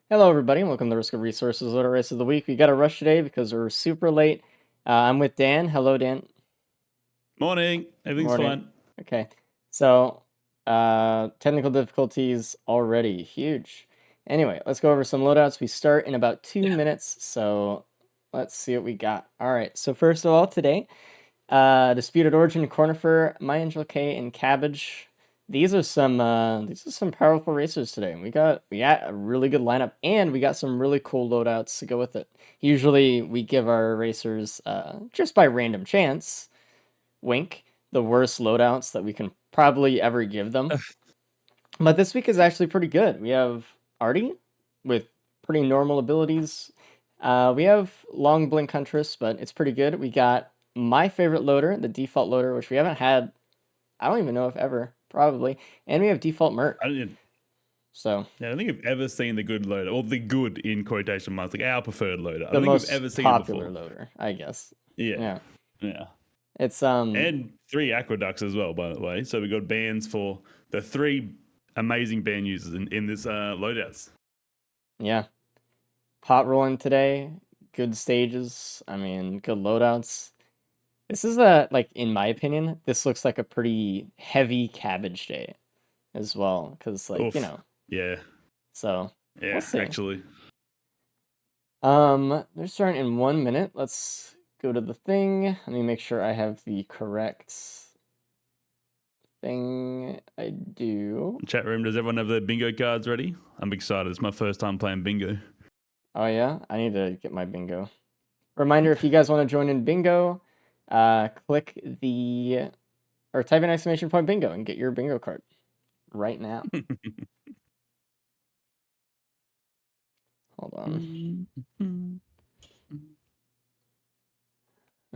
Hello, everybody, and welcome to Risk of Resources Loadout Race of the Week. We got a rush today because we're super late. I'm with Dan. Hello, Dan. Morning. Everything's Morning. fine. Okay, so technical difficulties already huge. Anyway, let's go over some loadouts. We start in about 2 minutes, so let's see what we got. All right, so first of all, today, Disputed Origin, Cornifer, My Angel K, and Cabbage. These are some powerful racers today. We got a really good lineup, and we got some really cool loadouts to go with it. Usually, we give our racers just by random chance, wink, the worst loadouts that we can probably ever give them. But this week is actually pretty good. We have Artie with pretty normal abilities. We have Long Blink Huntress, but it's pretty good. We got my favorite loader, the default loader, which we haven't had, I don't even know if ever, probably. And we have default Merc. I don't think I've ever seen the good loader, or the good in quotation marks, like our preferred loader. I don't think we've ever seen it before. Popular loader, I guess. Yeah. It's and 3 aqueducts as well, by the way. So we got bans for the 3 amazing ban users in this loadouts. Yeah. Pot rolling today, good stages. I mean, good loadouts. This is in my opinion, this looks like a pretty heavy cabbage day as well, because Yeah. So yeah, we'll see. Actually. They're starting in 1 minute. Let's go to the thing. Let me make sure I have the correct thing. I do. Chat room, does everyone have their bingo cards ready? I'm excited. It's my first time playing bingo. Oh yeah, I need to get my bingo. Reminder: if you guys want to join in bingo, click the or type in !bingo and get your bingo card right now. Hold on.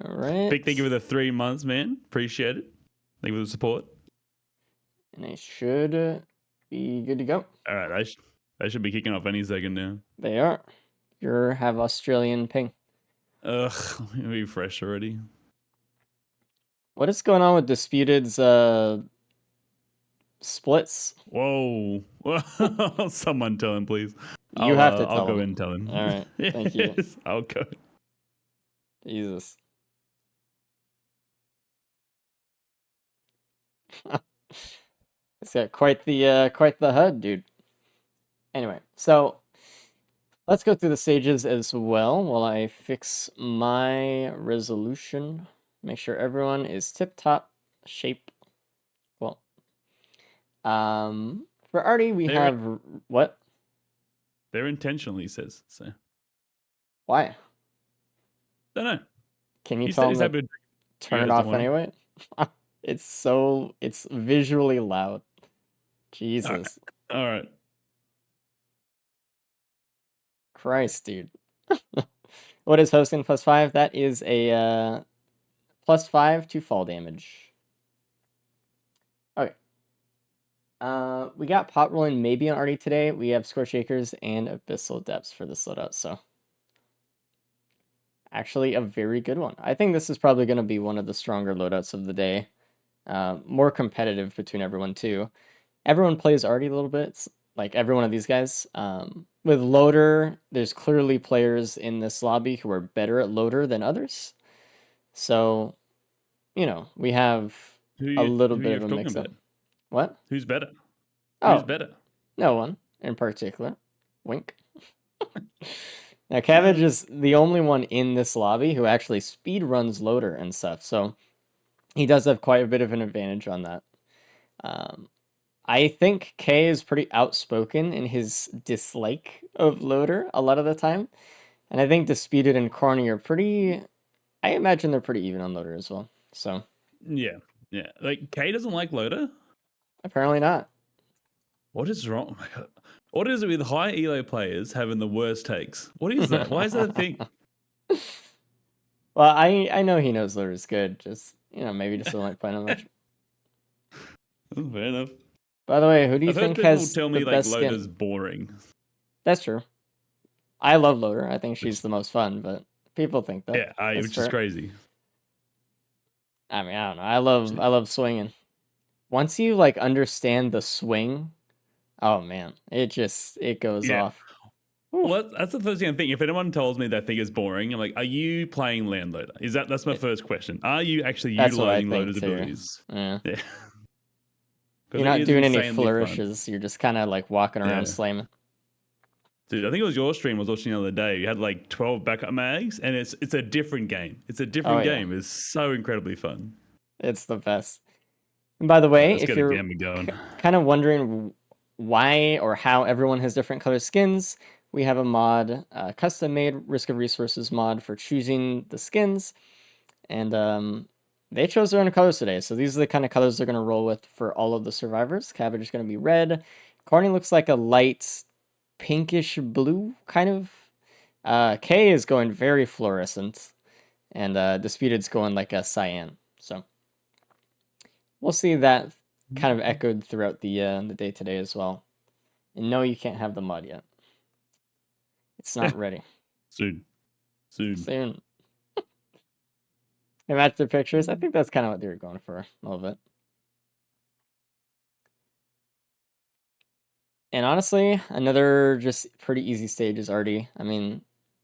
All right. Big thank you for the 3 months, man. Appreciate it. Thank you for the support. And I should be good to go. All right, I should be kicking off any second now. They are. You have Australian ping. Ugh, be fresh already. What is going on with Disputed's splits? Whoa. Someone tell him, please. You have to tell I'll go him. and tell him. All right. Thank you. I'll go. Jesus. It's got quite the HUD, dude. Anyway, so let's go through the stages as well while I fix my resolution. Make sure everyone is tip-top shape. Well, for Artie, we have what? They're intentionally, he says. So why? Don't know. Can you tell them to turn it off anyway? It's visually loud. Jesus. All right. Christ, dude. What is hosting +5? That is a +5 to fall damage. Okay. We got pot rolling maybe on Artie today. We have Scorch Acres and Abyssal Depths for this loadout, so actually a very good one. I think this is probably going to be one of the stronger loadouts of the day. More competitive between everyone too. Everyone plays Artie a little bit, like every one of these guys. With Loader, there's clearly players in this lobby who are better at Loader than others. So, we have a little bit of a mix-up. What? Who's better? Oh, who's better? No one in particular. Wink. Now, Cabbage is the only one in this lobby who actually speed runs Loader and stuff, so he does have quite a bit of an advantage on that. I think K is pretty outspoken in his dislike of Loader a lot of the time, and I think Disputed and Corny are pretty. I imagine they're pretty even on Loader as well. So yeah. Like K doesn't like Loader. Apparently not. What is wrong? What is it with high elo players having the worst takes? What is that? Why is that a thing? Well, I know he knows Loader's good. Just maybe just don't like playing him much. Fair enough. By the way, who do you think has tell me the best Loader's skin? boring. That's true. I love Loader. I think she's the most fun, but people think that. Yeah, which is crazy. I mean, I don't know. I love swinging. Once you understand the swing, oh man, it goes off. Oof. Well, that's the first thing I'm thinking. If anyone tells me that thing is boring, I'm like, are you playing Landloader? That's my It- first question. Are you actually that's what I utilizing think Loader's too. abilities? Yeah. Yeah, because You're it not is doing any insanely fun. flourishes. You're just kind of like walking around Yeah. slamming. Dude, I think it was your stream I was watching the other day. You had like 12 backup mags, and it's a different game. It's a Oh different yeah, game. It's so incredibly fun. it's the best. And by the All right, way, let's if get a you're gamma going. kind of wondering why or how everyone has different color skins, we have a mod, custom made Risk of Resources mod for choosing the skins, and they chose their own colors today. So these are the kind of colors they're going to roll with for all of the survivors. Cabbage is going to be red. Corny looks like a light pinkish blue, kind of. K is going very fluorescent, and Disputed's going like a cyan. So we'll see that kind of echoed throughout the day today as well. And no, you can't have the mod yet. It's not ready. Soon. Soon. Soon. And match the pictures. I think that's kind of what they were going for a little bit. And honestly, another just pretty easy stage is Artie. I mean,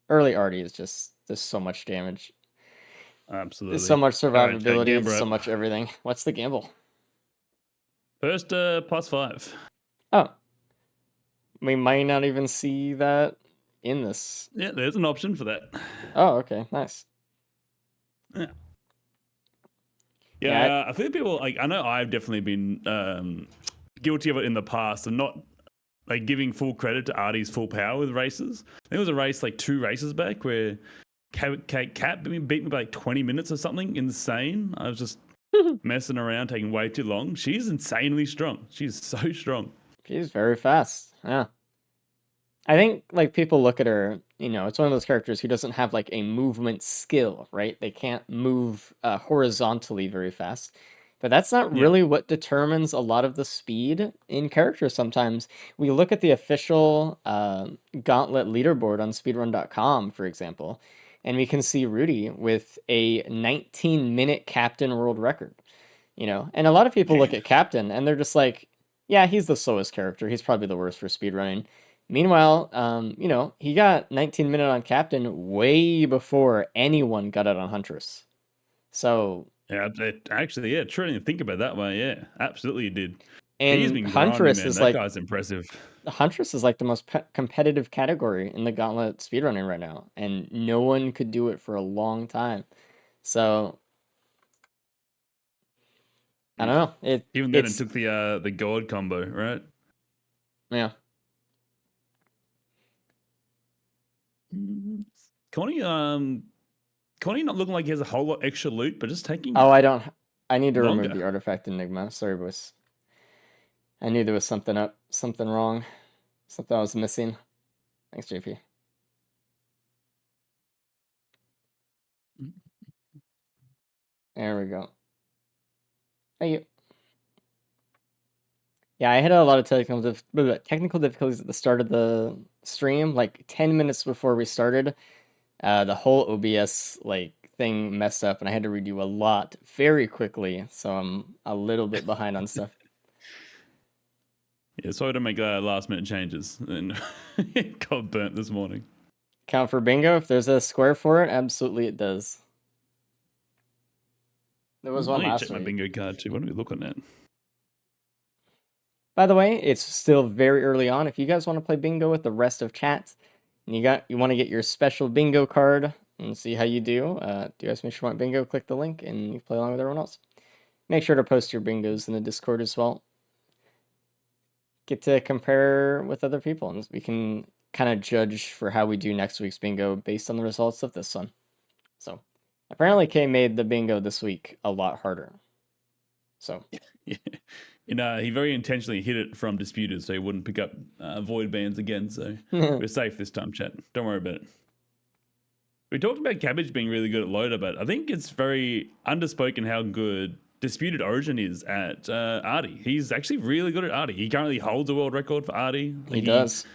early Artie is just there's so much damage. There's so Absolutely. much All right, Jake, survivability, there's gamma so up. much everything. What's the gamble? First, +5. Oh, we might not even see that in this. Yeah, there's an option for that. Oh, okay, nice. Yeah. Yeah, Yeah, I think people like. I know I've definitely been guilty of it in the past, and not like giving full credit to Artie's full power with races. I think it was a race like 2 races back where Cat beat me by like 20 minutes or something insane. I was just messing around, taking way too long. She's insanely strong. She's so strong. she's very fast. Yeah. I think like people look at her, it's one of those characters who doesn't have like a movement skill, right? They can't move horizontally very fast. But that's not Yeah. really what determines a lot of the speed in characters sometimes. We look at the official Gauntlet leaderboard on speedrun.com, for example, and we can see Rudy with a 19-minute captain world record, And a lot of people look Man. at captain and they're just like, yeah, he's the slowest character. He's probably the worst for speedrunning. Meanwhile, he got 19-minute on captain way before anyone got it on Huntress. So, Yeah, actually, yeah, true. I didn't think about it that way. Yeah, absolutely, you did. He's and been grinding, Huntress man. is That like guy's impressive. Huntress is like the most competitive category in the Gauntlet speedrunning right now, and no one could do it for a long time. So, I Yeah. don't know. Even then, it It's took the God combo, right? yeah. Connie, Connie not looking like he has a whole lot extra loot, but just Oh, taking I don't. I need to remove longer. the artifact enigma. Sorry, boys. I knew there was something up, something wrong, something I was missing. Thanks, JP. There we go. Thank you. Yeah, I had a lot of technical difficulties at the start of the stream, like 10 minutes before we started. The whole OBS thing messed up, and I had to redo a lot very quickly, so I'm a little bit behind on stuff. Yeah, sorry to make last minute changes and got burnt this morning. Count for bingo. If there's a square for it, absolutely it does. There was I one need to last check my week. bingo card too. What are we looking at? By the way, it's still very early on. If you guys want to play bingo with the rest of chat, and you want to get your special bingo card and see how you do, do you guys make sure you want bingo? Click the link and you play along with everyone else. Make sure to post your bingos in the Discord as well. Get to compare with other people, and we can kind of judge for how we do next week's bingo based on the results of this one. So, apparently, Kay made the bingo this week a lot harder. So, Yeah. And he very intentionally hid it from disputers so he wouldn't pick up void bans again. So we're safe this time, chat. Don't worry about it. We talked about Cabbage being really good at Loader, but I think it's very underspoken how good Disputed Origin is at Artie. He's actually really good at Artie. He currently holds a world record for Artie. he does.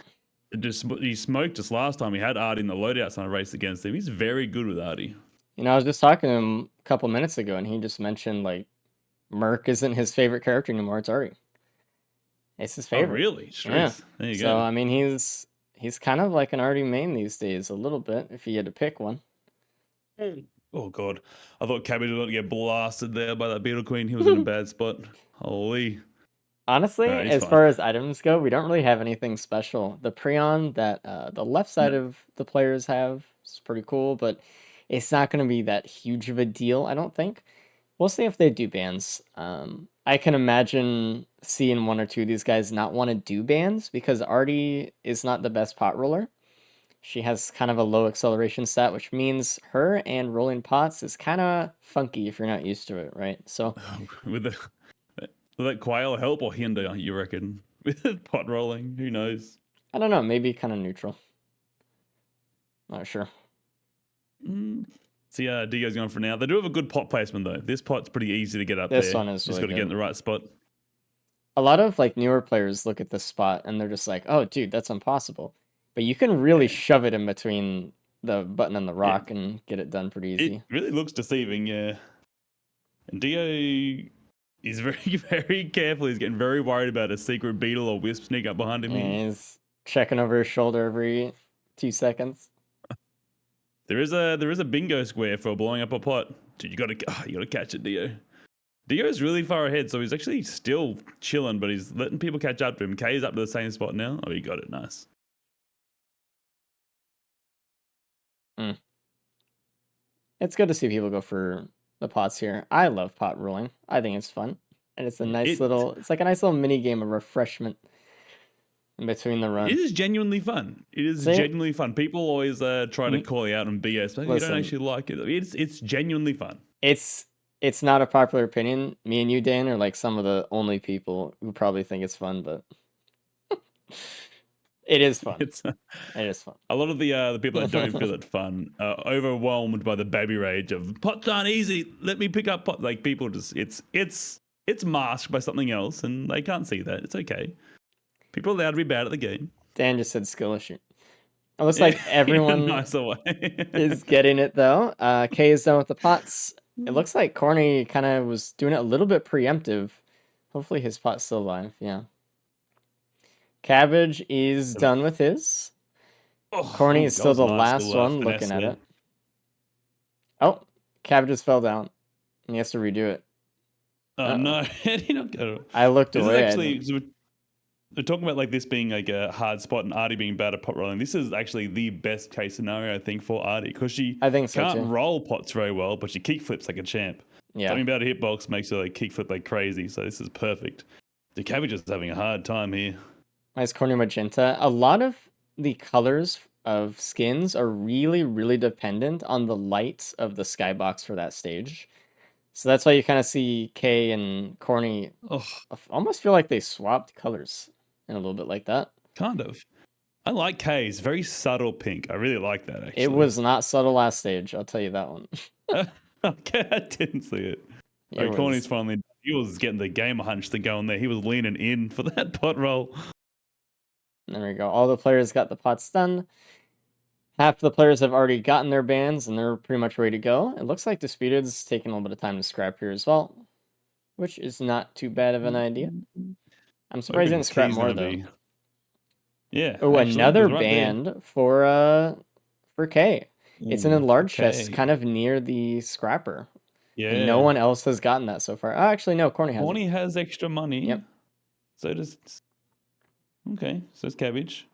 He smoked us last time. He had Artie in the loadouts on a race against him. He's very good with Artie. I was just talking to him a couple minutes ago, and he just mentioned Merc isn't his favorite character anymore. It's Artie. It's his Oh, favorite. really? Yeah. Truth. There you So go. I mean, He's kind of like an Artie main these days, a little bit, if you had to pick one. Oh god, I thought Cabbage was going to get blasted there by that Beetle Queen. He was in a bad spot. Holy. Honestly, Alright, he's as fine. far as items go, we don't really have anything special. The Prion that the left side No. of the players have is pretty cool, but it's not going to be that huge of a deal, I don't think. We'll see if they do bans. I can imagine seeing one or two of these guys not want to do bans because Artie is not the best pot roller. She has kind of a low acceleration stat, which means her and rolling pots is kind of funky if you're not used to it, right? So With the will that Quail help or hinder, you reckon? With pot rolling, who knows? I don't know, maybe kind of neutral. Not sure. See, Dio's going for now. They do have a good pot placement though. This pot's pretty easy to get up This there. one is Just really got to get in good. the right spot. A lot of like newer players look at this spot and they're just like, "Oh, dude, that's impossible." But you can really Yeah. shove it in between the button and the Yeah. rock and get it done pretty It easy. really looks deceiving, yeah. And Dio is very, very careful. He's getting very worried about a secret beetle or wisp sneak up behind him here. And he's checking over his shoulder every 2 seconds. There is a bingo square for blowing up a pot. Dude, you gotta catch it, Dio. Dio's really far ahead, so he's actually still chilling, but he's letting people catch up to him. K's up to the same spot now. Oh, he got it. Nice. Mm. It's good to see people go for the pots here. I love pot rolling. I think it's fun. And it's a Yeah, nice little, it's like a nice little mini game of refreshment in between the it run. is genuinely fun. It is See, genuinely fun. People always try to call you out on BS, but you don't listen, actually like it. It's genuinely fun. it's it's not a popular opinion. Me and you, Dan, are like some of the only people who probably think it's fun, but it is fun. It's It is fun. a lot of the people that don't feel it fun are overwhelmed by the baby rage of pots aren't easy. Let me pick up pot. Like people just it's masked by something else, and they can't see that. It's okay. People are allowed to be bad at the game. Dan just said skill issue. It looks Yeah, like in a everyone nicer way. is getting it though. K is done with the pots. It looks like Corny kind of was doing it a little bit preemptive. Hopefully his pot's still alive. Yeah. Cabbage is done with his. Corny Oh, is that still was the nice last little one finesse looking at there. it. Oh, Cabbage just fell down. And he has to redo it. Oh Uh-oh. no, how did he not get it? I looked This is away. I actually didn't. so we're talking about like this being like a hard spot and Artie being bad at pot rolling. This is actually the best case scenario I think for Artie because she I think so can't too. roll pots very well, but she kick flips like a champ. Yeah. Something about a hitbox makes her like kick flip like crazy. So this is perfect. The Cabbage is having a hard time here. Nice Corny Magenta. A lot of the colors of skins are really, really dependent on the light of the skybox for that stage. So that's why you kind of see K and Corny Oh, almost feel like they swapped colors in a little bit like that. kind of. I like K's very subtle pink. I really like that It actually. was not subtle last stage, I'll tell you that one. Okay, I didn't see it. It Corny's was. finally. He was getting the gamer hunch to go in there. He was leaning in for that pot roll. There we go. All the players got the pots done. Half the players have already gotten their bans and they're pretty much ready to go. It looks like Disputed's taking a little bit of time to scrap here as well, which is not too bad of an idea. I'm surprised he Hoping didn't this scrap key's more gonna though. be. Yeah, Oh, actually, it another was right there. band for K. It's in a Ooh, large chest, okay. kind of near the scrapper. And no Yeah. one else has gotten that so far. Oh, actually, no, Corny has it. Corny has extra money. Yep. So does. Okay, so it's Cabbage.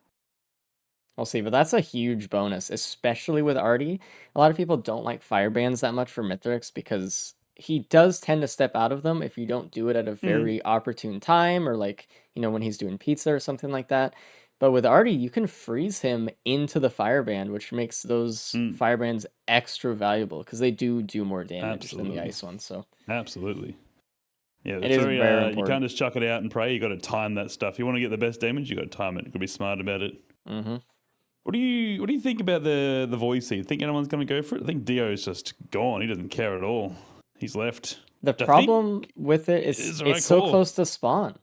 We'll see, but that's a huge bonus, especially with Artie. A lot of people don't like fire bans that much for Mithrix because he does tend to step out of them if you don't do it at a Mm, very opportune time or like, when he's doing pizza or something like that. But with Artie, you can freeze him into the fire band, which makes those mm, fire bands extra valuable because they do more damage than the absolutely. ice ones. So Absolutely. Yeah, it it's is very. very You can't important. just chuck it out and pray. You got to time that stuff. You want to get the best damage. You got to time it. You got to be smart about it. Hmm. What do you think about the voice here? Think anyone's going to go for it? I think Dio's just gone. He doesn't care at all. He's left. The Which I think problem with it is is the it's right so call. close to spawn.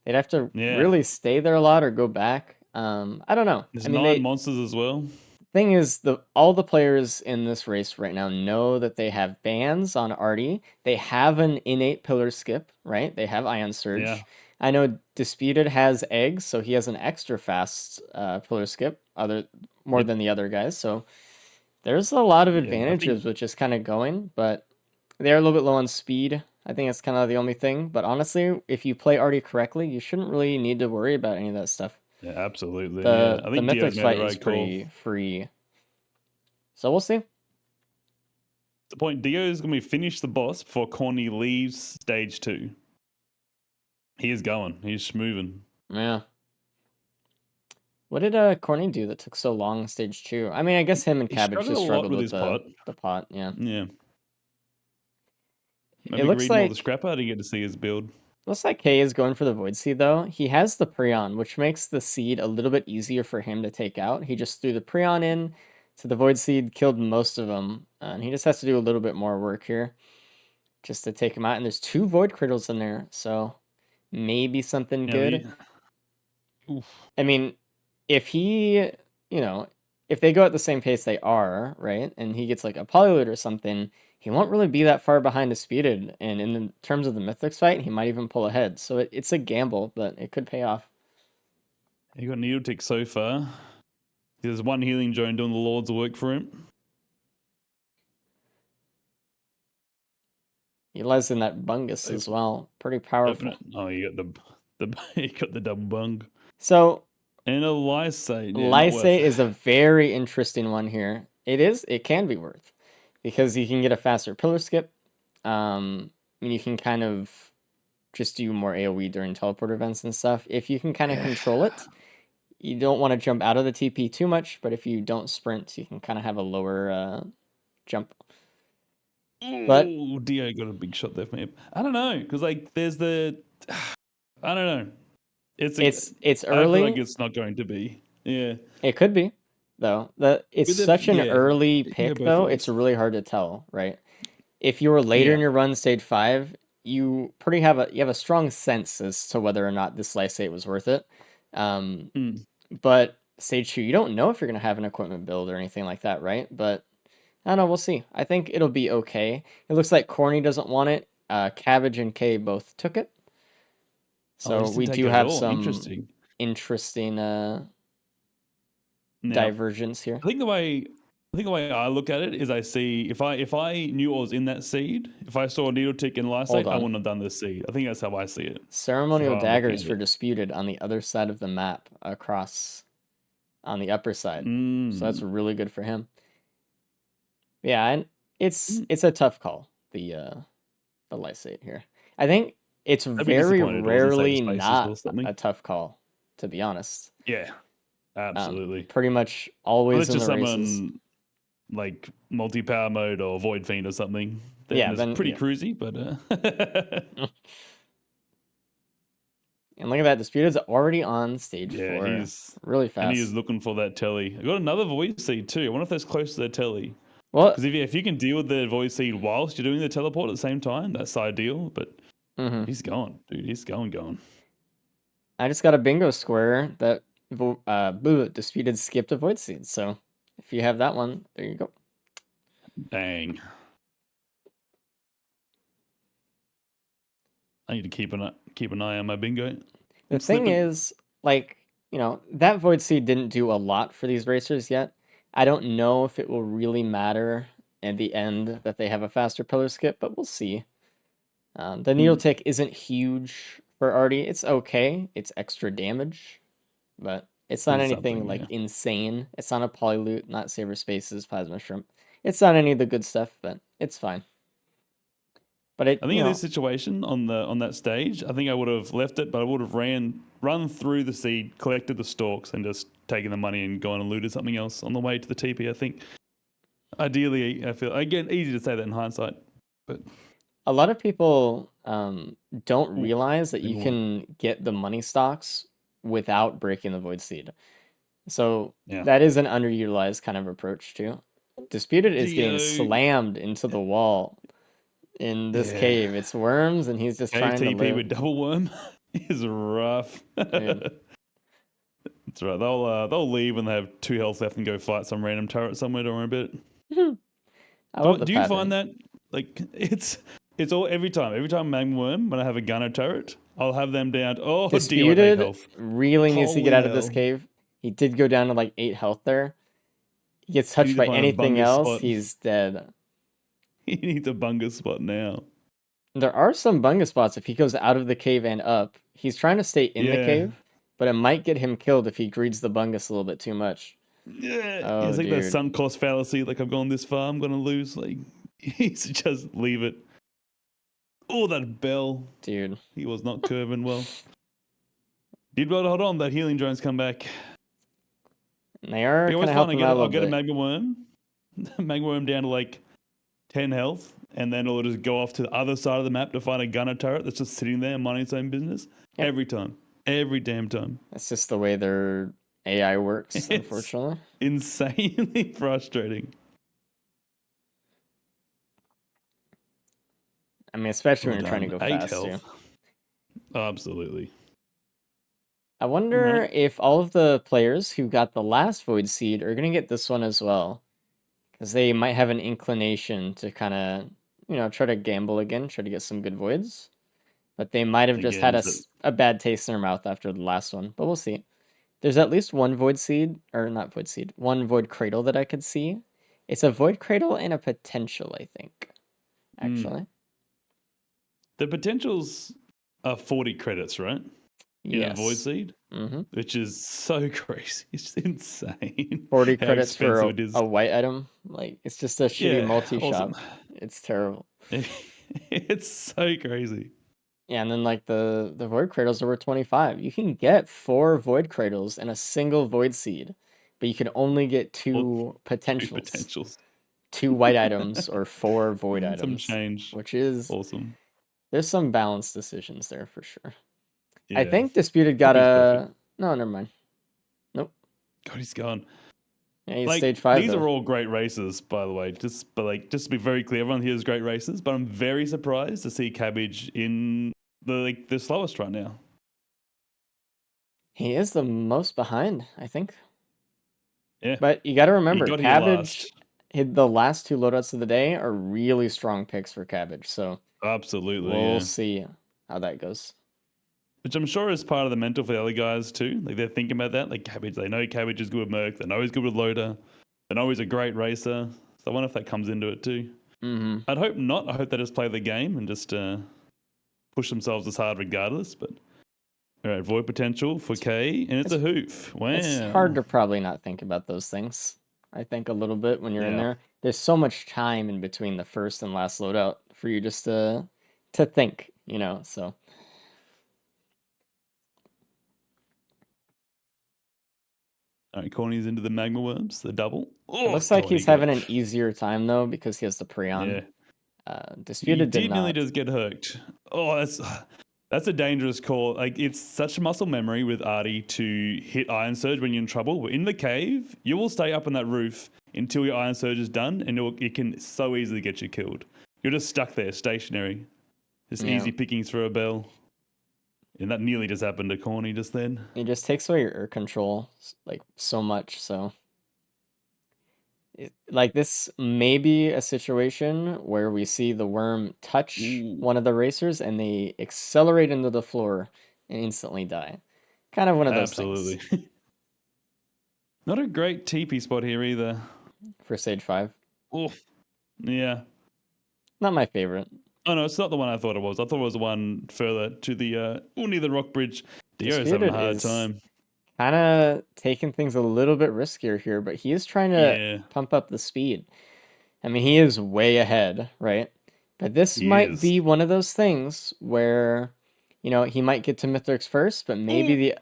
They'd have to Yeah. really stay there a lot or go back. I don't know. There's I mean, 9 monsters as well. thing is, the all the players in this race right now know that they have bans on Artie. They have an innate pillar skip, right? They have Ion Yeah. Surge. I know Disputed has eggs, so he has an extra fast pillar skip, more Yep. than the other guys. So there's a lot of Yeah, I think advantages with just kind of going, but they're a little bit low on speed. I think that's kind of the only thing. But honestly, if you play Artie correctly, you shouldn't really need to worry about any of that stuff. yeah, absolutely. Yeah, The I the think Dio Mythics made the fight is right call. pretty free, so we'll see. The point, Dio is going to be finish the boss before Corny leaves stage 2. He is going. He's moving. Yeah. What did Corny do that took so long stage 2? I mean, I guess him and He Cabbage struggled just a lot struggled with with his pot. the pot. Yeah. Yeah. It Maybe looks read more the like scrapper to get to see his build. K is going for the Void Seed though. He has the Prion, which makes the seed a little bit easier for him to take out. He just threw the Prion in to the Void Seed, killed most of them, and he just has to do a little bit more work here just to take him out. And there's 2 Void Crittles in there, so maybe something Yeah, good. oof. I mean, if he, if they go at the same pace they are, right, and he gets like a Polylute or something, he won't really be that far behind Disputed. And in the terms of the Mythics fight, he might even pull ahead. So it's a gamble, but it could pay off. He got Needle Tick so far. There's one healing drone doing the Lord's work for him. He lies in that Bungus as well. Pretty Open powerful. it. Oh, you got you got the double bung. So And a Lysate. Yeah, not worth Lysate is a very interesting one here. It can be worth because you can get a faster pillar skip. I mean, you can kind of just do more AoE during teleport events and stuff. If you can kind of Yeah. control it, you don't want to jump out of the TP too much, but if you don't sprint, you can kind of have a lower jump. But Oh, Dio got a big shot there from him. I don't know, because like there's the, I don't know. It's a, it's I feel like early. it's not going to be. Yeah, It could be, though. It's such an yeah, early it can go pick, both though. It's ways. really hard to tell, right? If you were later Yeah. in your run, stage 5, you have a strong sense as to whether or not this Lysate was worth it. Um, Mm. but stage 2, you don't know if you're gonna have an equipment build or anything like that, right? But I don't know. We'll see. I think it'll be okay. It looks like Corny doesn't want it. Cabbage and K both took it. Oh, they So just didn't we take do it at have all. some Interesting. interesting Now, divergence here. I think the way I look at it is I see if I knew I was in that seed, if I saw a needle tick in Hold Lysate, I on. wouldn't have done this seed. I think that's how I see it. That's Ceremonial how I'm looking daggers at for it. disputed on the other side of the map across on the upper side. So that's Mm. really good for him. Yeah, and it's Mm. it's a tough call, the Lysate here. I think it's I'd be very disappointed if it wasn't safe rarely spaces not or something. a tough call, to be honest. Yeah, absolutely. Pretty much always Unless in you're the races. someone like multi-power mode or Void Fiend or something, then Yeah, it's then pretty yeah. cruisy, but And look at that, Disputed's already on stage yeah, 4. Really he is fast. looking for that telly. I got another Void Seed too. I wonder if that's close to the telly. Well, Because if you can deal with the Void Seed whilst you're doing the teleport at the same time, that's ideal. But mhm. he's going, dude. He's going. I just got a bingo square that Disputed skipped a Void Seed. So if you have that one, there you go. Dang. I need to keep an eye on my bingo. The I'm thing slipping. is, like, that Void Seed didn't do a lot for these racers yet. I don't know if it will really matter in the end that they have a faster pillar skip, but we'll see. The needle Mm, tick isn't huge for Artie. It's okay. It's extra damage, but it's not it's anything something, like yeah. insane. It's not a Polyloot, not Saber Spaces, Plasma Shrimp. It's not any of the good stuff, but it's fine. But I think in this situation on that stage, I think I would have left it, but I would have run through the seed, collected the stalks, and just taken the money and gone and looted something else on the way to the TP. I think ideally, I feel again easy to say that in hindsight, but a lot of people don't ooh, realize that you single one, can get the money stocks without breaking the Void Seed. So yeah. that is an underutilized kind of approach too. Disputed is getting Dio, slammed into the wall in this yeah. cave. It's worms, and he's just Cave trying to TP live. with double worm is rough. Dude, That's right. They'll leave when they have 2 health left and go fight some random turret somewhere. Don't worry about it. I love the Do you find pattern. that like it's all every time magma worm when I have a gunner turret? I'll have them down. Oh, Dio at 8 Disputed health. really needs to get Holy out of this hell. cave. He did go down to like 8 health there. He gets You touched need to by find a anything bungus else, spot. he's dead. He needs a bungus spot now. There are some bunga spots if he goes out of the cave and up. He's trying to stay in the Yeah. cave, but it might get him killed if he greeds the bungus a little bit too much. Yeah. Oh, It's like that dude. sunk cost fallacy. Like, I've gone this far, I'm going to lose. Like, he's just leave it. Oh, that bell. Dude. He was not curving well. Did well to hold on. That healing drone's come back. And they are Be kind always of fun. helping him out a I'll little get a bit. magma worm. Magma worm down to like 10 health, and then it'll just go off to the other side of the map to find a gunner turret that's just sitting there minding its own business. Yep. Every time. Every damn time. That's just the way their AI works, It's unfortunately. insanely frustrating. I mean, especially Well when you're trying to done. go 8 fast, too. health. Absolutely. I All wonder right. if all of the players who got the last Void Seed are going to get this one as well. Because they might have an inclination to kind of, try to gamble again, try to get some good voids. But they might have just Again, had is it a bad taste in their mouth after the last one. But we'll see. There's at least one Void Seed, or not Void Seed, one Void Cradle that I could see. It's a Void Cradle and a potential, I think, actually. the potentials are 40 credits, right? In a void Yes. seed, Mm-hmm. which is so crazy. It's insane 40 how credits for expensive it is. a white item. Like, it's just a shitty Yeah, multi-shop. awesome. It's terrible. It's so crazy. Yeah, and then like the void cradles are worth 25. You can get 4 void cradles and a single void seed, but you can only get Or 2 two potentials. potentials. 2 white items or 4 void Some items, change. which is Awesome. there's some balanced decisions there for sure. I Yeah. think Disputed got Cody's perfect. a no, never mind. Nope. Cody's gone. Yeah, he's Like, stage 5 these though. are all great races, by the way. Just to be very clear, everyone here is great races, but I'm very surprised to see Cabbage in the slowest right now. He is the most behind, I think. Yeah. But you got to He remember, got here Cabbage, last. the last 2 loadouts of the day are really strong picks for Cabbage. So Absolutely, we'll yeah. see how that goes. Which I'm sure is part of the mental for the other guys too. Like, they're thinking about that. Like, Cabbage, they know Cabbage is good with Merc. They know he's good with Loader. They know he's a great racer. So I wonder if that comes into it too. Mm-hmm. I'd hope not. I hope they just play the game and just push themselves as hard regardless. But all right, Void Potential for K, and it's a hoof. It's hard Wow. to probably not think about those things. I think a little bit when you're in Yeah. there. There's so much time in between the first and last loadout for you just to think, so All right, Corny's into the Magma Worms, the double. it Oh, looks like God, he he's got having it. an easier time though because he has the Yeah. Prion. He Disputed did did nearly not. just get hooked. Oh, that's a dangerous call. Like, it's such muscle memory with Artie to hit Iron Surge when you're in trouble. But in the cave, you will stay up on that roof until your Iron Surge is done, and it can so easily get you killed. You're just stuck there, stationary. Just Yeah. easy pickings for a bell. And that nearly just happened to Corny just then. It just takes away your air control like so much, so like this may be a situation where we see the worm touch Ooh, one of the racers and they accelerate into the floor and instantly die. Kind of one of those things absolutely. Not a great TP spot here either. for stage 5. Oh, yeah. Not my favorite. Oh no, it's not the one I thought it was. I thought it was the one further to the near the rock bridge. Dio's having a Disputed hard is time. kind of taking things a little bit riskier here, but he is trying to Yeah, pump up the speed. I mean, he is way ahead, right? But this he might is. be one of those things where, he might get to Mythrix first, but maybe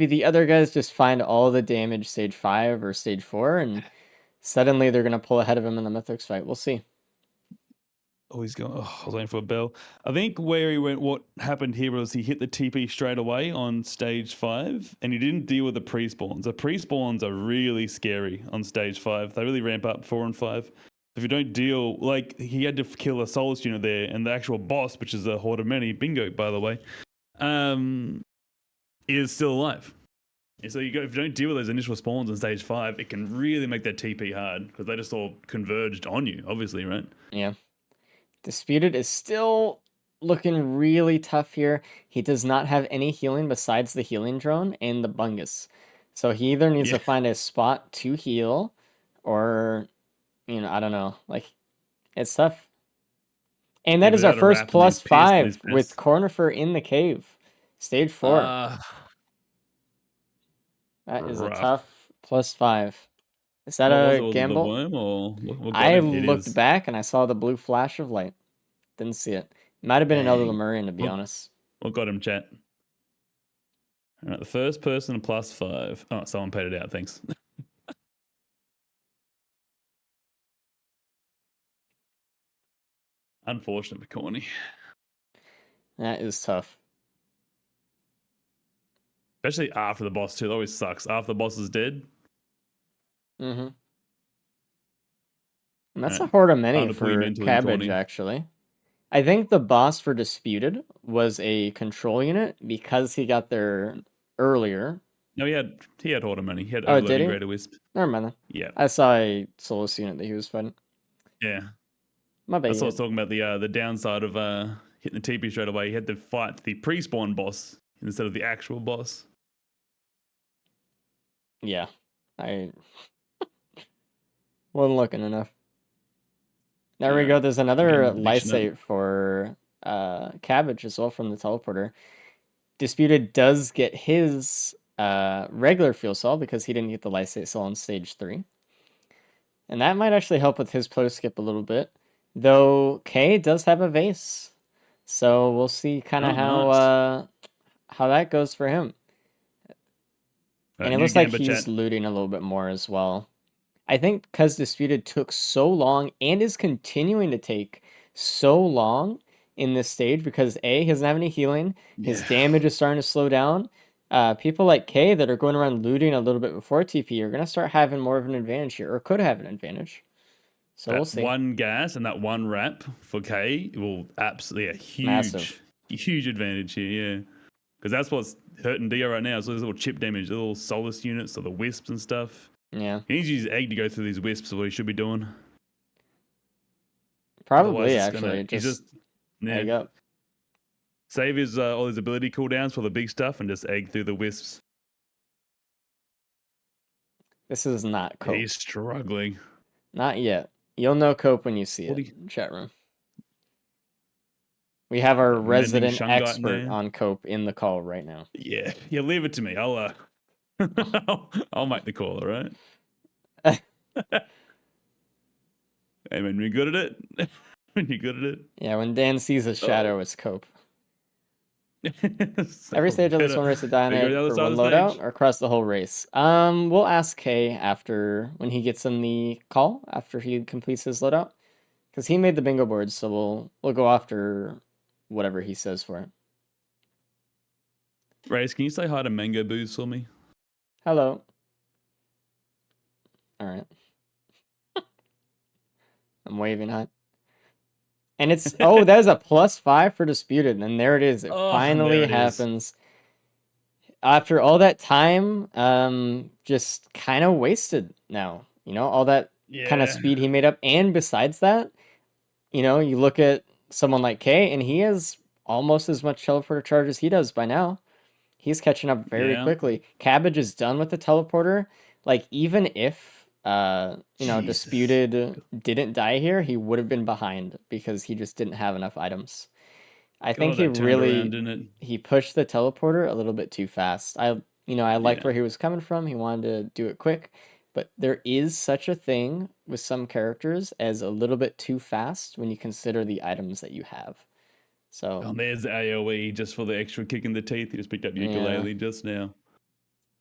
the other guys just find all the damage stage 5 or stage 4, and suddenly they're gonna pull ahead of him in the Mythrix fight. We'll see. Oh, he's going. Oh, I was waiting for a bell. I think where he went, what happened here was he hit the TP straight away on stage 5, and he didn't deal with the pre spawns. The pre spawns are really scary on stage 5. They really ramp up 4 and 5. If you don't deal, like, he had to kill a Solus unit there, and the actual boss, which is a Horde of Many, bingo, by the way, is still alive. And so if you don't deal with those initial spawns on stage 5, it can really make that TP hard because they just all converged on you, obviously, right? Yeah. Disputed is still looking really tough here. He does not have any healing besides the healing drone and the bungus. So he either needs Yeah, to find a spot to heal or, I don't know. Like, it's tough. And yeah. that is our Without a first wrap and then pierced in his +5 with chest. Cornifer in the cave. Stage 4. Uh That is a rough. tough +5. Is that What was a it? Was it the gamble? worm or what got I him? It looked is. back and I saw the blue flash of light. Didn't see it. Might have been another Dang. Lemurian, to be What honest. what got him, chat? All right, the first person +5. Oh, someone paid it out. Thanks. Unfortunate for Corny. That is tough. Especially after the boss too. That always sucks. After the boss is dead. Mm-hmm. And All that's a right. horde of many Time to pull your for mental in, Cabbage, Corny. actually. I think the boss for Disputed was a control unit because he got there earlier. No, he had Horde money. He had Oh, did Overloading he? Greater Wisp. Never mind then. Yeah. I saw a Solus unit that he was fighting. Yeah. My That's what I was bad. talking about, the downside of hitting the TP straight away. He had to fight the pre-spawn boss instead of the actual boss. Yeah. I wasn't looking enough. There we go. There's another Again, prediction up. lysate for Cabbage as well from the teleporter. Disputed does get his regular fuel cell because he didn't get the lysate cell on stage 3. And that might actually help with his post skip a little bit. Though K does have a vase. So we'll see kind of Oh, nice. how that goes for him. And it New looks like Gamba he's chat. looting a little bit more as well. I think because Disputed took so long and is continuing to take so long in this stage because A, he doesn't have any healing, his Yeah. damage is starting to slow down. People like K that are going around looting a little bit before TP are going to start having more of an advantage here, or could have an advantage. So we'll That see. one gas and that one wrap for K will absolutely a Massive. huge advantage here, yeah. Because that's what's hurting Dio right now. So there's little chip damage, little Solus units, or the wisps and stuff. Yeah. He needs to use egg to go through these wisps, is what he should be doing. Otherwise, Probably, it's gonna. actually. He's Just just yeah. egg up. Save his all his ability cooldowns for the big stuff and just egg through the wisps. This is not Yeah, Cope. he's struggling. Not yet. You'll know Cope when you see it, 40. chat room. We have our That mending resident Shungite in expert there. on Cope in the call right now. Yeah, leave it to me. I'll I'll make the call, all right? Hey man, you're good at it. When you're good at Yeah, when Dan sees a it. Oh. shadow, it's Cope. So Every stage of this better one race to die on better go to it the other for side one of the loadout stage. or across the whole race. We'll ask Kay after when he gets in the call after he completes his loadout, because he made the bingo board. So we'll go after whatever he says for it. Race, can you say hi to Mango Booze for me? Hello. All right. I'm waving hi. And it's that is a +5 for Disputed, and there it is. It Oh, and there finally it is. happens. After all that time, just kind of wasted now. All that kind of Yeah. speed he made up. And besides that, you look at someone like Kay, and he has almost as much teleporter charge as he does by now. He's catching up very Yeah. quickly. Cabbage is done with the teleporter. Like, even if Jesus. Disputed didn't die here, he would have been behind because he just didn't have enough items. I think God, he that turned around, really didn't it? he pushed the teleporter a little bit too fast. I liked Yeah. where he was coming from. He wanted to do it quick, but there is such a thing with some characters as a little bit too fast when you consider the items that you have. So, Oh, there's AoE just for the extra kick in the teeth. He just picked up yeah, ukulele just now.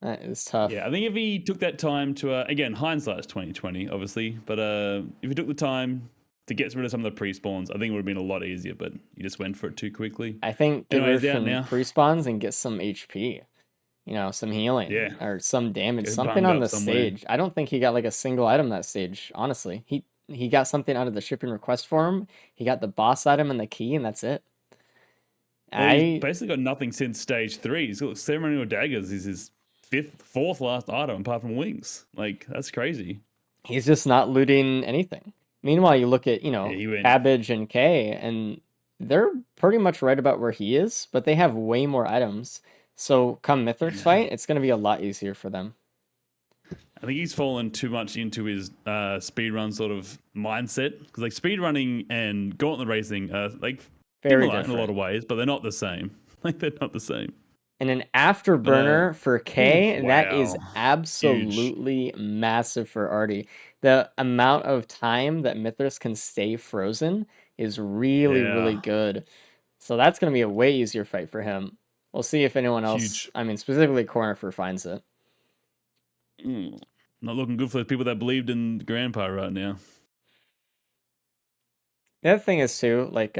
that is Yeah, tough. I think if he took that time to again, hindsight's 2020, obviously, but if he took the time to get rid of some of the pre-spawns, I think it would have been a lot easier. But he just went for it too quickly. I think get Anyway, rid of he's out some now. pre-spawns and get some HP. Some healing Yeah, or some damage, get something bunged on up the somewhere. stage. I don't think he got like a single item that stage, honestly. He got something out of the shipping request form. He got the boss item and the key, and that's it. Well, he's I basically got nothing since stage 3. He's got ceremonial daggers. Is his fourth last item apart from wings. Like that's crazy. He's just not looting anything. Meanwhile, you look at, Yeah, he went. Cabbage and K, and they're pretty much right about where he is, but they have way more items. So come Mithrix Yeah. fight, it's going to be a lot easier for them. I think he's fallen too much into his speedrun sort of mindset because like speedrunning and gauntlet racing are like Very similar in a lot of different. ways, but they're not the same. Like they're not the same. And an But afterburner for K, that is wow, huge, absolutely massive for Artie. The amount of time that Mithras can stay frozen is really, really yeah, good. So that's going to be a way easier fight for him. We'll see if anyone else, huge. I mean, specifically Cornifer, finds it. Not looking good for those people that believed in Grandpa right now. The other thing is, too, like,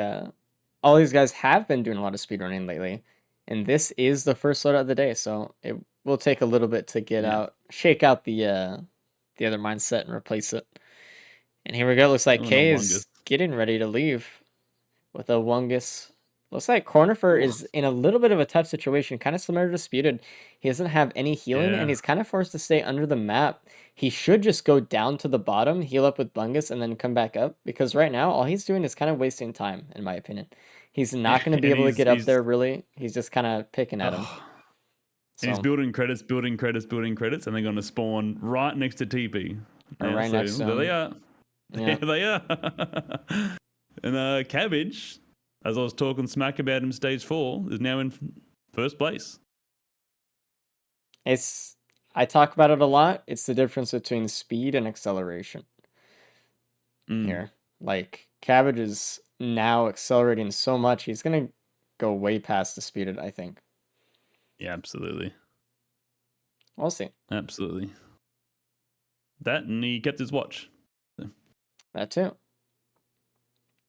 all these guys have been doing a lot of speedrunning lately. And this is the first loadout of the day, so it will take a little bit to Yeah, shake out the other mindset and replace it. And here we go. Looks like oh, not Kay Wungus. is getting ready to leave with a Wungus. Looks like Cornifer Oh, is in a little bit of a tough situation, kind of similar to Disputed. He doesn't have any healing, and yeah. he's kind of forced to stay under the map. He should just go down to the bottom, heal up with Bungus, and then come back up, because right now, all he's doing is kind of wasting time, in my opinion. He's not going to be And able to get up he's there, really. He's just kind of picking at him. oh, and he's So, building credits, building credits, building credits, and they're going to spawn right next to TP. or Yeah, right so next to there they him. are. There Yeah. they are. And Cabbage, as I was talking smack about him, stage 4, is now in first place. It's, I talk about it a lot. It's the difference between speed and acceleration. Mm, Here. Like Cabbage is now accelerating so much, he's gonna go way past Disputed, I think. yeah, absolutely, We'll see. absolutely. That and he kept his watch. So. That too.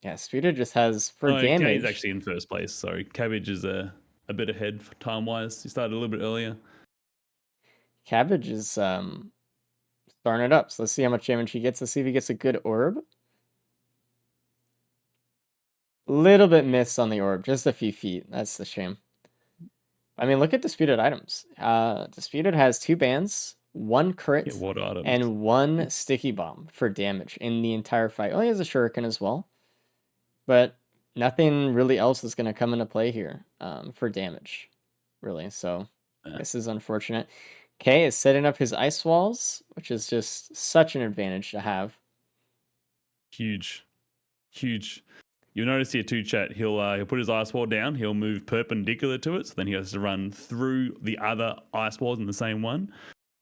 Yeah, Disputed just has for Oh, Kay's damage. actually in first place. Sorry, Cabbage is a bit ahead time wise. He started a little bit earlier. Cabbage is starting it up. So let's see how much damage he gets. Let's see if he gets a good orb. Little bit missed on the orb, just a few feet. That's the shame. I mean, look at Disputed items. Disputed has 2 bans, 1 Yeah, crit, what items? and 1 sticky bomb for damage in the entire fight. Oh, he has a shuriken as well, but nothing really else is going to come into play here for damage, really. So Yeah, this is unfortunate. K is setting up his ice walls, which is just such an advantage to have. huge, huge. You'll notice here too, chat. He'll put his ice wall down. He'll move perpendicular to it, so then he has to run through the other ice walls in the same one.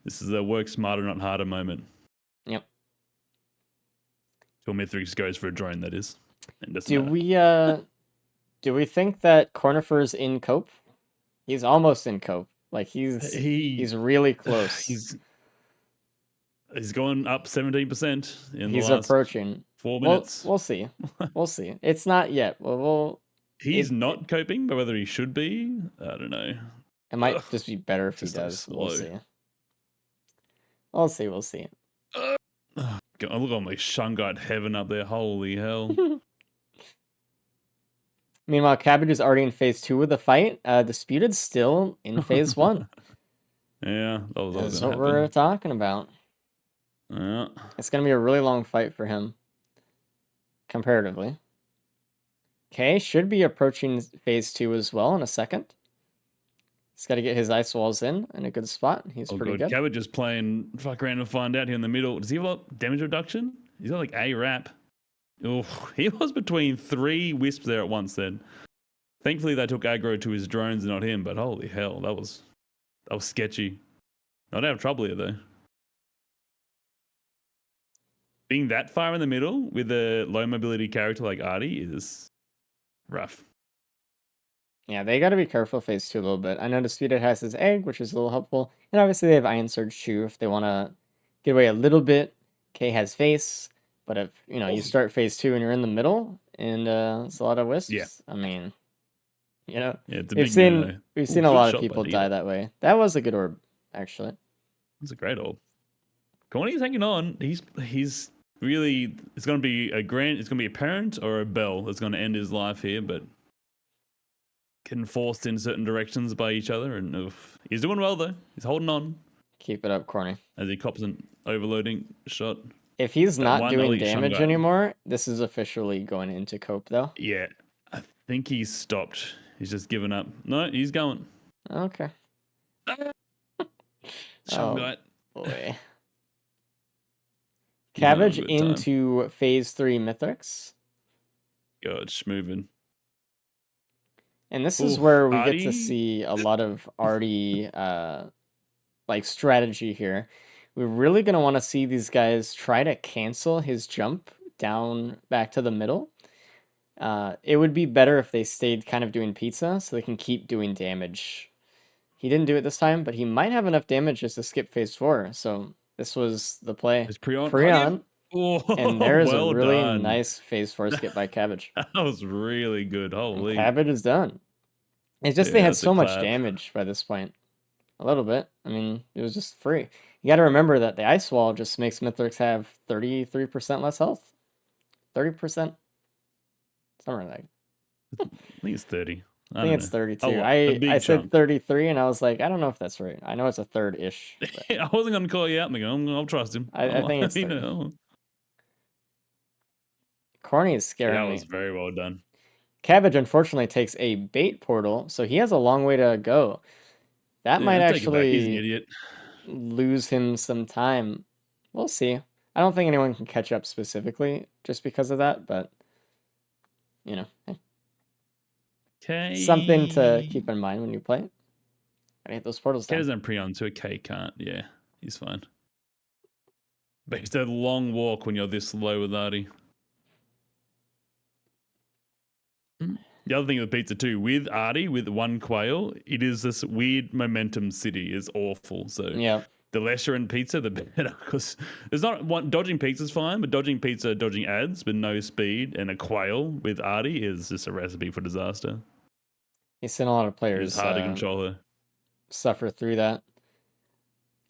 This is a work smarter, not harder moment. Yep. Till Mithrix goes for a drone, that is. It doesn't Do matter. we think that Cornifer's in cope? He's almost in cope. Like He he's really close. he's he's gone up 17% in the He's last approaching. 4 Well, minutes. we'll see. We'll see. It's not yet. Well, He's not coping, but whether he should be, I don't know. it Ugh, might just be better if he just so does. We'll slow. see. We'll see. We'll see. Ugh. God, look on like Shungite heaven up there. Holy hell. Meanwhile, Cabbage is already in phase 2 of the fight. Disputed's still in phase 1. Yeah, that was all That's going to what we're happen. talking about. Yeah. It's going to be a really long fight for him, comparatively. Okay, should be approaching phase 2 as well in a second. He's got to get his ice walls in a good spot. He's Oh, pretty good. good. Cabbage is playing fuck around and find out here in the middle. Does he have a damage reduction? He's got like a wrap. Oh, he was between 3 wisps there at once then. Thankfully, they took aggro to his drones and not him, but holy hell, that was sketchy. Not out of trouble here, though. Being that far in the middle with a low mobility character like Artie is rough. Yeah, they got to be careful phase 2 a little bit. I know Disputed has his egg, which is a little helpful. And obviously they have Iron Surge too if they want to get away a little bit. K has face, but if, you Oh, start phase 2 and you're in the middle and it's a lot of yeah. wisps, I mean, Yeah, it's a we've big no seen no. we've Oh, seen a good lot of shot by people Dito. die that way. That was a good orb, actually. That's a great orb. Corny's hanging on. He's really. It's going to be It's going to be a parent or a Bell that's going to end his life here, but getting forced in certain directions by each other, and he's doing well though. He's holding on Keep it up, Corny. as he cops an overloading shot. If he's That not one doing elite damage Shungite. anymore, this is officially going into cope though. Yeah, think he's stopped. He's just given up. No, he's going. Okay. Chum Oh guy. boy. He's not having Cabbage a good time. into phase 3 Mythics. God, moving. And this is Oof, where we get to Artie. see a lot of arty like strategy here. We're really gonna want to see these guys try to cancel his jump down back to the middle. It would be better if they stayed kind of doing pizza so they can keep doing damage. He didn't do it this time, but he might have enough damage just to skip phase 4. So this was the play. Is Prion? Oh, yeah. Prion, and Oh, there's a well really done. nice phase 4 skip by Cabbage. That was really good. And Holy. Cabbage is done. It's just they Yeah, had that's a so much clap. damage by this point. A little bit. I mean, it was just free. You got to remember that the Ice Wall just makes Mithrix have 33% less health. 30%? Somewhere like I think it's 30. I I think don't it's know. A 32. lot. A I big said chunk. 33 and I was like, I don't know if that's right. I know it's a third-ish, but I wasn't going to call you out, Megan. I'll trust him. I think it's You 30. know. Corny is Yeah, scaring that me. was very well done. Cabbage unfortunately takes a bait portal, so he has a long way to go. That Yeah, might I'll take it back. He's an actually idiot. lose him some time. We'll see. I don't think anyone can catch up specifically just because of that, but you know, something to Okay. keep in mind when you play. Gotta hit those portals K down. doesn't Prion, so K can't. Yeah, he's fine. But it's a long walk when you're this low with Artie. The other thing with pizza too, with Artie, with one quail, it is this weird momentum city. It's awful. So Yep. the less you're in pizza, the better. Because there's not one dodging pizza's fine, but dodging pizza, dodging ads with no speed and a quail with Artie is just a recipe for disaster. He's seen a lot of It is players hard to control her. suffer through that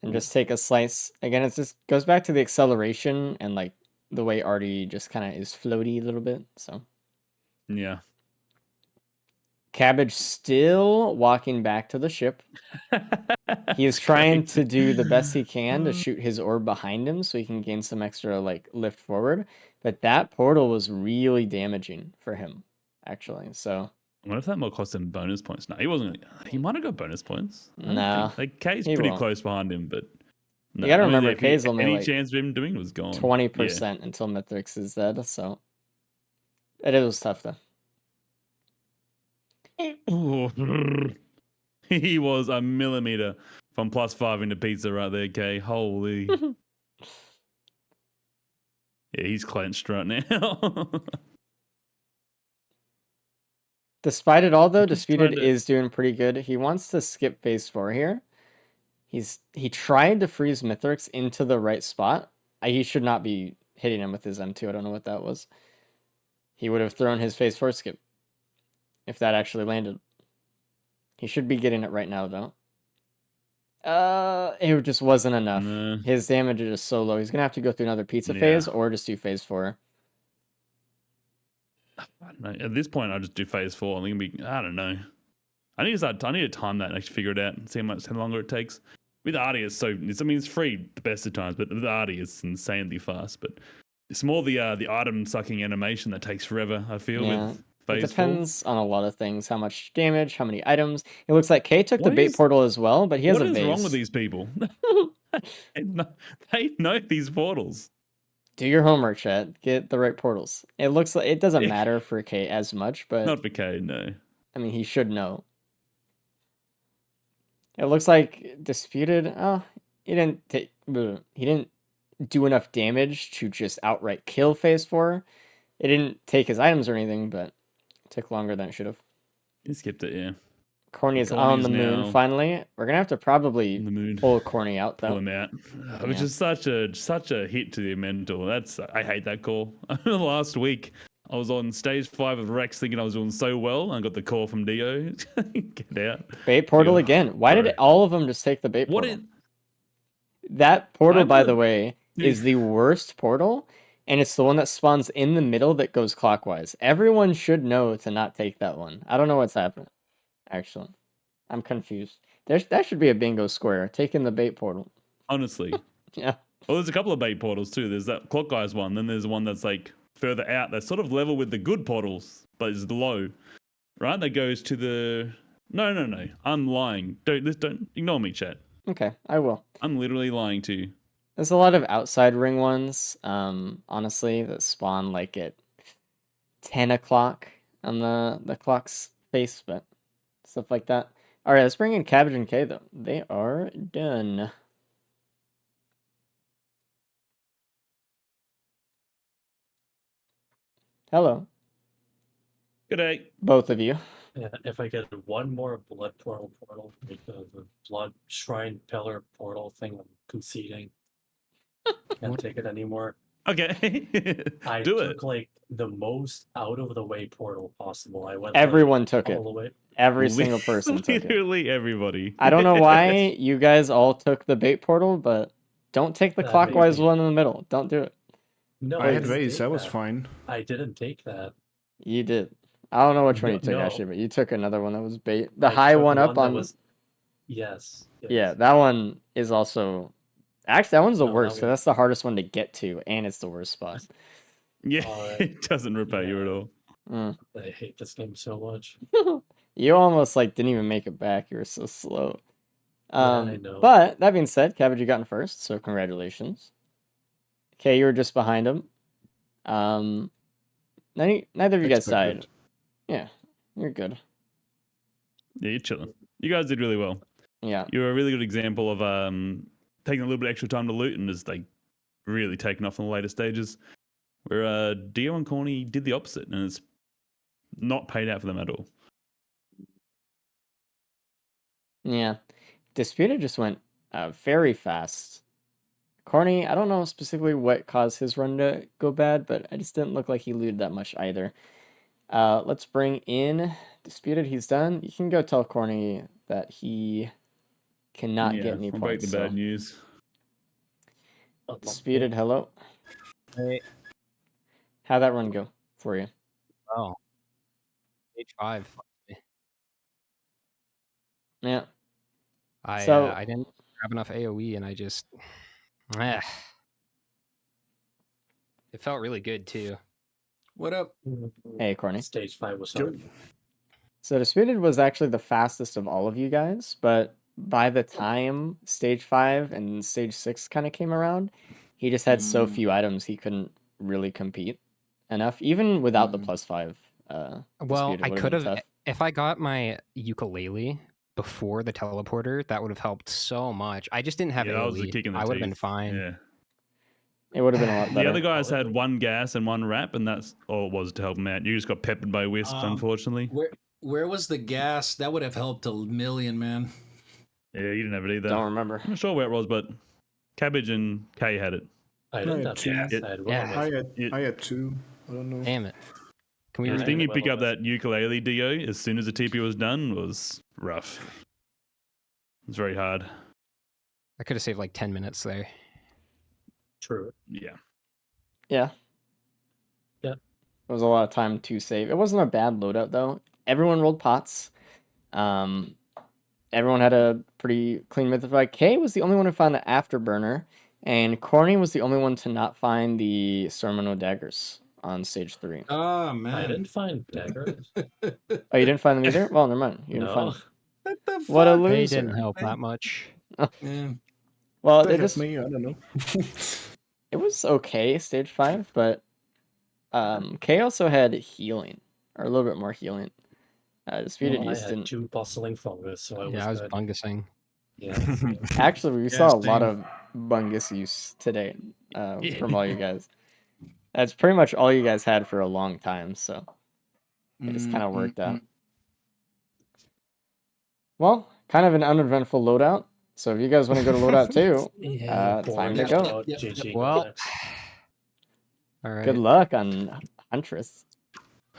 and Ooh. just take a slice. Again, it just goes back to the acceleration and like the way Artie just kind of is floaty a little bit. So Yeah. Cabbage still walking back to the ship. He is It's trying great. to do the best he can to shoot his orb behind him so he can gain some extra like lift forward. But that portal was really damaging for him, actually. So I wonder if that might cost him bonus points. No, he wasn't. He might have got bonus points. I don't no, think. Like K's he pretty won't. close behind him, but no. You gotta I mean, remember if he K's only any like chance of him doing was gone. Yeah. 20% until Mithrix is dead, so it was tough though. He was a millimeter from +5 into pizza right there, K. Holy. Yeah, he's clenched right now. Despite it all though, He's Disputed trying to. is doing pretty good. He wants to skip phase 4 here. He tried to freeze Mithrix into the right spot. He should not be hitting him with his M2. I don't know what that was. He would have thrown his phase 4 skip if that actually landed. He should be getting it right now though. It just wasn't enough. No. His damage is just so low. He's gonna have to go through another pizza Yeah. phase or just do phase 4. I don't know. At this point, I'll just do phase 4. I think I don't know. I need to start. I need to time that and actually figure it out and see how longer it takes. With Artie, it's free the best of times, but with Artie, it's insanely fast. But it's more the item sucking animation that takes forever. I feel Yeah. with It phase 4. depends on a lot of things. How much damage, how many items. It looks like K took the What bait is portal as well, but he has what a is wrong with vase. these people? They know these portals. Do your homework, chat. Get the right portals. It looks like it doesn't matter for K as much, but Not for K, no. I mean he should know. It looks like Disputed. Oh, he didn't take. He didn't do enough damage to just outright kill phase 4. It didn't take his items or anything, but it took longer than it should have. He skipped it, yeah. Corny is on Corny's the moon now finally. We're gonna have to probably in the mood. pull Corny out Pull though. him out, which Yeah. is such a hit to the mental. I hate that call. Last week I was on stage 5 of Rex thinking I was doing so well and got the call from Dio. Get out. Bait You portal go, again. Why bro. did all of them just take the bait What portal? is That portal, I'm by on the the way, dude, is the worst portal, and it's the one that spawns in the middle that goes clockwise. Everyone should know to not take that one. I don't know what's happening. Actually, I'm confused. That should be a bingo square. Taking the bait portal. honestly. Yeah. Well, there's a couple of bait portals too. There's that clockwise one, then there's one that's like further out that's sort of level with the good portals, but is low. right? That goes to the. No. I'm lying. Don't ignore me, chat. Okay, I will. I'm literally lying to you. There's a lot of outside ring ones, honestly, that spawn like at 10 o'clock on the clock's face, but stuff like that. All right, let's bring in Cabbage and K though. They are done. Hello, Good day. both of you. Yeah, if I get one more blood portal, like the blood shrine pillar portal thing, I'm conceding. Can't take it anymore. Okay. I Do took it. like the most out of the way portal possible. I went Everyone like, took all it. the way. Every single person took it. Literally everybody. I don't know why you guys all took the bait portal, but don't take the That clockwise maybe- one in the middle. Don't do it. No, I had didn't Vase, take that was that. fine. I didn't take that. You did. I don't know which one you took No. actually, but you took another one that was bait. The I high took one up that on. was. Yes. Yeah, that one is also. Actually, that one's the No, that worst because one- that's the hardest one to get to, and it's the worst spot. Yeah, Alright. it doesn't repay you at Yeah. all. Mm. I hate this game so much. You almost like didn't even make it back. You were so slow. I know. But that being said, Cabbage, you got in first, so congratulations. Okay, you were just behind him. Neither of you guys died. Expected. Yeah, you're good. Yeah, you're chilling. You guys did really well. Yeah. You're a really good example of taking a little bit extra time to loot and just like really taking off in the later stages. Where Dio and Corny did the opposite, and it's not paid out for them at all. Yeah. Disputed just went very fast. Corny, I don't know specifically what caused his run to go bad, but it just didn't look like he looted that much either. Let's bring in Disputed. He's done. You can go tell Corny that he cannot get any I'll break points. the bad So. news. Disputed, hello. Hey, How'd that run go for you? oh, H5. Yeah. I didn't grab enough AoE, and I just, it felt really good too. What up? Hey, Corny. Stage 5 was hard. So Disputed was actually the fastest of all of you guys, but by the time Stage 5 and Stage 6 kind of came around, he just had so few items he couldn't really compete enough, even without the +5. Well, Disputed I would've could been have, tough. if I got my ukulele before the teleporter, that would have helped so much. I just didn't have Yeah, that was the AoE. kick in the I would have been teeth. fine. Yeah. It would have been a lot The better. other guys had one gas and one wrap, and that's all it was to help them out. You just got peppered by wisps, unfortunately. Where was the gas? That would have helped a million, man. Yeah, you didn't have it either. Don't remember. I'm not sure where it was, but Cabbage and Kay had it. I didn't had have two. gas. Yeah. I had Yeah. one. I had two. I don't know. Damn it. Can we Yeah, Seeing redo you it? pick up that ukulele, Dio, as soon as the TP was done was rough. It was very hard. I could have saved like 10 minutes there. True. Yeah. Yeah. Yeah. It was a lot of time to save. It wasn't a bad loadout though. Everyone rolled pots. Everyone had a pretty clean method fight. Kay was the only one who found the afterburner, and Corny was the only one to not find the Storm of No Daggers on stage 3. Oh I man. didn't find daggers. Oh, you didn't find them either? Well, never mind. You didn't No. find them. What the fuck? What a They loser. didn't help that much. Yeah. Well, That it helped just me, I don't know. it was okay, stage 5, but Kay also had healing, or a little bit more healing. Disputed Well, I just had didn't. 2 bustling fungus, so I was Yeah, I was good. bungusing. Yeah. So- Actually, we Yeah, saw a lot same. of bungus use today from all you guys. That's pretty much all you guys had for a long time, so it just kind of worked out. Well, kind of an uneventful loadout. So if you guys want to go to loadout too, yeah, time boring. to go. Yep. GG. Well, next. all right. Good luck on Huntress.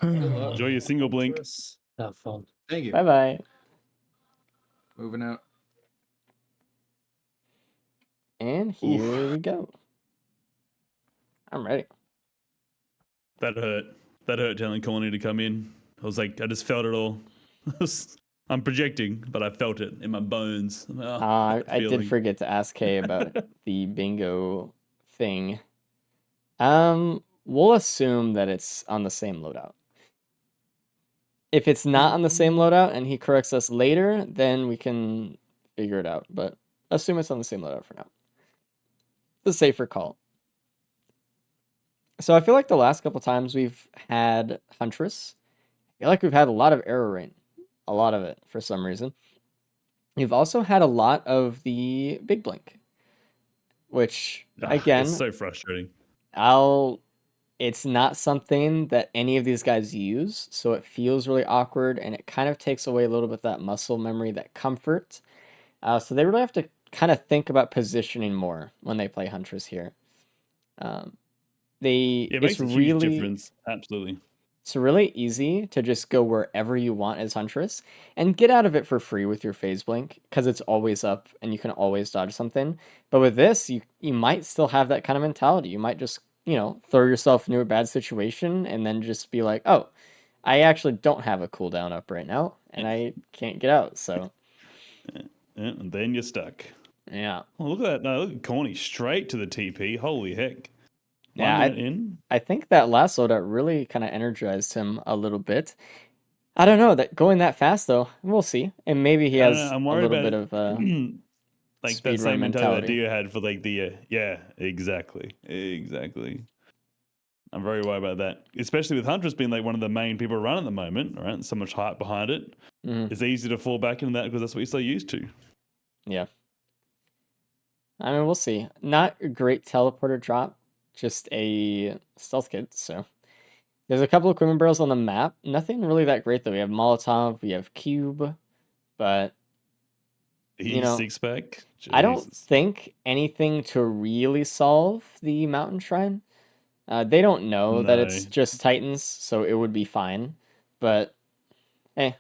Good luck. Enjoy your single blink. Have fun. Thank you. Bye bye. Moving out. And here we go. I'm ready. That hurt. That hurt telling Corny to come in. I was like, I just felt it all. I'm projecting, but I felt it in my bones. I did forget to ask Kay about the bingo thing. We'll assume that it's on the same loadout. If it's not on the same loadout and he corrects us later, then we can figure it out. But assume it's on the same loadout for now. The safer call. So I feel like the last couple times we've had Huntress, I feel like we've had a lot of error rain. A lot of it for some reason. We've also had a lot of the big blink, which It's again, so frustrating. it's not something that any of these guys use, so it feels really awkward and it kind of takes away a little bit of that muscle memory, that comfort. So they really have to kind of think about positioning more when they play Huntress here. It makes a huge difference. Absolutely. It's really easy to just go wherever you want as Huntress and get out of it for free with your phase blink because it's always up and you can always dodge something. But with this, you might still have that kind of mentality. You might just, throw yourself into a bad situation and then just be like, oh, I actually don't have a cooldown up right now and I can't get out. So, And then you're stuck. yeah. Oh, look at that. No, look at Corny straight to the TP. Holy heck. Yeah, 1 minute in. I think that last loadout really kind of energized him a little bit. I don't know that going that fast though. We'll see, and maybe he I don't know. has I'm a worried little about bit it. of Like that speedrun same mentality that mentality. Dio had for like the yeah, exactly. I'm very worried about that, especially with Huntress being like one of the main people run at the moment. Right, so much hype behind it. Mhm. It's easy to fall back into that because that's what you're so used to. Yeah, I mean we'll see. Not a great teleporter drop, just a stealth kit. So there's a couple of equipment barrels on the map. Nothing really that great though. We have Molotov, we have Cube, but He's 6-pack. I don't Jesus. think anything to really solve the mountain shrine. They don't know that No. it's just Titans, so it would be fine. But hey,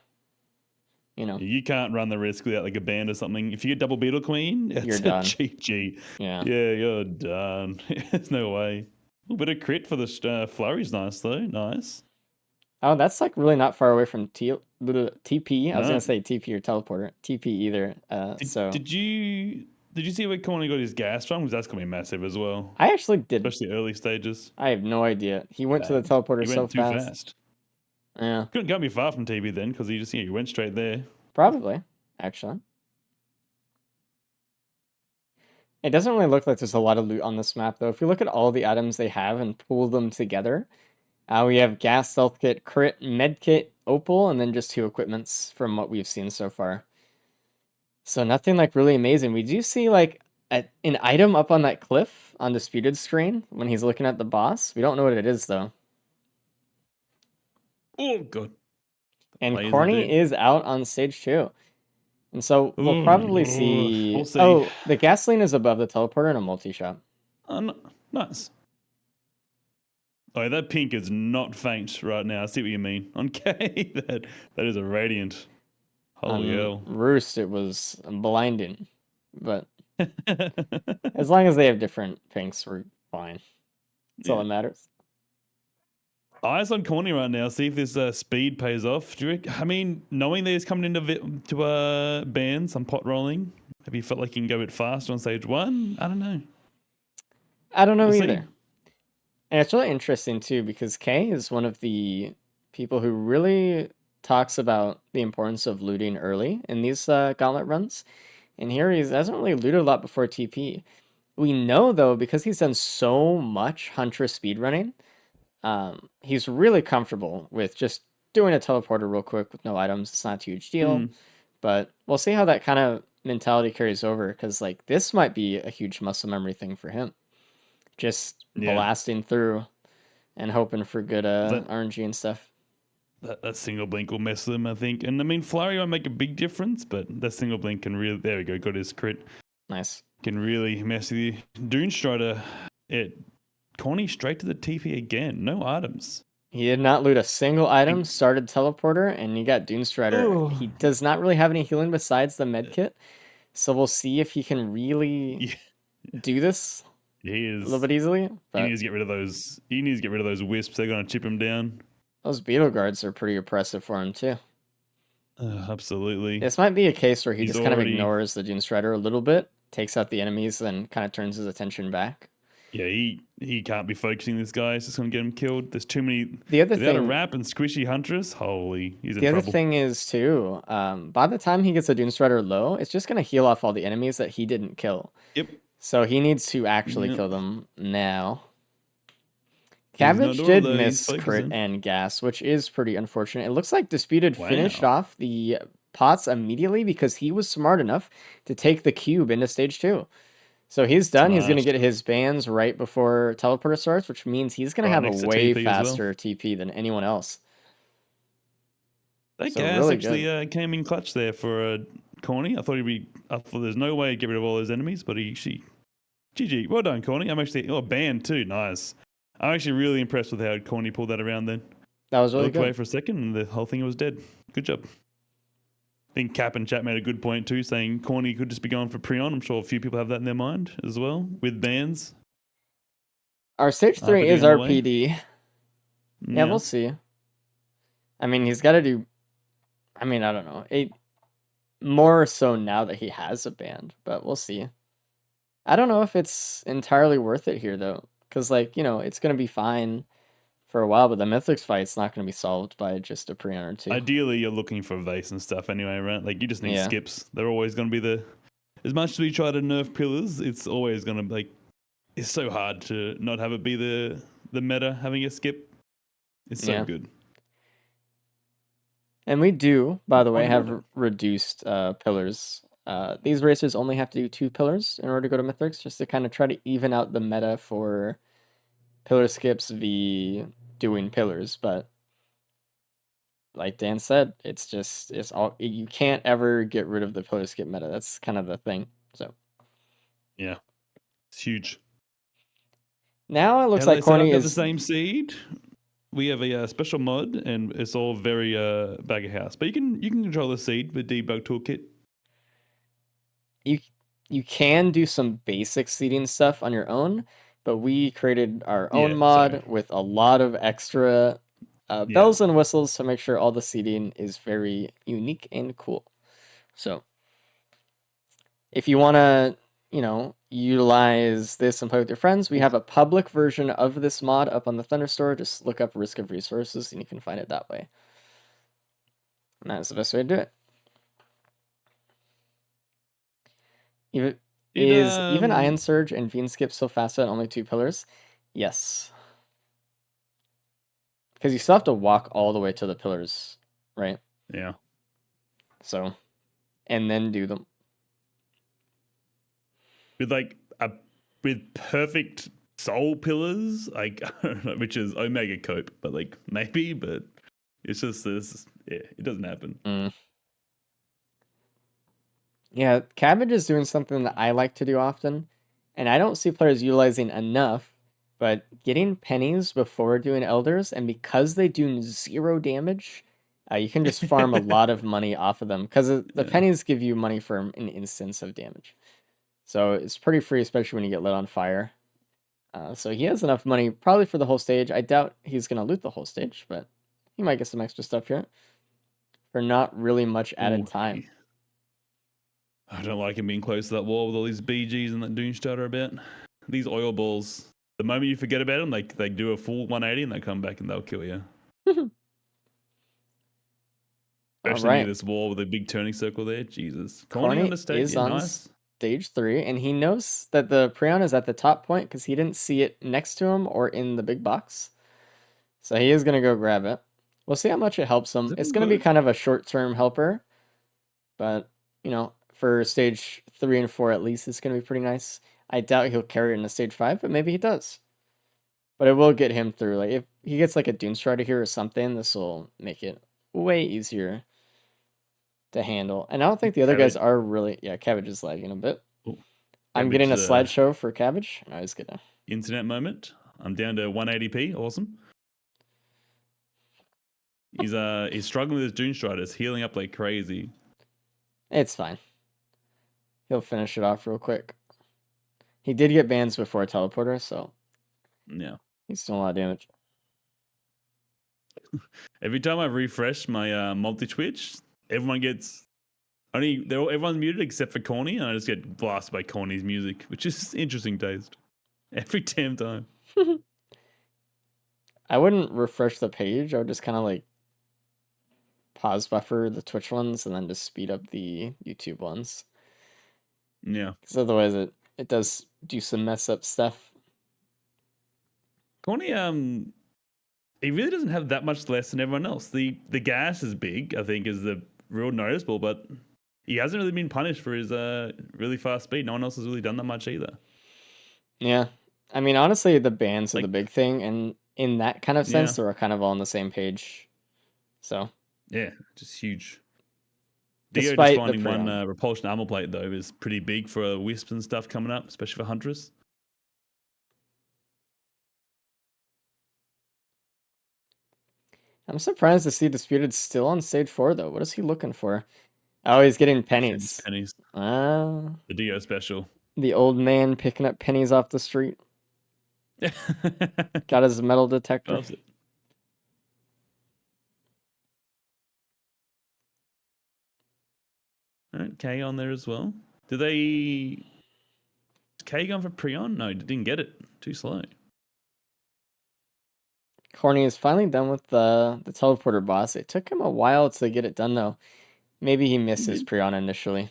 You can't run the risk without like a band or something. If you get double Beetle Queen, it's You're a done. GG. Yeah. Yeah, you're done. There's no way. A little bit of crit for the flurry's nice though. Nice. Oh, that's like really not far away from TP. I was gonna No. say TP or teleporter. TP either. So Did you see where Corny got his gas from? Because that's gonna be massive as well, I actually did. especially early stages. I have no idea. He went to the Bad. teleporter He so went too fast. fast. Yeah, Couldn't be far from TB then because he went straight there. probably. Actually, it doesn't really look like there's a lot of loot on this map though. If you look at all the items they have and pull them together, we have gas, stealth kit, crit, med kit, opal, and then just 2 equipments from what we've seen so far. So nothing like really amazing. We do see like an item up on that cliff on Disputed screen when he's looking at the boss. We don't know what it is though. Oh god. And Lasers, Corny dude. is out on stage 2. And so we'll probably see. We'll see. Oh, the gasoline is above the teleporter in a multi-shot. Nice. Oh, that pink is not faint right now. I see what you mean. On K, that is a radiant. Holy hell. Roost, it was blinding. But as long as they have different pinks, we're fine. That's all that matters. Eyes on Corny right now. See if this speed pays off. Do you? I mean, knowing that he's coming into bands, some pot rolling. Have you felt like you can go a bit fast on stage 1? I don't know. I don't know We'll either. see. And it's really interesting too because Kay is one of the people who really talks about the importance of looting early in these gauntlet runs. And here he hasn't really looted a lot before TP. We know though, because he's done so much Huntress speedrunning, he's really comfortable with just doing a teleporter real quick with no items. It's not a huge deal. But we'll see how that kind of mentality carries over because like this might be a huge muscle memory thing for him. Just blasting through and hoping for good RNG and stuff. That single blink will mess with him, I think. And I mean, Flurry won't make a big difference, but that single blink can really. There we go, got his crit. Nice. Can really mess with you. Dune Strider, Corny straight to the TP again. No items. He did not loot a single item, started teleporter, and you got Dune Strider. Oh. He does not really have any healing besides the medkit. So we'll see if he can really do this He is a little bit easily. But he needs to get rid of those. He needs to get rid of those wisps. They're going to chip him down. those beetle guards are pretty oppressive for him too. Absolutely. This might be a case where he He's just kind of ignores the Dune Strider a little bit, takes out the enemies, then kind of turns his attention back. Yeah, he can't be focusing this guy. It's just going to get him killed. There's too many. The other Without a thing, wrap and squishy Huntress, holy, he's in the other trouble. thing is too, by the time he gets a Doomstrider low, it's just gonna heal off all the enemies that he didn't kill. Yep. So he needs to actually Yep. kill them now. He's not Cabbage doing did that. He's miss crit focusing. and gas, which is pretty unfortunate. It looks like Disputed finished Wow. off the pots immediately because he was smart enough to take the cube into stage 2. So he's done. He's going to Smart. get his bans right before teleporter starts, which means he's going to Right have a next to way TP as well. faster TP than anyone else. That So gas really actually good. came in clutch there for Corny. I thought there's no way to get rid of all those enemies, but he actually. GG. Well done, Corny. I'm actually. Oh, banned too. Nice. I'm actually really impressed with how Corny pulled that around then. That was I really looked away good. for a second and the whole thing was dead. Good job. I think Cap and Chat made a good point too, saying Corny could just be going for Prion. I'm sure a few people have that in their mind as well, with bans. Our stage 3 is RPD on the way. RPD. Yeah, we'll see. I mean, he's got to do. I mean, I don't know. More so now that he has a band, but we'll see. I don't know if it's entirely worth it here though, because like it's gonna be fine for a while, but the Mythics fight's not gonna be solved by just a Prion or two. Ideally, you're looking for Vase and stuff anyway, right? Like you just need Yeah. skips. They're always going to be as much as we try to nerf pillars, it's always going to it's so hard to not have it be the meta having a skip. It's so Yeah. good. And we do, by the way, Wonder have what reduced pillars. These racers only have to do 2 pillars in order to go to Mythics, just to kind of try to even out the meta for pillar skips v doing pillars. But like Dan said, it's all, you can't ever get rid of the pillar skip meta. That's kind of the thing. So Yeah, it's huge. now it looks How like they set up Corny to have the is. same seed. We have a special mod, and it's all very bag of house. But you can control the seed with debug toolkit. You can do some basic seeding stuff on your own, but we created our own Yeah, mod so- with a lot of extra bells and whistles to make sure all the seeding is very unique and cool. So if you want to, utilize this and play with your friends, we have a public version of this mod up on the Thunderstore. Just look up Risk of Resources and you can find it that way. And that's the best way to do it. Even Iron Surge and Fiend Skip so fast at only 2 pillars? Yes. Because you still have to walk all the way to the pillars, right? Yeah. So, and then do them. With perfect soul pillars, like I don't know, which is Omega Cope, but maybe, but it's just this. Yeah, it doesn't happen. Yeah, Cabbage is doing something that I like to do often, and I don't see players utilizing enough. But getting pennies before doing elders, and because they do 0 damage, you can just farm a lot of money off of them because the pennies give you money for an instance of damage. So it's pretty free, especially when you get lit on fire. So he has enough money probably for the whole stage. I doubt he's going to loot the whole stage, but he might get some extra stuff here for not really much added time. I don't like him being close to that wall with all these BGs and that Doomstarter about. These oil balls, the moment you forget about them, they do a full 180 and they come back and they'll kill you. Especially near this wall with a big turning circle there. Jesus. Corny on the stage. Is Yeah, on nice. stage 3, and he knows that the Prion is at the top point because he didn't see it next to him or in the big box. So he is going to go grab it. We'll see how much it helps him. It's going to be kind of a short-term helper, but, for stage 3 and 4 at least, it's going to be pretty nice. I doubt he'll carry it into stage 5, but maybe he does. But it will get him through. Like if he gets like a Doomstrider here or something, this will make it way easier to handle. And I don't think the other guys are really. Yeah, Cabbage is lagging a bit. Ooh, I'm getting a slideshow for Cabbage. No, he's good now. Internet moment. I'm down to 180p. Awesome. He's struggling with his Doomstrider. It's healing up like crazy. It's fine. He'll finish it off real quick. He did get bans before a teleporter, so yeah, he's doing a lot of damage. Every time I refresh my multi-twitch, everyone gets everyone's muted except for Corny, and I just get blasted by Corny's music, which is interesting taste. Every damn time. I wouldn't refresh the page. I would just kind of like pause buffer the Twitch ones and then just speed up the YouTube ones. Yeah. Because otherwise it does do some mess up stuff. Corny, he really doesn't have that much less than everyone else. The gas is big, I think, is the real noticeable, but he hasn't really been punished for his really fast speed. No one else has really done that much either. Yeah. I mean, honestly, the bans are the Like- big thing, and in that kind of sense, Yeah. they're kind of all on the same page. So, Yeah, just huge. Dio just despite the finding one Prion. repulsion armor plate, though, is pretty big for wisps and stuff coming up, especially for Huntress. I'm surprised to see Disputed still on stage 4, though. What is he looking for? Oh, he's getting pennies. Pennies. Ah, The Dio special. the old man picking up pennies off the street. Got his metal detector. Loves it. All right, K on there as well. Did they... Is K gone for Prion? No, didn't get it. Too slow. Corny is finally done with the teleporter boss. It took him a while to get it done, though. Maybe he missed his Prion initially.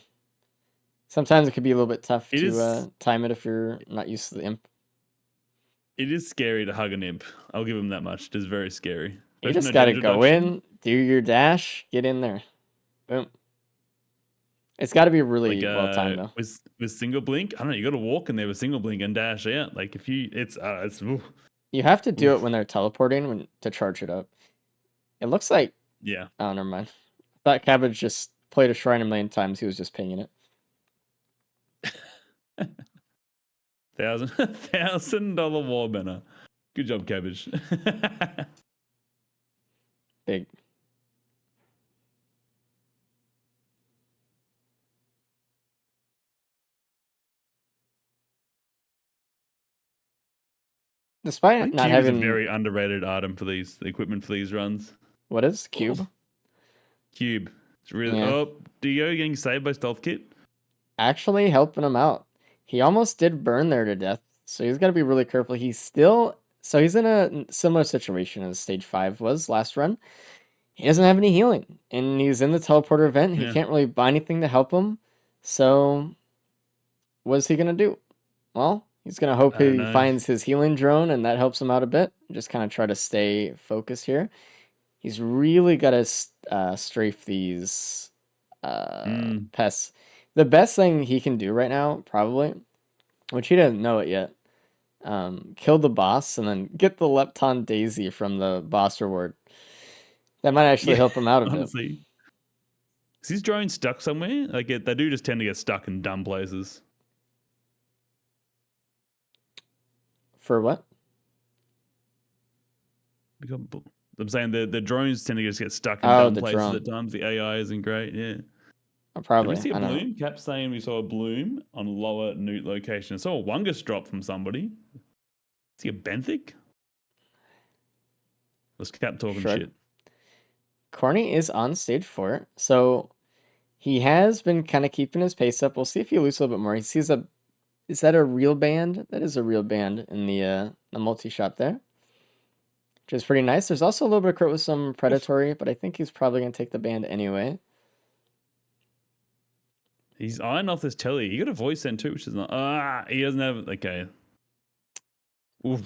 Sometimes it could be a little bit tough It to is- time it if you're not used to the imp. It is scary to hug an imp. I'll give him that much. It is very scary. You Especially just no gotta damage go reduction. in, do your dash, get in there. Boom. It's got to be really Like well timed, though. with single blink, I don't know. You got to walk in there with single blink and dash out. Like if you, it's oof. You have to do it Oof. when they're teleporting to charge it up. It looks like... Yeah. Oh, never mind. I thought Cabbage just played a shrine a million times. He was just pinging it. $1,000 war banner. Good job, Cabbage. Big. I Despite think not Cube is a having... very underrated item for these equipment for these runs. What is Cube? Cube. It's really Yeah. oh, Dio getting saved by Stealth Kit. Actually helping him out. He almost did burn there to death, so he's got to be really careful. He's still... So he's in a similar situation as Stage 5 was last run. He doesn't have any healing, and he's in the teleporter event. He Yeah. can't really buy anything to help him. So, what is he going to do? Well, he's going to hope I don't he know. finds his healing drone, and that helps him out a bit. Just kind of try to stay focused here. He's really got to strafe these pests. The best thing he can do right now, probably, which he doesn't know it yet, kill the boss and then get the Lepton Daisy from the boss reward. That might actually help him out a bit. Honestly. Is his drone stuck somewhere? Like they do just tend to get stuck in dumb places. For what? I'm saying the drones tend to just get stuck in Oh, dumb the places drone. at times. The AI isn't great. Yeah. Probably. Did we see I a don't know. bloom? Cap's saying we saw a bloom on lower Newt location. I saw a Wungus drop from somebody. Is he a benthic? Was Cap talking Shrug. shit? Corny is on stage 4, so he has been kind of keeping his pace up. We'll see if he loses a little bit more. He sees a... Is that a real band? That is a real band in the multi-shot there. Which is pretty nice. There's also a little bit of crit with some predatory, but I think he's probably going to take the band anyway. He's eyeing off this telly. He got a voice send too, which is not. He doesn't have. Okay. Oof.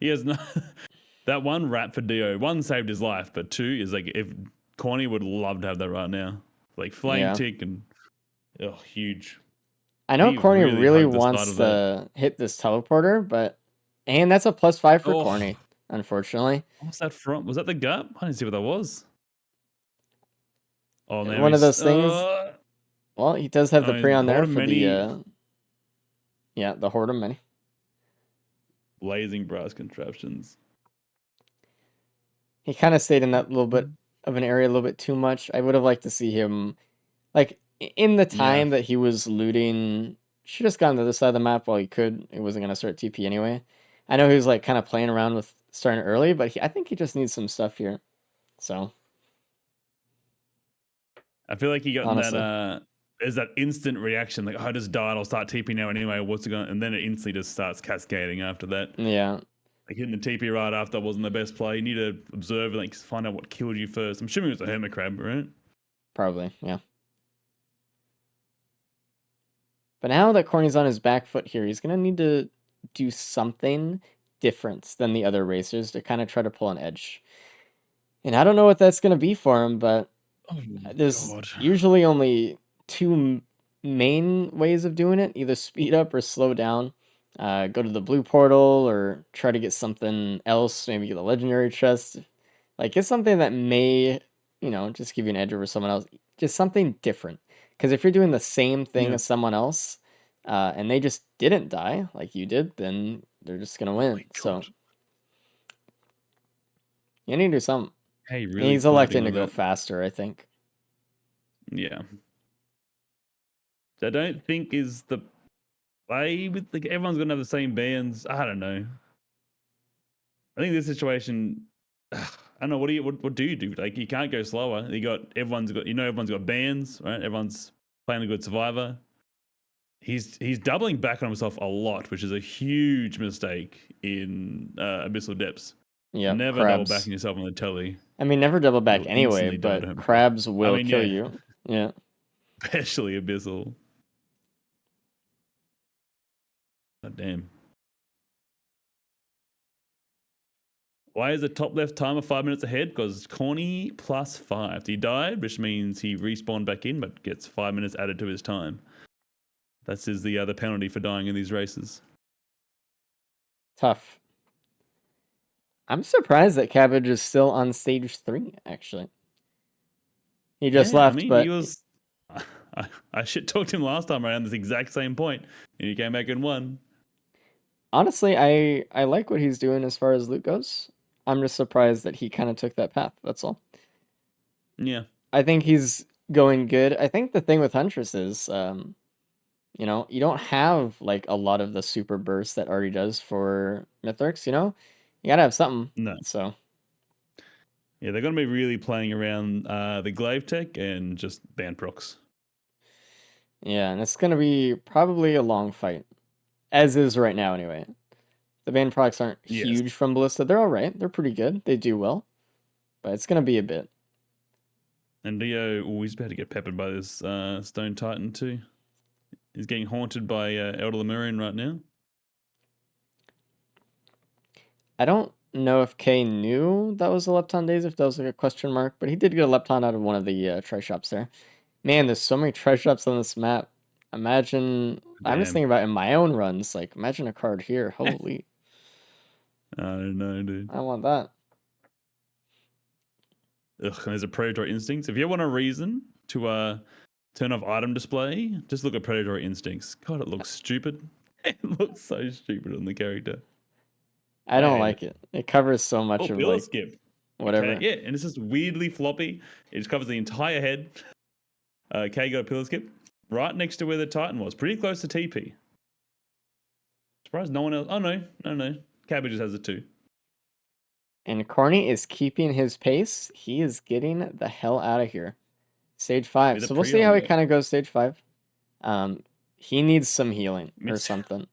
He has not. That one rap for Dio, one saved his life, but two is like if Corny would love to have that right now. Like flame Yeah. tick and huge. I know He Corny really hugged the side wants of that. to hit this teleporter, but... And that's a +5 for Oh. Corny, unfortunately. What's that from? Was that the gut? I didn't see what that was. Oh, now One of he's- those things... Well, he does have the he's pre on there hoarding for many- the... Yeah, the Horde of Many. blazing brass contraptions. He kind of stayed in that little bit of an area a little bit too much. I would have liked to see him, like, in the time that he was looting, should have gone to the other side of the map while he could. He wasn't going to start TP anyway. I know he was, like, kind of playing around with starting early, but I think he just needs some stuff here. So, I feel like he got honestly. in there's that instant reaction, like, oh, I just died, I'll start TP now anyway, what's it going, and then it instantly just starts cascading after that. Yeah. Like hitting the TP right after wasn't the best play. You need to observe and like find out what killed you first. I'm assuming it was a hermit crab, right? Probably, yeah. But now that Corny's on his back foot here, he's going to need to do something different than the other racers to kind of try to pull an edge. And I don't know what that's going to be for him, but Oh, there's God. usually only two main ways of doing it, either speed up or slow down. Go to the blue portal or try to get something else, maybe get a legendary chest. Like, get something that may, just give you an edge over someone else. Just something different. Because if you're doing the same thing Yeah. as someone else, and they just didn't die like you did, then they're just going to win. my So, God. you need to do something. Hey, And really he's flirting electing to with go it. faster, I think. Yeah. I don't think is the play with like everyone's gonna have the same bands. I don't know. I think this situation, I don't know. What do you do? Like you can't go slower. Everyone's got bands, right? Everyone's playing a good survivor. He's doubling back on himself a lot, which is a huge mistake in Abyssal Depths. Yeah, Never double crabs. backing yourself on the telly. I mean, never double back You'll anyway, instantly die to but him. crabs will kill yeah. you. Yeah. Especially Abyssal. God damn. Why is the top left timer 5 minutes ahead? Because Corny +5. He died, which means he respawned back in, but gets 5 minutes added to his time. That's the other penalty for dying in these races. Tough. I'm surprised that Cabbage is still on stage 3, actually. He just Yeah, left, I mean, but he was. I shit talked him last time around this exact same point, and he came back and won. honestly, I like what he's doing as far as loot goes. I'm just surprised that he kind of took that path, that's all. Yeah. I think he's going good. I think the thing with Huntress is, you don't have like a lot of the super burst that already does for Mythrix, You gotta have something. No. So Yeah, they're going to be really playing around the glaive tech and just ban procs. yeah, and it's gonna be probably a long fight, as is right now anyway. The band products aren't Yes. huge from Ballista. They're all right. They're pretty good. They do well, but it's gonna be a bit. And Dio, he's about to get peppered by this Stone Titan too. He's getting haunted by Elder Lemurian right now. I don't know if Kay knew that was a Lepton Days, if that was like a question mark, but he did get a Lepton out of one of the tri shops there. Man, there's so many tri shops on this map. Imagine, I'm just Damn. thinking about in my own runs, like imagine a card here. Holy, I don't know, dude. I want that. Ugh, and there's a Predatory Instincts. If you want a reason to turn off item display, just look at Predatory Instincts. God, it looks stupid. It looks so stupid on the character. I don't hate like it. It covers so much of pillar like skip. whatever. Okay, yeah, and it's just weirdly floppy. It just covers the entire head. K got a pillar skip right next to where the Titan was, pretty close to TP. Surprised no one else. Oh no. Cabbage just has it too. And Corny is keeping his pace. He is getting the hell out of here. Stage 5. With a So we'll see how pre-on he there. kind of goes stage 5. He needs some healing or Miss- something.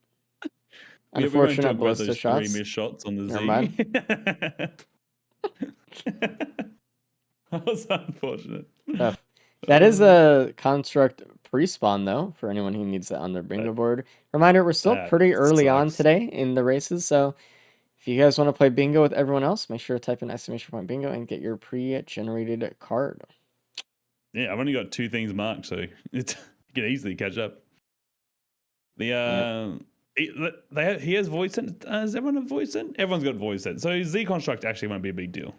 We won't Unfortunate talk about ballista those shots. 3 missed shots on the Never Z. That was unfortunate. Tough. That is a construct pre-spawn though, for anyone who needs that on their bingo board. Reminder, we're still That pretty early on sucks. today in the races, so if you guys want to play bingo with everyone else, make sure to type in !bingo and get your pre-generated card. Yeah, I've only got 2 things marked, so you can easily catch up. The he has voice sense. Does everyone have voice sense? Everyone's got voice sense. So Z construct actually won't be a big deal.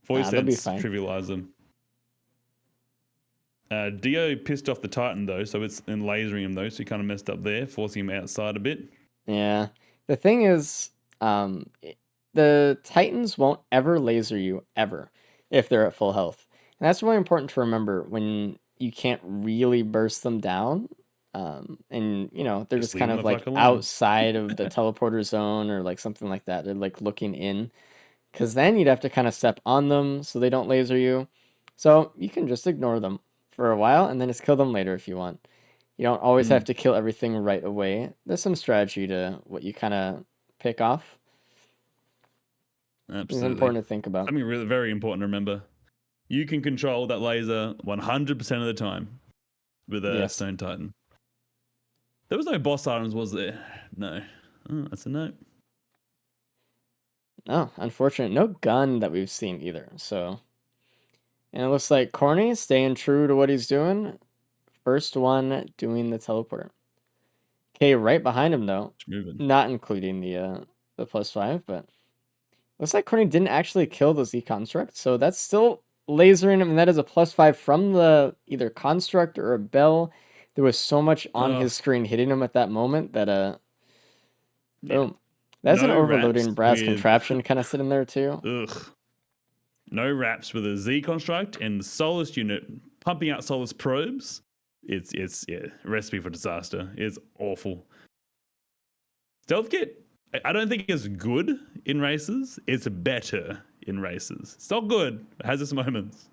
Voice They'll be sense fine. trivialize them. Dio pissed off the Titan though, so it's in lasering him though, so he kind of messed up there, forcing him outside a bit. Yeah. The thing is, the Titans won't ever laser you, ever, if they're at full health. And that's really important to remember when you can't really burst them down. And, they're Just just leave kind them of the like fuck alone. outside of the teleporter zone or like something like that. They're like looking in. Because then you'd have to kind of step on them so they don't laser you. So you can just ignore them for a while and then just kill them later if you want. You don't always Mm. have to kill everything right away. There's some strategy to what you kind of pick off. It's Absolutely. important to think about. Something really very important to remember. You can control that laser 100% of the time with a Yes. Stone Titan. There was no boss items, was there? No. Oh, that's a no. No, unfortunate. No gun that we've seen either. So, and it looks like Corny staying true to what he's doing. First one doing the teleporter. Okay, right behind him though, It's moving. not including the +5, but looks like Corny didn't actually kill the Z construct, so that's still lasering him, and that is a +5 from the either construct or a bell. There was so much on his screen hitting him at that moment that boom. That's an No overloading wraps brass with- contraption kind of sitting there too. Ugh. No wraps with a Z construct and the Solus unit pumping out Solus probes. It's recipe for disaster. It's awful. Stealth kit, I don't think it's good in races. It's better in races. It's not good. It has its moments.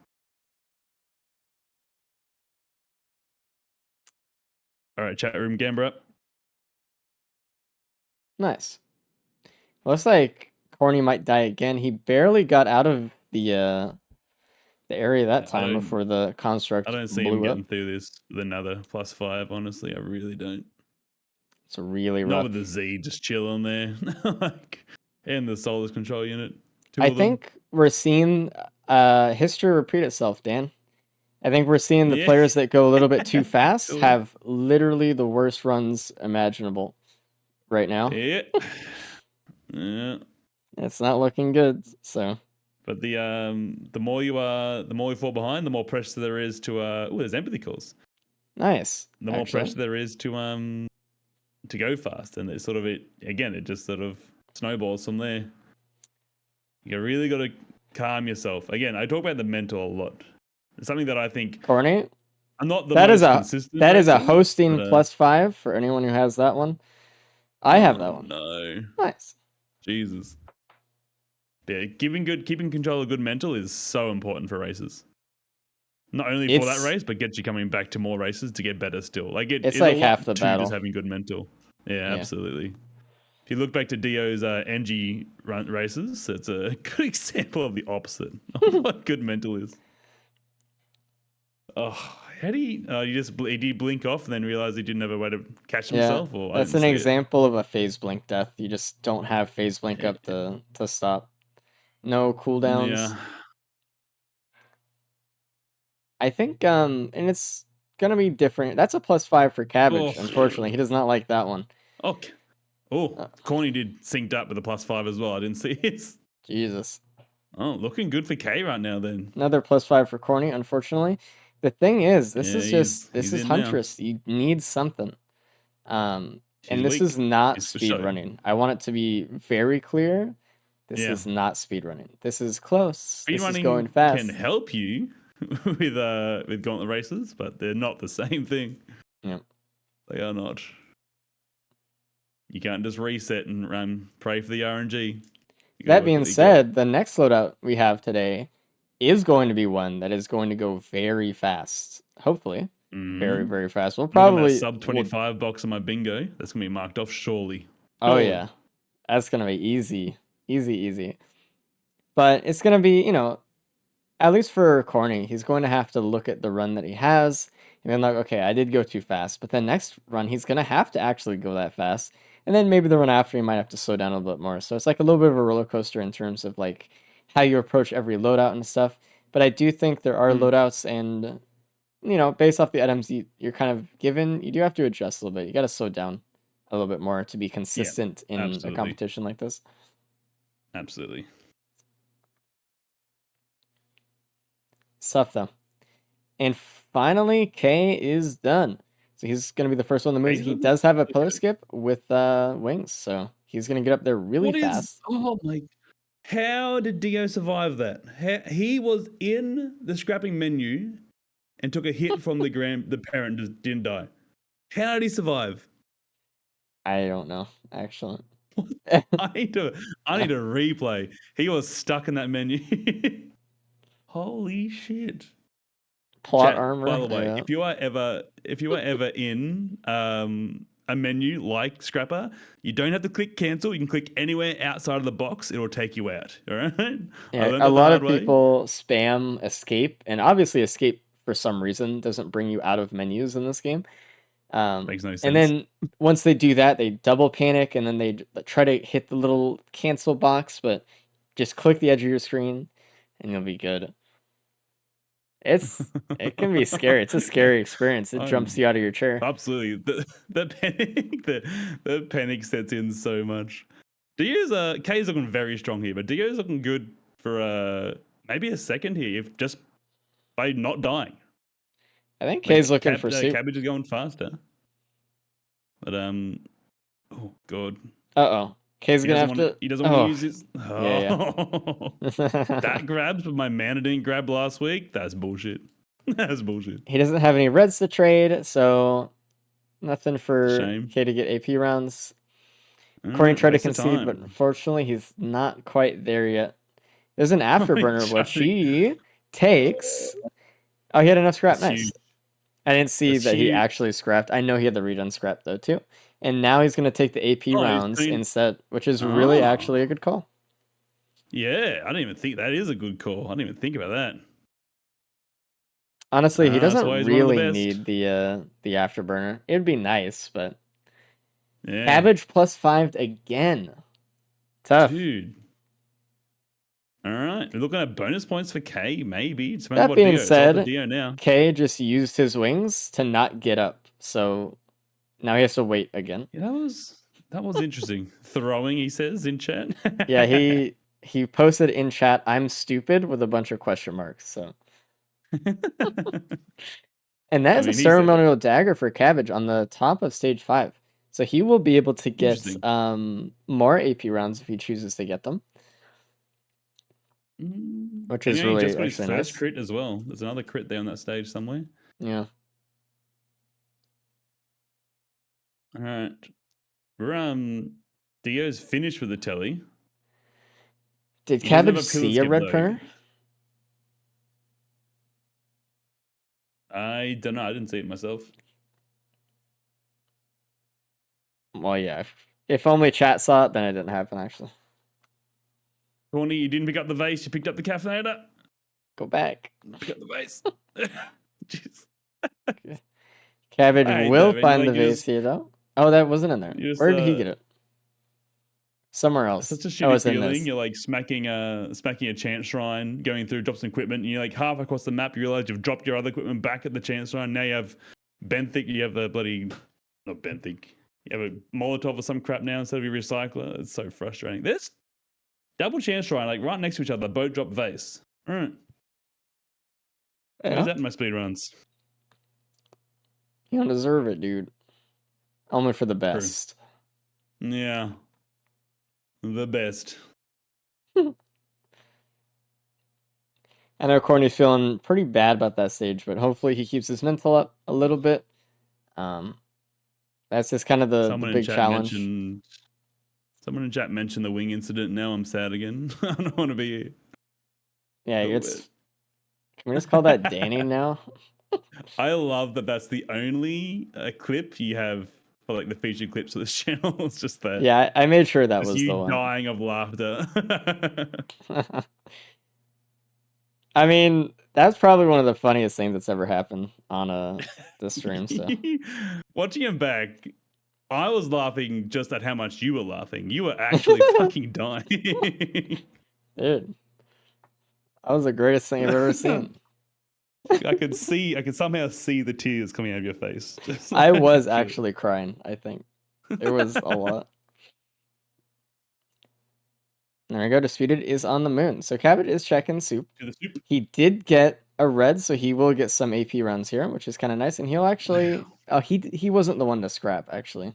All right, chat room, Gambler up. Nice. Looks like Corny might die again. He barely got out of the area that time before the construct I don't see him blew up. getting through this with another +5, honestly. I really don't. It's really Not rough. with the Z just chilling there. Like, and the Solus control unit. I think we're seeing history repeat itself, Dan. I think we're seeing the Yeah. players that go a little bit too fast Cool. have literally the worst runs imaginable right now. Yeah. Yeah. It's not looking good. So, But the more you fall behind, the more pressure there is to there's empathy calls. nice. The more actually. pressure there is to go fast, and it just sort of snowballs from there. You really got to calm yourself. Again, I talk about the mental a lot. It's something that I think Corny, I'm not the that most is a consistent. that is a racer, hosting but, +5 for anyone who has that one. I have that one. No, Nice. Jesus. Yeah, keeping control of good mental is so important for races. Not only for that It's- race, but gets you coming back to more races to get better still. Like It's is like a lot half the to battle. just having good mental. Yeah, Yeah. absolutely. If you look back to Dio's NG run races, it's a good example of the opposite of what good mental is. Oh, how do did he blink off and then realize he didn't have a way to catch himself? Or That's an example of a phase blink death. You just don't have phase blink up to stop. No cooldowns. Yeah. I think and it's gonna be different. That's a +5 for Cabbage. Oh. Unfortunately, he does not like that one. Okay. Oh, Corny did synced up with a +5 as well. I didn't see his. Jesus. Oh, looking good for K right now then. Another +5 for Corny, unfortunately. The thing is, this Yeah, is he's in now. Huntress. You need something. And She's this weak. is not It's for speed show. running. I want it to be very clear. This Yeah. is not speed running. This is close. This is Speedrunning going fast. can help you with gauntlet races, but they're not the same thing. Yep. They are not. You can't just reset and pray for the RNG. That being said, the next loadout we have today is going to be one that is going to go very fast. Hopefully. Very, very fast. We'll probably sub 25 box on my bingo. That's gonna be marked off surely. Oh Surely. yeah. That's gonna be easy. Easy. But it's gonna be, at least for Corny, he's going to have to look at the run that he has and then like, okay, I did go too fast. But the next run he's gonna have to actually go that fast. And then maybe the run after he might have to slow down a little bit more. So it's like a little bit of a roller coaster in terms of like how you approach every loadout and stuff. But I do think there are loadouts and based off the items you're kind of given, you do have to adjust a little bit. You got to slow down a little bit more to be consistent in a absolutely. competition like this. Absolutely. Tough though. And finally, K is done. So he's going to be the first one to move. He does have a pillar skip with wings, so he's going to get up there really fast. Oh my! How did Dio survive that? He was in the scrapping menu and took a hit from the parent, just didn't die. How did he survive? I don't know, actually. I need to replay. He was stuck in that menu. Holy shit! Plot Chat, armor. by the way, yeah. if you are ever in a menu like Scrapper, you don't have to click cancel. You can click anywhere outside of the box. It'll take you out. All right. I Yeah, learned a that the lot hard of way. people spam escape, and obviously escape for some reason doesn't bring you out of menus in this game. Makes no sense. And then once they do that, they double panic, and then they try to hit the little cancel box, but just click the edge of your screen, and you'll be good. It can be scary. It's a scary experience. It jumps you out of your chair. Absolutely. The panic the panic sets in so much. Dio's K's looking very strong here, but Dio's looking good for maybe a second here, if just by not dying. I think K's looking for soup. Cabbage is going faster. But oh god. Uh-oh. K's gonna have to... He doesn't want to use his. Yeah. That grabs, but my mana didn't grab last week. That's bullshit. That's bullshit. He doesn't have any reds to trade, so nothing for Shame. K to get AP rounds. Corey tried to Waste of concede, but time. unfortunately he's not quite there yet. There's an afterburner, which he takes. Oh, he had enough scrap. That's Nice. huge. I didn't see That's that he huge. actually scrapped. I know he had the redone scrap though too. And now he's going to take the AP Oh, he's rounds doing- instead, which is really Oh. actually a good call. Yeah, I didn't even think that is a good call. I didn't even think about that. Honestly, he That's doesn't why he's one of the really best. need the afterburner. It'd be nice, but Yeah. Cabbage +5 again. Tough. Dude. All right. We're looking at bonus points for K, maybe. It's That being It's all for said, Dio now. K just used his wings to not get up, so now he has to wait again. Yeah, that was interesting. Throwing, he says in chat. Yeah, he posted in chat, "I'm stupid" with a bunch of question marks. So, and that is mean, a he said it. ceremonial dagger for Cabbage on the top of stage 5. So he will be able to get Interesting. more AP rounds if he chooses to get them, which is he really just got his actually first nice. crit as well. There's another crit there on that stage somewhere. Yeah. All right. We're Dio's finished with the telly. Did He doesn't have Cabbage a pillar see a skip, red though. printer? I don't know. I didn't see it myself. Well, yeah. If only chat saw it, then it didn't happen, actually. Corny, you didn't pick up the vase. You picked up the caffeinator. Go back. Pick up the vase. Jeez. Cabbage I hate will that, man. find Like, the you vase just- here, though. Oh, that wasn't in there. you just, Where did he get it? Somewhere else. It's such a Oh, shitty it's in feeling. this. You're like smacking a chance shrine, going through, drop some equipment, and you're like half across the map. You realize you've dropped your other equipment back at the chance shrine. Now you have benthic. You have a bloody not benthic. You have a Molotov or some crap now instead of your recycler. It's so frustrating. There's double chance shrine, like right next to each other. Boat drop vase. All right. Yeah. Where's that in my speed runs? You don't deserve it, dude. Only for the best. Yeah. The best. I know Corny's feeling pretty bad about that stage, but hopefully he keeps his mental up a little bit. That's just kind of the big challenge. Someone in chat mentioned the wing incident. Now I'm sad again. I don't want to be here. Yeah, can we just call that Danny now? I love that that's the only clip you have for like the featured clips of this channel. It's just that. Yeah, I made sure that It's was you the one. dying of laughter. I mean, that's probably one of the funniest things that's ever happened on the stream. So watching him back, I was laughing just at how much you were laughing. You were actually fucking dying. dude, that was the greatest thing I've ever seen. I could somehow see the tears coming out of your face. Just I was like- actually crying, I think. It was a lot. There we go. Disputed is on the moon. So Cabot is checking soup. To the soup. He did get a red, so he will get some AP rounds here, which is kind of nice. And he'll actually... Wow. Oh, he wasn't the one to scrap, actually.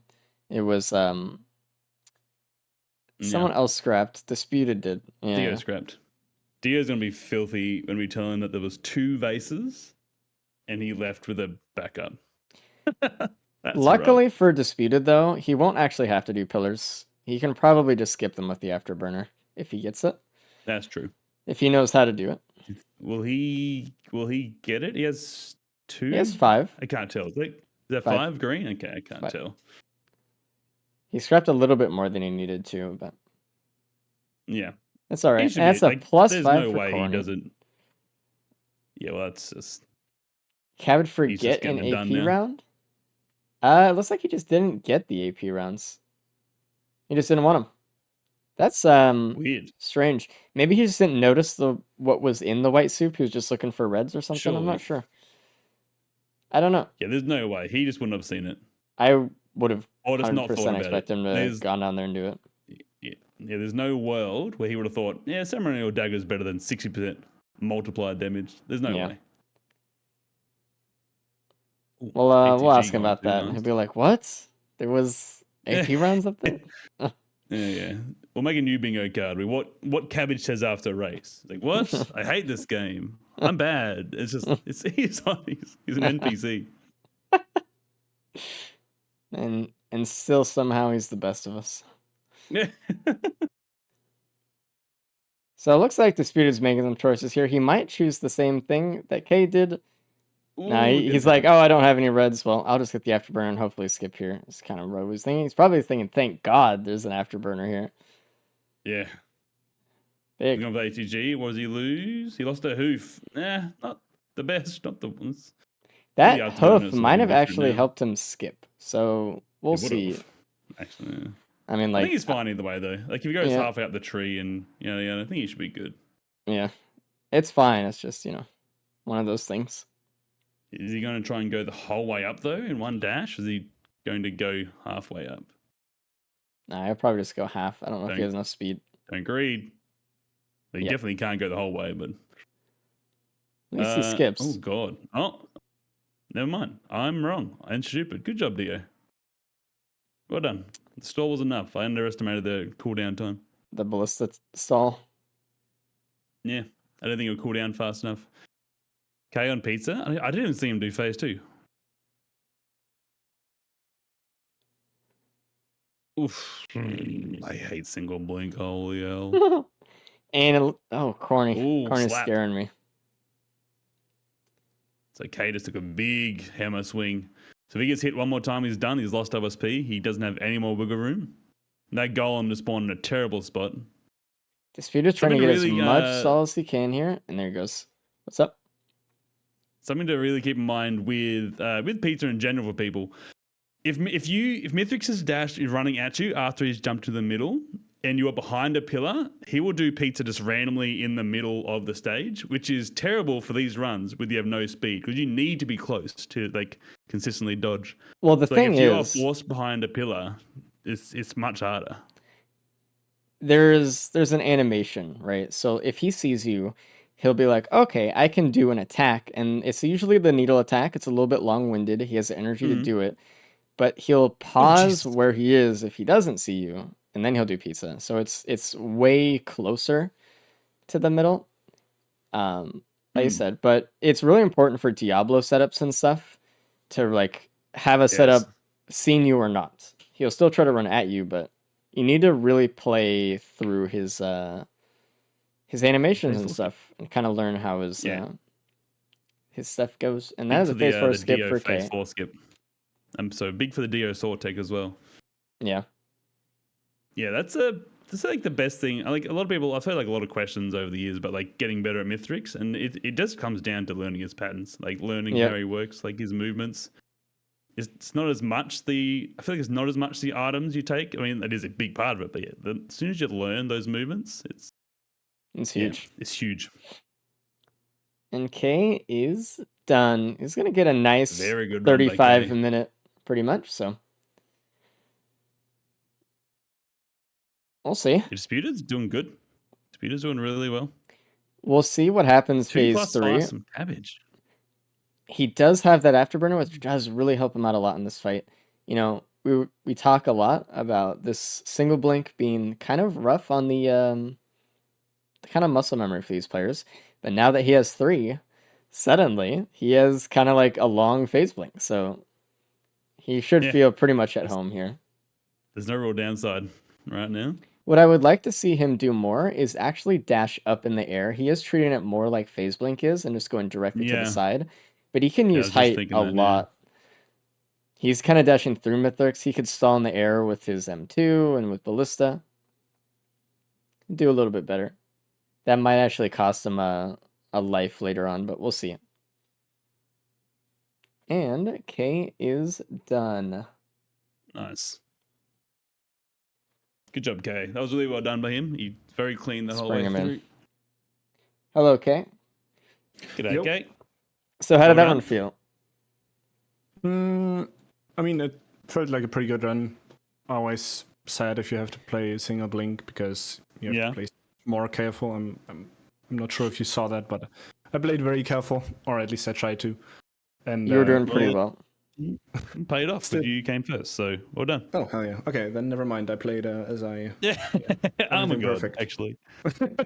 It was someone else scrapped. Disputed did. Yeah. Dio scrapped. Dio's gonna be filthy when we tell him that there was 2 vases and he left with a backup. That's Luckily rough. for Disputed, though, he won't actually have to do pillars. He can probably just skip them with the afterburner if he gets it. That's true. If he knows how to do it. Will he will he get it? He has 2. He has 5. I can't tell. Is that 5. 5 green? Okay, I can't 5. tell. He scrapped a little bit more than he needed to, but Yeah. that's all He right. should And that's be a like. plus There's 5 no for way he Corny. doesn't. Yeah, well, that's just. Cabbage for He's just get an getting it done AP now. round? It looks like he just didn't get the AP rounds. He just didn't want them. That's Weird. strange. Maybe he just didn't notice what was in the white soup. He was just looking for reds or something. I'm not Surely. sure. I don't know. Yeah, there's no way. He just wouldn't have seen it. I would have Or just not thought 100% about expect it. him to There's gone down there and do it. yeah, there's no world where he would have thought, yeah, ceremonial dagger is better than 60% multiplied damage. There's no Yeah. way. Ooh, Well, we'll ATG ask him going about too that, and nice. he'll be like, "What? There was AP rounds up there?" Yeah. We'll make a new bingo card. What Cabbage says after a race. Like, what? I hate this game. I'm bad. It's just he's an NPC. and still somehow he's the best of us. Yeah. So it looks like Disputed's making some choices here. He might choose the same thing that Kay did. Nah, he's like, "Oh, I don't have any reds. Well, I'll just get the afterburner and hopefully skip here." It's kind of what I was thinking. He's probably thinking, "Thank God there's an afterburner here." Yeah. Big. Going with ATG. What does he lose? He lost a hoof. Nah, not the best. Not the ones. That the afterburners hoof are might looking have different actually now. helped him skip. So we'll It see. would've. Actually, yeah. I mean, I like, think he's fine either way though. Like if he goes yeah. halfway up the tree, and yeah, I think he should be good. Yeah, it's fine. It's just one of those things. Is he going to try and go the whole way up though in one dash? Or is he going to go halfway up? Nah, I'll probably just go half. I don't know if he Don't- has enough speed. Don't greed. He Yep. definitely can't go the whole way, but At least he skips. Oh god. Oh, never mind. I'm wrong. I'm stupid. Good job, Dio. Well done. The stall was enough. I underestimated the cooldown time. The ballista stall. Yeah, I don't think it would cool down fast enough. K on pizza. I didn't even see him do phase 2. Oof. I hate single blink. Holy hell. And corny. Ooh, Corny's slap. scaring me. So K just took a big hammer swing. So if he gets hit one more time, he's done. He's lost OSP. He doesn't have any more wiggle room. That golem just spawned in a terrible spot. Disputer's trying to Something get really, as much stall as he can here. And there he goes. What's up? Something to really keep in mind with pizza in general for people. If Mithrix's dash is running at you after he's jumped to the middle and you are behind a pillar, he will do pizza just randomly in the middle of the stage, which is terrible for these runs where you have no speed because you need to be close to like consistently dodge. Well, the So thing if you are is, forced behind a pillar, it's much harder. there's an animation, right? So if he sees you, he'll be like, "Okay, I can do an attack," and it's usually the needle attack. It's a little bit long-winded. He has the energy to do it, but he'll pause Jesus. where he is if he doesn't see you, and then he'll do pizza. So it's way closer to the middle, like you said. But it's really important for Diablo setups and stuff to like have a setup seen you or not. He'll still try to run at you, but you need to really play through his animations and stuff and kind of learn how his stuff goes. And that is a phase 4 skip for phase K. 4 skip. So big for the Dio sword tech as well. Yeah. Yeah, that's like the best thing. Like a lot of people, I've heard like a lot of questions over the years about like getting better at Mithrix, and it just comes down to learning his patterns, like learning how he works, like his movements. It's not as much I feel like it's not as much the items you take. I mean, it is a big part of it, but yeah, as soon as you learn those movements, it's huge. It's huge. And K is done. He's gonna get a nice Very good run by 35 K. minute, pretty much. So we'll see. Disputer's doing good. Disputer's doing really well. We'll see what happens 2 phase plus 3. some cabbage. He does have that afterburner, which does really help him out a lot in this fight. You know, we talk a lot about this single blink being kind of rough on the kind of muscle memory for these players, but now that he has 3, suddenly he has kind of like a long phase blink, so he should feel pretty much at home here. There's no real downside right now. What I would like to see him do more is actually dash up in the air. He is treating it more like Phase Blink is and just going directly to the Yeah. side. But he can Yeah, I use was just height thinking a that, yeah. lot. He's kind of dashing through Mythics. He could stall in the air with his M2 and with Ballista. Do a little bit better. That might actually cost him a life later on, but we'll see. And K is done. Nice. Good job, Kay. That was really well done by him. He's very clean the Let's whole bring way him in. through. Hello, K. G'day, Yo. Kay. So how did Well that one done. feel? I mean, it felt like a pretty good run. Always sad if you have to play a single blink because you have Yeah. to play more careful. I'm not sure if you saw that, but I played very careful, or at least I tried to. And You were doing pretty well, well. Paid off, Still- but you came first, so well done. oh hell yeah. Okay, then never mind. I played as I. Yeah. I'm a everything god, perfect. actually.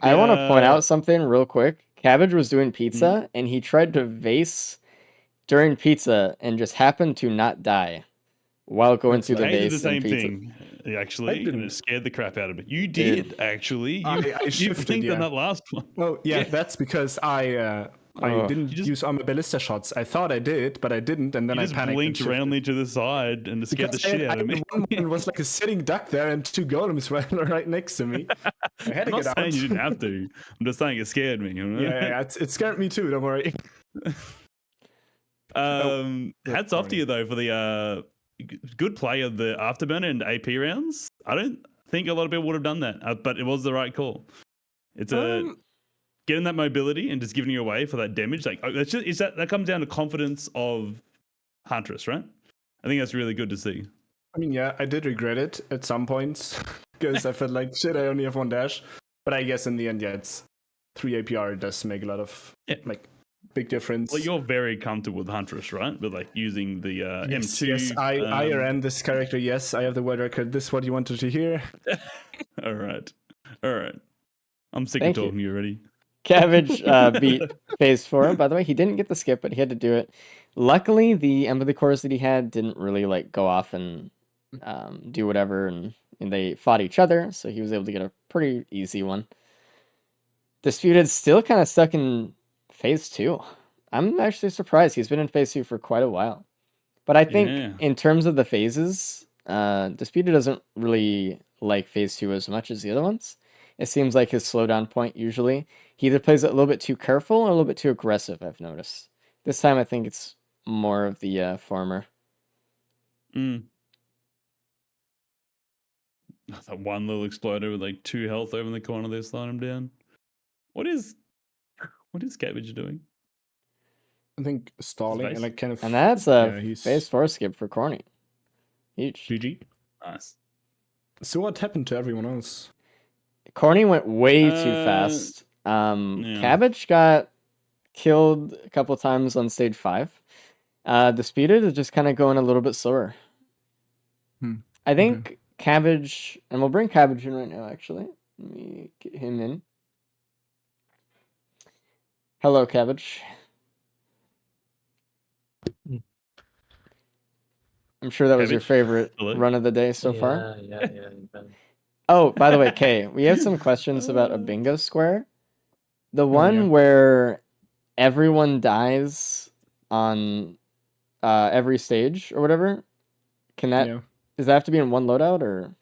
I want to point Yeah. out something real quick. Cabbage was doing pizza, and he tried to vase during pizza and just happened to not die while going That's through the nice. Kay did vase the and same pizza. thing, actually, and didn't. it scared the crap out of me. You Dude. did, actually. I You shifted, blinked on yeah. that last one. Well, yeah, Yeah. that's because I Ugh. didn't You just- use all my ballista shots. I thought I did, but I didn't, and then You I just panicked. blinked and shifted. roundly to the side and it scared the shit out of me. One was like a sitting duck there, and two golems right next to me. I had I'm to not get saying out. you didn't have to. I'm just saying it scared me. You know? Yeah, it scared me too. Don't worry. Hats off to you though for the good play of the afterburner and AP rounds. I don't think a lot of people would have done that, but it was the right call. It's getting that mobility and just giving you away for that damage. Like that's just that comes down to confidence of Huntress, right? I think that's really good to see. I mean, yeah, I did regret it at some points because I felt like shit. I only have one dash, but I guess in the end, yeah, it's 3 APR does make a lot of like big difference. Well, you're very comfortable with Huntress, right? With like using the yes, M2. yes, I ran this character. Yes, I have the world record. This is what you wanted to hear. All right. I'm sick Thank of you. talking to you already. Cabbage beat Phase 4. By the way, he didn't get the skip, but he had to do it. Luckily, the empathy cores that he had didn't really like go off and do whatever, and they fought each other, so he was able to get a pretty easy one. Disputed still kind of stuck in Phase 2. I'm actually surprised. He's been in Phase 2 for quite a while. But I think Yeah. in terms of the phases, Disputed doesn't really like Phase 2 as much as the other ones. It seems like his slowdown point usually. He either plays it a little bit too careful or a little bit too aggressive, I've noticed. This time I think it's more of the former. That one little exploder with like 2 health over in the corner there slowing him down. What is Cabbage doing? I think stalling Space? and like kind of. And that's a yeah, he's Phase 4 skip for Corny. Huge. GG. Nice. So what happened to everyone else? Corny went way too fast. yeah. Cabbage got killed a couple times on stage 5. Disputed is just kind of going a little bit slower. I think Cabbage, and we'll bring Cabbage in right now, actually. Let me get him in. Hello, Cabbage. I'm sure that was your Cabbage? favorite Hello? run of the day so far. Yeah. You've been- Oh, by the way, Kay, we have some questions about a bingo square. The one where everyone dies on every stage or whatever. Can that does that have to be in one loadout or?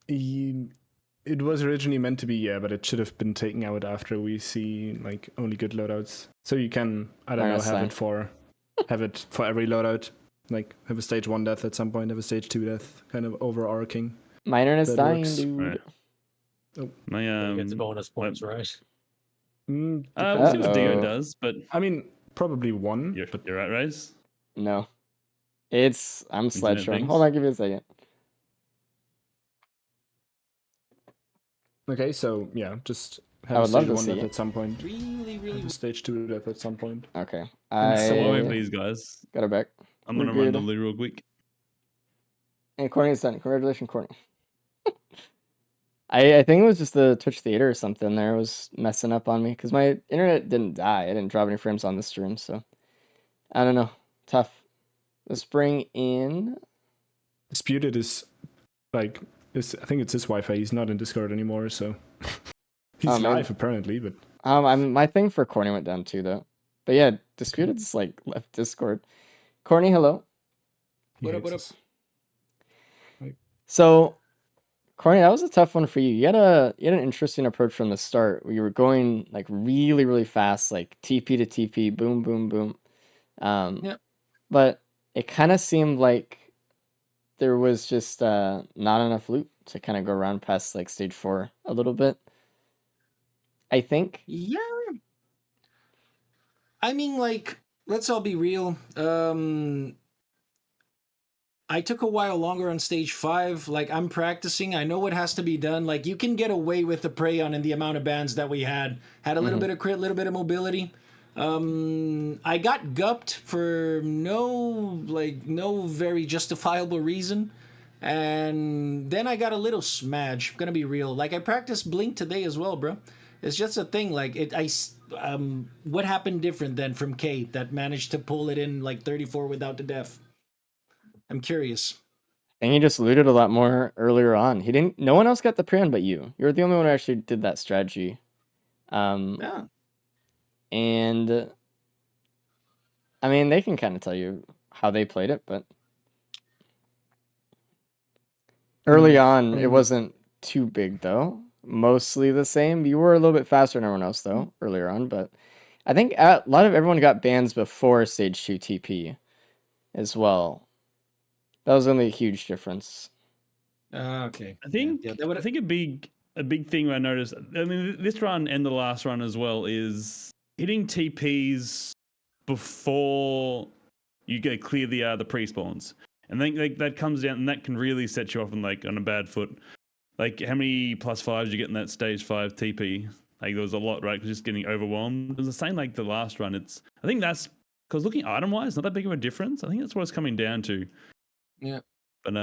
It was originally meant to be, yeah, but it should have been taken out after we see like only good loadouts. So you can, I don't know, have it for every loadout. Like have a stage 1 death at some point, have a stage 2 death, kind of overarching. My internet's That dying, works. dude. Right. Oh. My He gets bonus points, right? we'll see what Dio does, but I mean, probably 1. You're right, Raze. No. I'm sled showing. things? Hold on, give me a second. Okay, so yeah, just I have a would love stage to 1 death see. at some point. Have a stage 2 death at some point. Okay. Wait, please, guys. Got her back. I'm gonna run the loo real quick. And Courtney's done. Congratulations, Courtney. I think it was just the Twitch theater or something there was messing up on me because my internet didn't die. I didn't drop any frames on the stream, so I don't know. Tough. Let's bring in. Disputed is like I think it's his Wi-Fi. He's not in Discord anymore, so he's Oh, live apparently. But my thing for Corny went down too though. But yeah, Disputed's like left Discord. Corny, hello. he What up? hates What up? us. So, Corny, that was a tough one for you. You had an interesting approach from the start. Where you were going like really, really fast, like TP to TP, boom, boom, boom. Yep. But it kind of seemed like there was just not enough loot to kind of go around past like stage 4 a little bit. I think. Yeah. I mean, like, let's all be real. I took a while longer on stage 5. Like, I'm practicing. I know what has to be done. Like, you can get away with the prey on and the amount of bands that we had. Had a little bit of crit, little bit of mobility. I got gupped for no very justifiable reason. And then I got a little smudge. Gonna be real. Like, I practiced Blink today as well, bro. It's just a thing. Like, what happened different than from K that managed to pull it in like 34 without the death? I'm curious. And he just looted a lot more earlier on. He didn't. No one else got the pre-on but you. You're the only one who actually did that strategy. Yeah. And I mean, they can kind of tell you how they played it, but early on, it wasn't too big though. Mostly the same. You were a little bit faster than everyone else though earlier on, but I think a lot of everyone got bans before stage 2 TP as well. That was only a huge difference. Okay. I think Yeah, I think a big thing I noticed. I mean, this run and the last run as well is hitting TPs before you get clear the pre-spawns, and then like, that comes down and that can really set you off on a bad foot. Like how many +5s you get in that stage 5 TP? Like there was a lot, right? Just getting overwhelmed. It was the same like the last run. I think that's because looking item wise, not that big of a difference. I think that's what it's coming down to. Yeah. But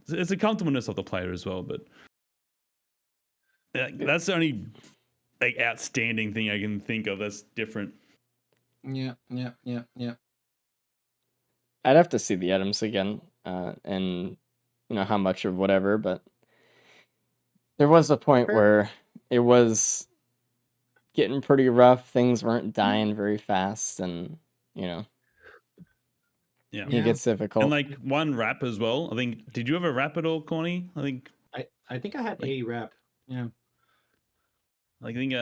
it's the comfortableness of the player as well. But that's the only like outstanding thing I can think of that's different. Yeah. I'd have to see the items again, and how much of whatever, but there was a point where it was getting pretty rough. Things weren't dying very fast, and Yeah. it gets difficult. And like one wrap as well. I think. Did you ever wrap at all, Corny? I think I had a wrap. Yeah. I think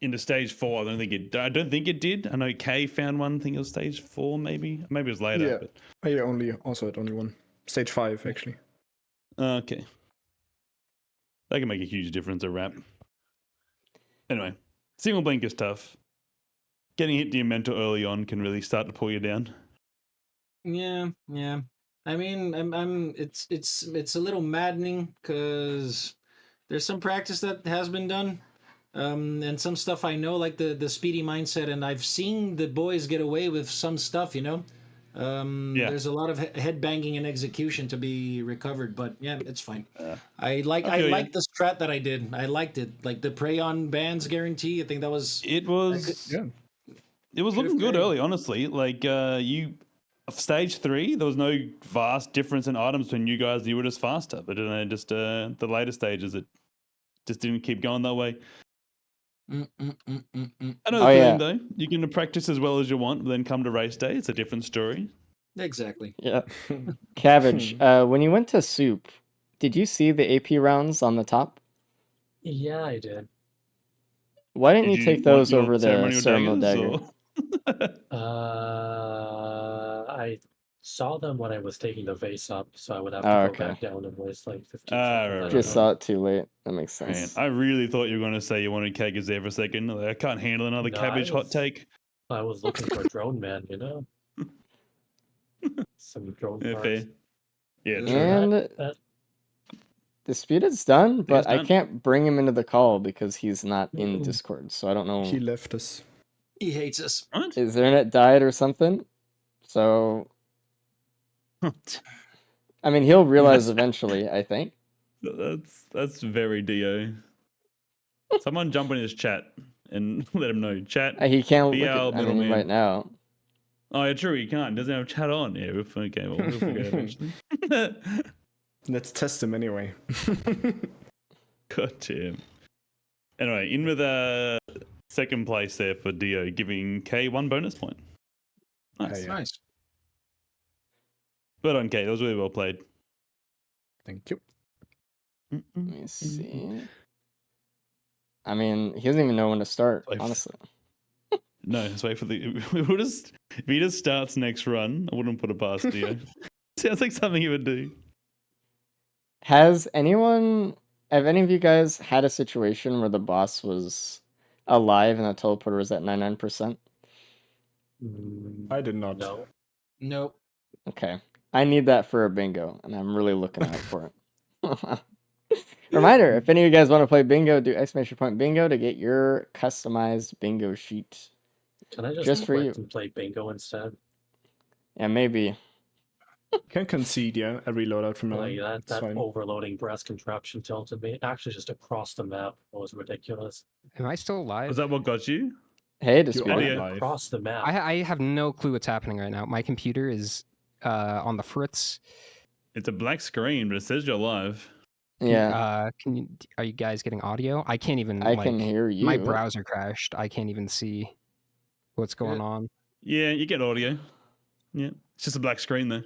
into stage 4, I don't think it did. I know Kay found one. I think it was stage 4, maybe it was later. Yeah, but I also had only one. Stage 5 actually. Okay, that can make a huge difference. A wrap. Anyway, single blink is tough. Getting hit to your mental early on can really start to pull you down. Yeah. I mean, it's a little maddening because there's some practice that has been done, and some stuff I know, like the speedy mindset, and I've seen the boys get away with some stuff. There's a lot of head banging and execution to be recovered, but yeah, it's fine. I like the strat that I did. I liked it, like the prey on bans guarantee. I think that was It was looking good early, honestly. Like stage 3, there was no vast difference in items between you guys. You were just faster, but just the later stages, it just didn't keep going that way. I know the feeling though. You can practice as well as you want, but then come to race day, it's a different story. Exactly. Yeah. Cabbage, when you went to Soup, did you see the AP rounds on the top? Yeah, I did. Why didn't you take those over the ceremonial dagger? I saw them when I was taking the vase up, so I would have to go back down and waste like 15 seconds. Just saw it too late. That makes sense. Man, I really thought you were going to say you wanted Kaggers there for a second. Like, I can't handle another cabbage hot take. I was looking for Drone Man, some drone parts. Fair. Yeah, true. And Disputed's done, but I can't bring him into the call because he's not in Discord, so I don't know. He left us. He hates us. What? His internet died or something. So, I mean, he'll realize eventually, I think. That's very Dio. Someone jump in his chat and let him know. Chat. He can't look at right now. Oh, yeah, true. He can't. Doesn't have chat on. Yeah, okay. Well, we'll figure it eventually. Let's test them anyway. God damn. Anyway, in with second place there for Dio, giving K 1 bonus point. Nice. Yeah. Nice. But on K, that was really well played. Thank you. Let me see. I mean, he doesn't even know when to start, Wait. honestly. No, let's wait for the. We'll just, if he just starts next run, I wouldn't put it past Dio. Sounds like something he would do. Have any of you guys had a situation where the boss was alive and the teleporter was at 99%? I did not. No. Nope. Okay. I need that for a bingo, and I'm really looking out for it. Reminder, if any of you guys want to play bingo, do !bingo to get your customized bingo sheet. Can I just Just for quit you. and play bingo instead? Yeah, maybe. Can concede, yeah, every loadout from now Like on. that fine. overloading brass contraption tilted me. Actually, just across the map was ridiculous. Am I still alive? Was that what got you? Hey, You Disputed. are Idiot. alive. Across the map. I have no clue what's happening right now. My computer is on the fritz. It's a black screen, but it says you're live. Yeah, Are you guys getting audio? I can't even. I can hear you. My browser crashed. I can't even see what's going on. Yeah, you get audio. Yeah, it's just a black screen though.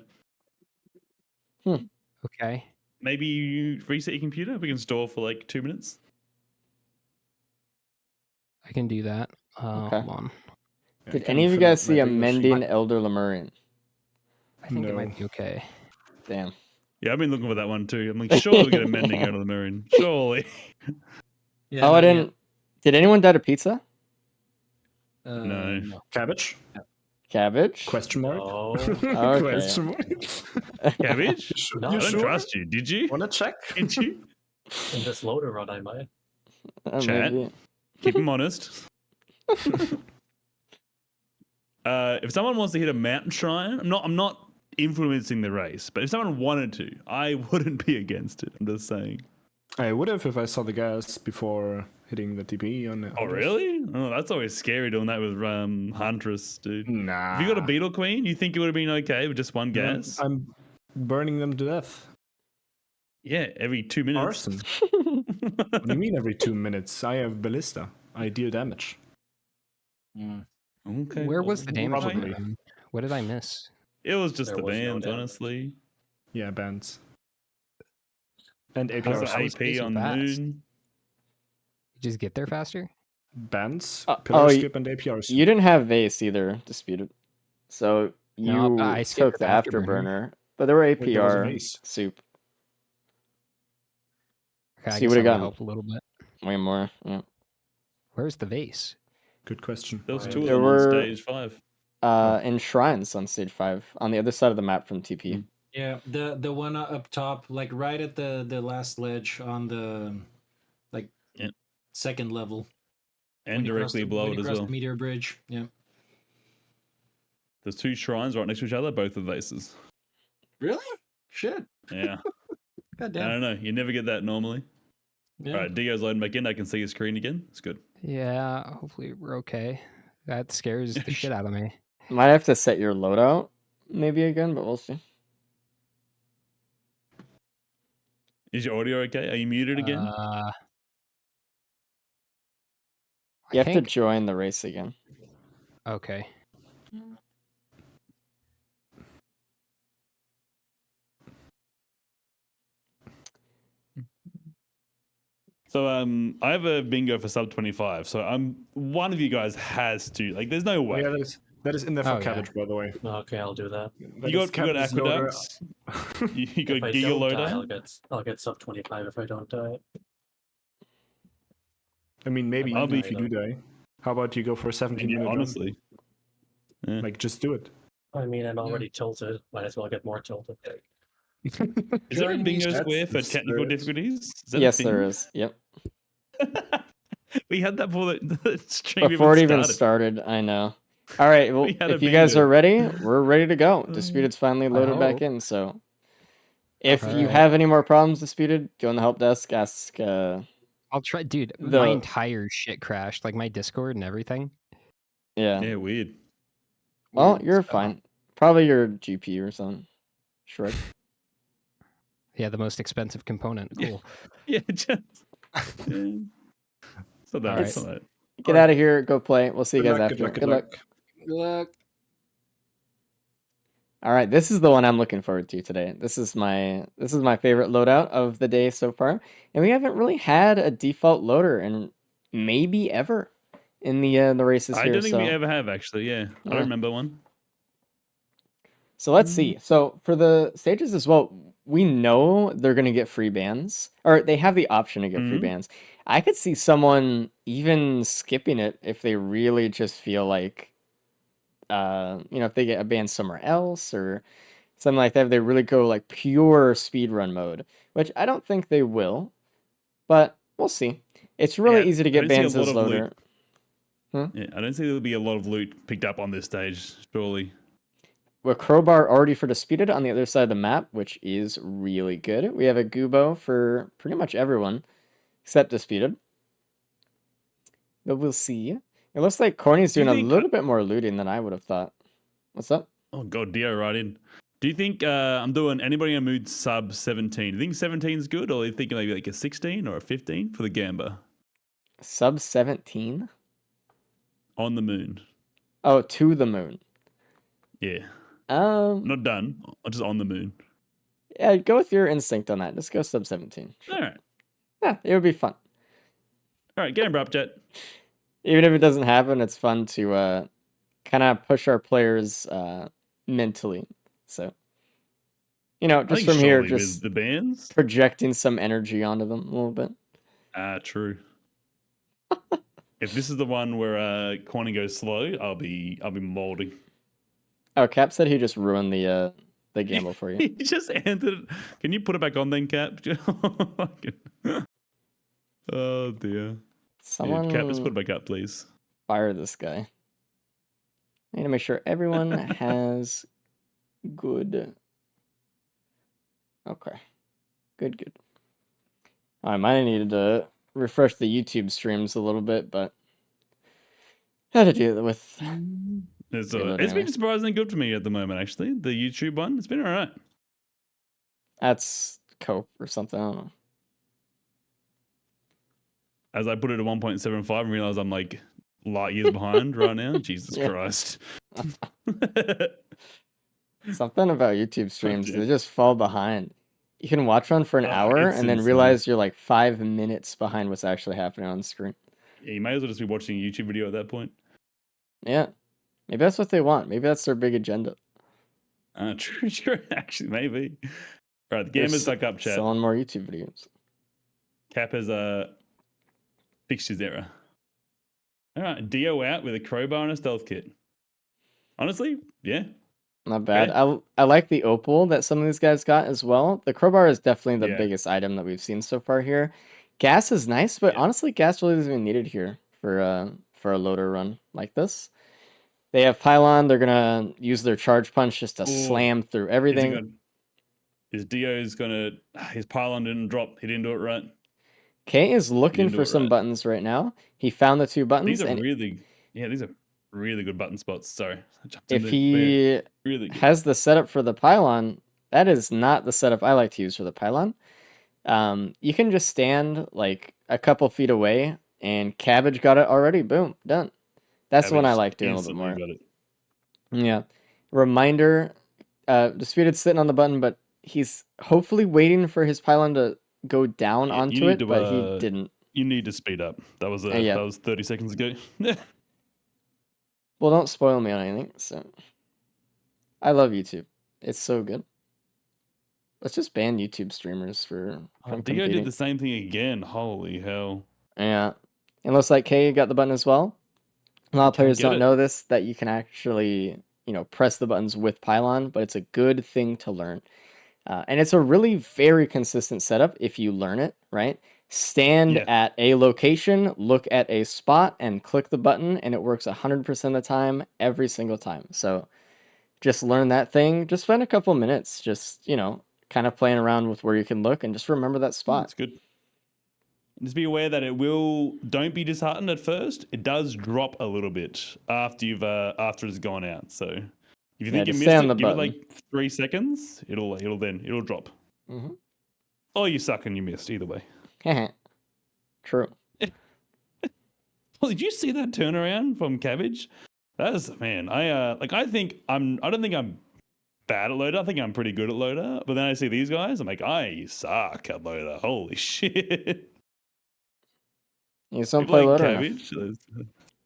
Okay. Maybe you reset your computer. We can store for like 2 minutes. I can do that. Okay. Hold on. Yeah, Did can any of you fill out guys my see a bingo sheet. mending Elder Lemurian? I think it No. might be okay. Damn. Yeah, I've been looking for that one too. I'm like, surely we get a mending out of the marine. Surely. Yeah, Oh, I not yet. didn't. Did anyone die to pizza? No. Cabbage? Cabbage? Question mark? No. Okay. Question mark? Cabbage? No, I don't trust you. Did you? Wanna check? Did you? in this loader run, I might. Chat. Maybe. Keep him honest. If someone wants to hit a mountain shrine, I'm not influencing the race, but if someone wanted to, I wouldn't be against it. I'm just saying. I would have if I saw the gas before hitting the TP on the. Oh, really? Oh, that's always scary doing that with Huntress, dude. Nah. If you got a Beetle Queen, you think it would have been okay with just one gas? I'm burning them to death. Yeah, every 2 minutes. Arson. What do you mean every 2 minutes? I have ballista. I deal damage. Okay. Where was the damage? Probably. button? What did I miss? It was just There the was no bands, damage. honestly. Yeah, bands. And How's APR the How is AP Jason on fast? Moon? You just get there faster? bands, Oh, pillar you- skip, and APRs. You didn't have Vase either, Disputed. So you No, but I skipped took the the Afterburner. Afterburner. But there were Wait, there was a APR Vase. soup. Okay, I So you guess would've that would gotten- help a little bit. Way more. Yeah. Where's the vase? Good question. There was Right. two of There them were- on stage 5. In Shrines on stage 5, on the other side of the map from TP. Yeah, the one up top, like right at the last ledge on the like Yeah. second level. And when you cross directly the- below when it you as cross well. the meteor bridge. Yeah. There's 2 shrines right next to each other, both with vases. Really? Shit. Yeah. God I damn. don't know. You never get that normally. Yeah. All right, Dio's loading back in. I can see his screen again. It's good. Yeah, hopefully we're okay. That scares the shit out of me. Might have to set your loadout maybe again, but we'll see. Is your audio okay? Are you muted again? I You have think, to join the race again. okay. So I have a bingo for sub 25. So one of you guys has to, like, there's no Oh, way. yeah, that is in there for Oh, yeah. cabbage, by the way. Okay, I'll do that. That You is got cabbage's loader. aqueducts. You got If I Giga don't die, Loader. I'll get sub 25 if I don't die. I mean, maybe I might if you die, do die. How about you go for a 17-minute run? Honestly. Yeah. Like, just do it. I mean, I'm already tilted. Might as well get more tilted. Is there a Join me, bingo that's square for the technical spirit. difficulties? Is that a Yes, thing? there is. Yep. We had that before the stream Before it even started. started, I know. All right, well, We had a if you guys bingo. are ready, we're ready to go. Disputed's finally I loaded back hope. in, so if you Alright. have any more problems, Disputed, go in the help desk, ask. I'll try. Dude, my The- entire shit crashed. Like my Discord and everything. Yeah. Yeah, weird. Well, Weird you're stuff. fine. Probably your GPU or something. Sure. Yeah, the most expensive component. Cool. Yeah, just yeah. So that, All it's right. not that. Get out of here. Go play. We'll see you Good guys luck, after. good luck. Good luck. All right, this is the one I'm looking forward to today. This is my favorite loadout of the day so far, and we haven't really had a default loader in maybe ever in the races I here. don't think we So ever have actually. Yeah, I don't remember one. so let's see. So for the stages as well, we know they're gonna get free bans, or they have the option to get free Mhm. bans. I could see someone even skipping it if they really just feel like, if they get a ban somewhere else or something like that. If they really go like pure speedrun mode, which I don't think they will, but we'll see. It's really Yeah, easy to I get don't see a bans lot as of loader. loot. Yeah, I don't think there'll be a lot of loot picked up on this stage. Surely. With Crowbar already for Disputed on the other side of the map, which is really good. We have a Gubo for pretty much everyone except Disputed. But we'll see. It looks like Corny's Do you doing a think? little bit more looting than I would have thought. What's up? Oh god, Dio right in. Do you think I'm doing anybody in a mood sub 17? Do you think 17 is good, or are you thinking maybe like a 16 or a 15 for the Gamba Sub 17? on the moon? Oh, to the moon. Yeah, Um, not done. Just on the moon. yeah, go with your instinct on that. Just go sub 17. Sure. All right, Yeah, it would be fun. all right. Gamba up, Jet. Even if it doesn't happen, it's fun to kind of push our players mentally. So, I just think from here, surely with just the bands. projecting some energy onto them a little bit. True. If this is the one where Corny goes slow, I'll be molding. Oh, Cap said he just ruined the gamble for you. He just ended it. Can you put it back on then, Cap? Oh dear. Someone Yeah, Cap, just put it back up, please. fire this guy. I need to make sure everyone has good. Okay, good. I might have needed to refresh the YouTube streams a little bit, but had to do it with. It's Reload been anyway. surprisingly good for me at the moment, actually. The YouTube one, it's been all right. That's cope or something. I don't know. As I put it at 1.75 and realize I'm like light years behind right now. Jesus Yeah. Christ. Something about YouTube streams, dear. they just fall behind. You can watch one for an hour It's and then insane. realize you're like 5 minutes behind what's actually happening on screen. Yeah, you may as well just be watching a YouTube video at that point. Yeah. Maybe that's what they want. Maybe that's their big agenda. True, actually, maybe. Right, the They're game is back up, chat. selling more YouTube videos. Cap has fixed his error. All right, Dio out with a crowbar and a stealth kit. Honestly, yeah. Not bad. Okay. I like the opal that some of these guys got as well. The crowbar is definitely the Yeah. biggest item that we've seen so far here. Gas is nice, but Yeah. honestly, gas really isn't even needed here for a loader run like this. They have pylon. They're gonna use their charge punch just to slam through everything. His Dio's gonna. His pylon didn't drop. He didn't do it right. K is looking didn't do for it some right. buttons right now. He found the two buttons, These are and these are really good button spots. Sorry, I jumped if in there. he Really good. has the setup for the pylon, that is not the setup I like to use for the pylon. You can just stand like a couple feet away, and Cabbage got it already. Boom, done. That's the one I like doing a little bit more. Got it. Yeah. Reminder, Disputed's sitting on the button, but he's hopefully waiting for his pylon to go down Yeah, you onto need it, to, but he didn't. You need to speed up. That was Yeah. that was 30 seconds ago. Well, don't spoil me on anything. So, I love YouTube. It's so good. Let's just ban YouTube streamers from Dio competing. did the same thing again. Holy hell! Yeah. It looks like K got the button as well. A lot of players get don't it. know this, that you can actually, press the buttons with pylon, but it's a good thing to learn. And it's a really very consistent setup if you learn it, right? Stand Yeah. at a location, look at a spot, and click the button, and it works 100% of the time, every single time. So just learn that thing. Just spend a couple minutes just, kind of playing around with where you can look and just remember that spot. That's good. Just be aware that don't be disheartened at first. It does drop a little bit after it's gone out. So if you think you just missed stay on it, the give it button. like 3 seconds. It'll drop. Mm-hmm. or you suck and you missed. Either way. True. Well, did you see that turnaround from Cabbage? That is, man. I think I don't think I'm bad at Loader. I think I'm pretty good at Loader. But then I see these guys, I'm like, I suck at Loader. Holy shit. You just don't People play like Loader enough. Cabbage.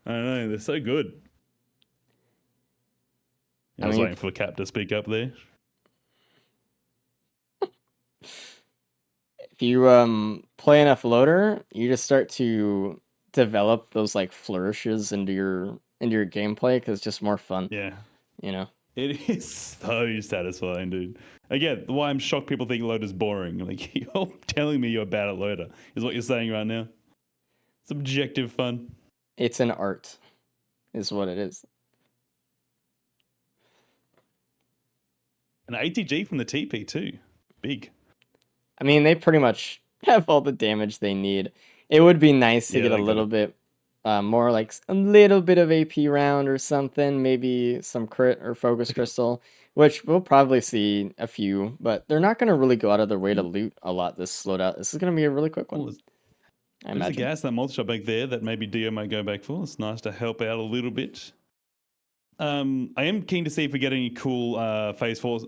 I don't know. They're so good. I was mean, waiting for the Cap to speak up there. if you play enough Loader, you just start to develop those like flourishes into your gameplay because it's just more fun. Yeah. You know. It is so satisfying, dude. Again, why I'm shocked people think Loader's boring. Like, you're telling me you're bad at Loader is what you're saying right now. It's objective fun. It's an art, is what it is. An ATG from the TP too. Big. I mean, they pretty much have all the damage they need. It would be nice to get a little bit more, like a little bit of AP round or something, maybe some crit or focus crystal, which we'll probably see a few, but they're not going to really go out of their way to loot a lot this Loadout. This is going to be a really quick one. There's a gas, that multi-shot back there that maybe Dio might go back for. It's nice to help out a little bit. I am keen to see if we get any cool phase 4,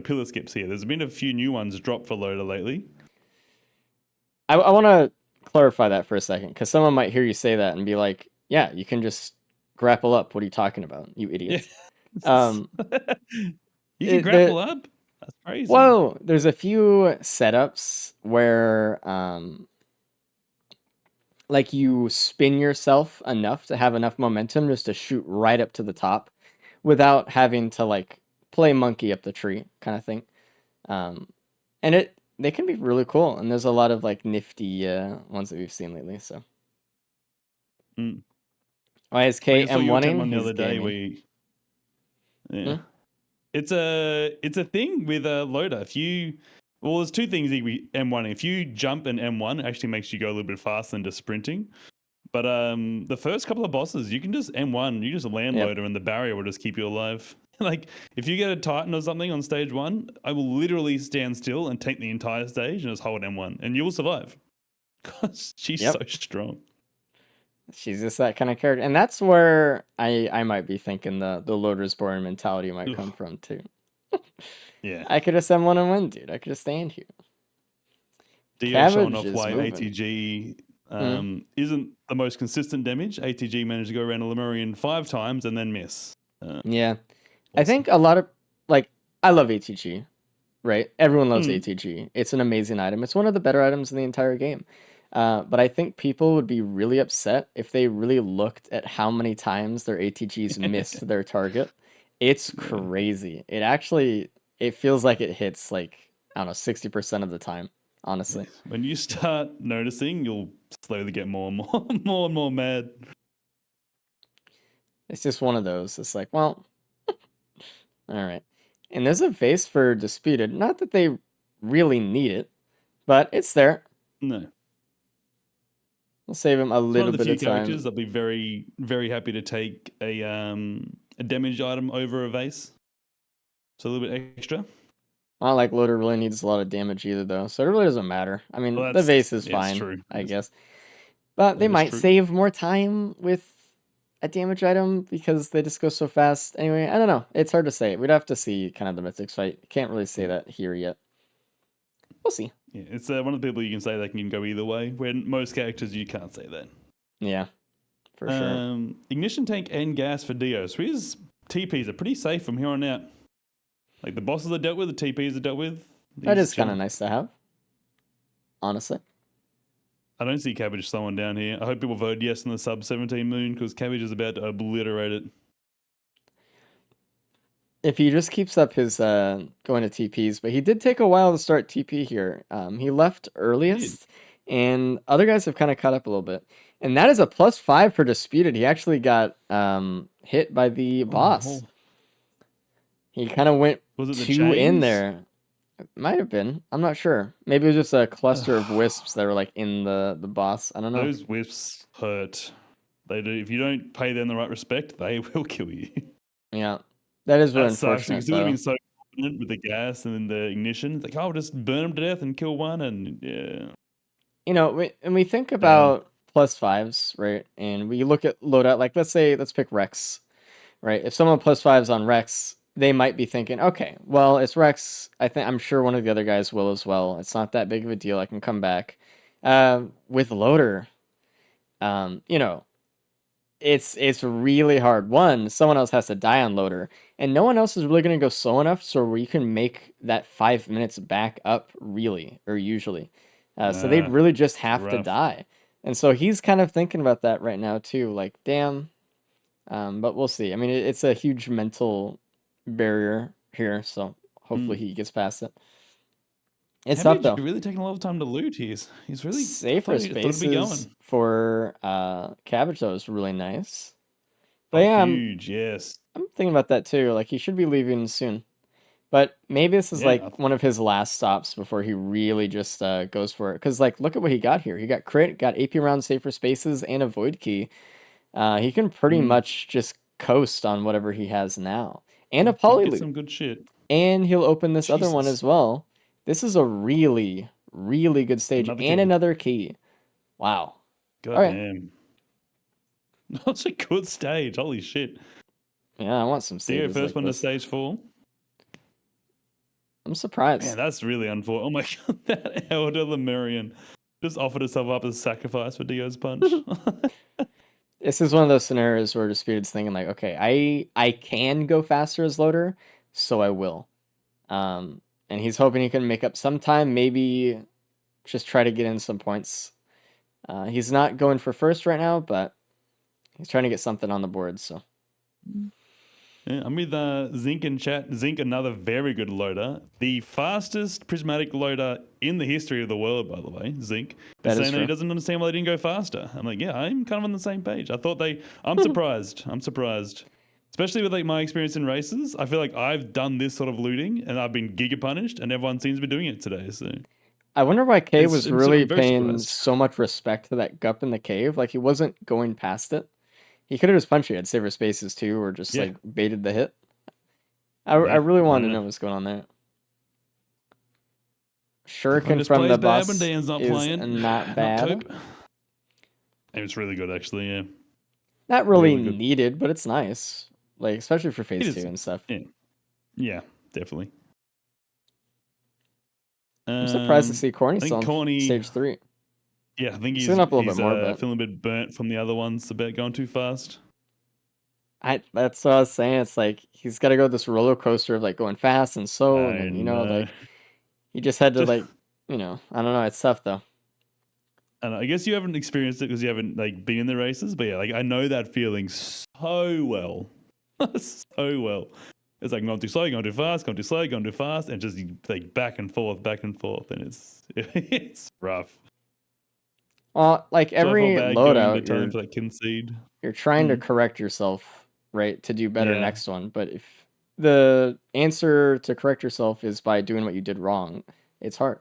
pillar skips here. There's been a few new ones dropped for Loader lately. I want to clarify that for a second, because someone might hear you say that and be like, yeah, you can just grapple up. What are you talking about, you idiot? Yeah. You can grapple up? That's crazy. Whoa, there's a few setups where like you spin yourself enough to have enough momentum just to shoot right up to the top without having to like play monkey up the tree kind of thing. And they can be really cool, and there's a lot of like nifty ones that we've seen lately. So, ISK M1ing the other day. It's a thing with a Loader. There's two things M1. If you jump in M1, it actually makes you go a little bit faster than just sprinting. But the first couple of bosses, you can just M1, you just land Loader, and the barrier will just keep you alive. Like, if you get a Titan or something on stage 1, I will literally stand still and take the entire stage and just hold M1, and you will survive. Because she's so strong. She's just that kind of character. And that's where I might be thinking the Loader's Born mentality might come from, too. Yeah. I could just M1 and win, dude. I could just stand here. Dio showing off why ATG isn't the most consistent damage. ATG managed to go around a Lemurian 5 times and then miss. Yeah. Awesome. I think a lot of, like, I love ATG, right? Everyone loves ATG. It's an amazing item. It's one of the better items in the entire game. But I think people would be really upset if they really looked at how many times their ATGs missed their target. It's crazy. It feels like it hits, like, I don't know, 60% of the time, honestly. When you start noticing, you'll slowly get more and more, more and more mad. It's just one of those. It's like, well, all right. And there's a vase for Disputed. Not that they really need it, but it's there. No. We'll save him a little bit of time. One of the few characters that'll be very, very happy to take a damage item over a vase. So a little bit extra. Not like Loader really needs a lot of damage either, though. So it really doesn't matter. I mean, the vase is fine, I guess. But they might save more time with a damage item because they just go so fast. Anyway, I don't know. It's hard to say. We'd have to see kind of the Mythics fight. Can't really say that here yet. We'll see. Yeah, it's one of the people you can say they can go either way. When most characters, you can't say that. Yeah, for sure. Ignition tank and gas for Dio. So his TPs are pretty safe from here on out. Like the bosses are dealt with, the TPs are dealt with. That is kind of nice to have. Honestly. I don't see Cabbage slowing down here. I hope people vote yes in the sub 17 moon because Cabbage is about to obliterate it. If he just keeps up his going to TPs, but he did take a while to start TP here. He left earliest, and other guys have kind of caught up a little bit. And that is a +5 for Disputed. He actually got hit by the boss. He kind of went 2 in there. It might have been. I'm not sure. Maybe it was just a cluster of wisps that were like in the boss. I don't know. Those wisps hurt. They do. If you don't pay them the right respect, they will kill you. Yeah. That is really unfortunate. It would have been so with the gas and then the ignition. It's like, oh, just burn them to death and kill one, and yeah. You know, we think Damn. about +5s, right? And we look at loadout, like let's pick Rex, right? If someone +5s on Rex, they might be thinking, okay, well, it's Rex. I'm sure one of the other guys will as well. It's not that big of a deal. I can come back. With loader, you know, it's really hard. One, someone else has to die on loader, and no one else is really going to go slow enough so where you can make that 5 minutes back up really or usually. So they'd really just have to rough. die, and so he's kind of thinking about that right now too. Like, damn. But we'll see. I mean, it's a huge mental barrier here, so hopefully he gets past it. It's tough Cabbage though. really taking a lot of time to loot. He's really Safer thought he'd be spaces going. for Cabbage though is really nice. But yeah, Huge, yes. I'm thinking about that too. Like he should be leaving soon. But maybe this is Yeah, like one of his last stops before he really just goes for it. Because like look at what he got here. He got crit, got AP round safer spaces, and a void key. He can pretty much just coast on whatever he has now. And a poly get loot. some good shit. And he'll open this other one Jesus. as well. This is a really, really good stage. Another and key. another key. Wow. God Okay. damn. That's a good stage. Holy shit. Yeah, I want some Theo, stages first like one this. to stage 4. I'm surprised. Man, that's really unfortunate. Oh my god, that Elder Lemurian just offered herself up as sacrifice for Dio's punch. This is one of those scenarios where Disputed's thinking like, okay, I can go faster as loader, so I will. And he's hoping he can make up some time, maybe just try to get in some points. He's not going for first right now, but he's trying to get something on the board, so. Yeah, I'm with Zinc in chat. Zinc, another very good loader. The fastest prismatic loader in the history of the world, by the way, Zinc. That is saying that he true. doesn't understand why they didn't go faster. I'm like, yeah, I'm kind of on the same page. I'm surprised. I'm surprised. Especially with like my experience in races. I feel like I've done this sort of looting and I've been giga punished and everyone seems to be doing it today. So I wonder why Kay was really very paying surprised. so much respect to that gup in the cave. Like he wasn't going past it. He could have just punched it at saver spaces too, or just like baited the hit. I really wanted to know what's going on there. Shuriken from the boss is not bad. And it's really good, actually. Yeah. Not really needed, but it's nice. Like especially for phase 2 and stuff. Yeah, definitely. I'm surprised to see Corny still on stage 3. Yeah, I think he's up a little bit more, but feeling a bit burnt from the other ones about going too fast. That's what I was saying. It's like he's got to go this roller coaster of like going fast and slow, and then like he just had to like I don't know. It's tough though. And I guess you haven't experienced it because you haven't like been in the races, but yeah, like I know that feeling so well, so well. It's like going too slow, going too fast, going too slow, going too fast, and just like back and forth, and it's rough. Well, like every loadout, to like concede. You're trying to correct yourself, right, to do better next one. But if the answer to correct yourself is by doing what you did wrong, it's hard.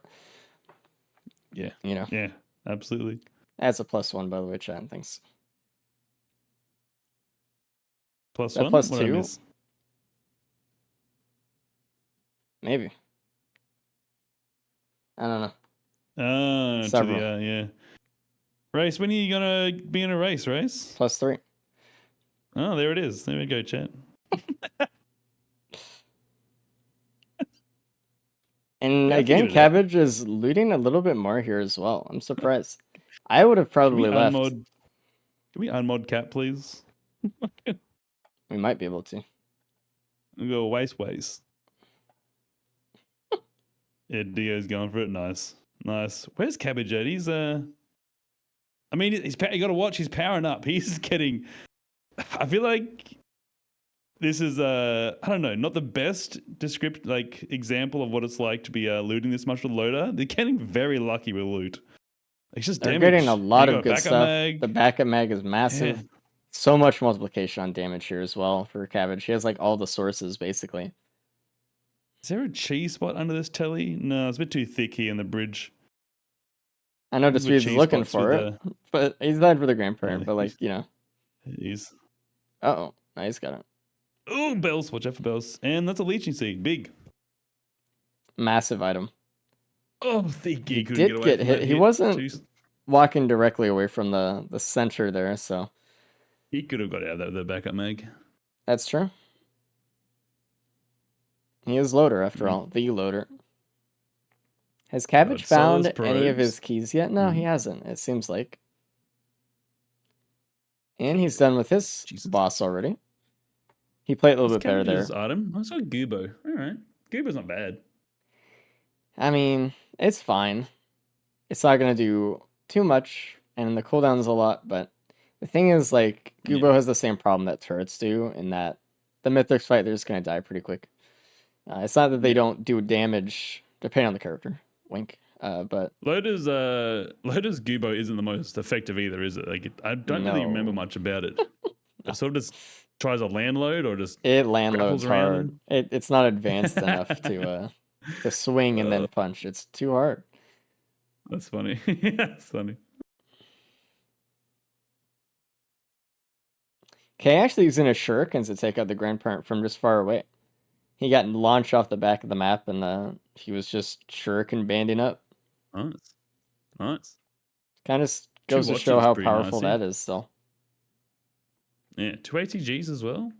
Yeah. Yeah, absolutely. That's a +1, by the way, chat. Thanks. +1? +2? Maybe. I don't know. Several. Yeah. Race, when are you going to be in a race? +3. Oh, there it is. There we go, chat. And again, Cabbage is looting a little bit more here as well. I'm surprised. I would have probably left. Can we unmod Cap, please? We might be able to. We'll go waste. Yeah, Dio's going for it. Nice. Where's Cabbage at? He's I mean, you got to watch. He's powering up. He's getting. I feel like this is I don't know, not the best example of what it's like to be looting this much with loader. They're getting very lucky with loot. It's just They're damage. getting a lot of good stuff. Mag. The backup mag is massive. Yeah. So much multiplication on damage here as well for Cabbage. He has like all the sources basically. Is there a cheese spot under this telly? No, it's a bit too thick here in the bridge. I know Dispute's looking for it, but he's not for the grandparent. But like he's. Oh, nice, got it. Oh, bells! Watch out for bells, and that's a leeching seed. Big. Massive item. Oh, he He couldn't get did away get from hit. that He hit. wasn't Jeez. walking directly away from the center there, so He could have got out of the backup mag. that's true. He is loader after Mm. all, the loader. Has Cabbage Solos, found any of probes. his keys yet? No, he Mm. hasn't. It seems like. And he's done with his Jesus. boss already. He played a little What's bit better there. Cabbage's item? I saw Goobo. All right. Goobo's not bad. I mean, it's fine. It's not gonna do too much, and the cooldown's a lot, but the thing is, like, Goobo Yeah. has the same problem that turrets do, in that the Mythics fight, they're just gonna die pretty quick. It's not that they Yeah. don't do damage, depending on the character. Wink. But Loader's Goobo isn't the most effective either, is it? Like I don't really remember no. much about it. It sort of just tries a land load or just It land grapples loads around hard. It's not advanced enough to swing and then punch. It's too hard. That's funny. That's funny. Kay actually using a shuriken to take out the grandparent from just far away. He got launched off the back of the map, and he was just shuriken banding up. Nice. Nice. Kind of goes to show watches how pretty powerful nice, yeah. that is still. Yeah, 2 ATGs as well.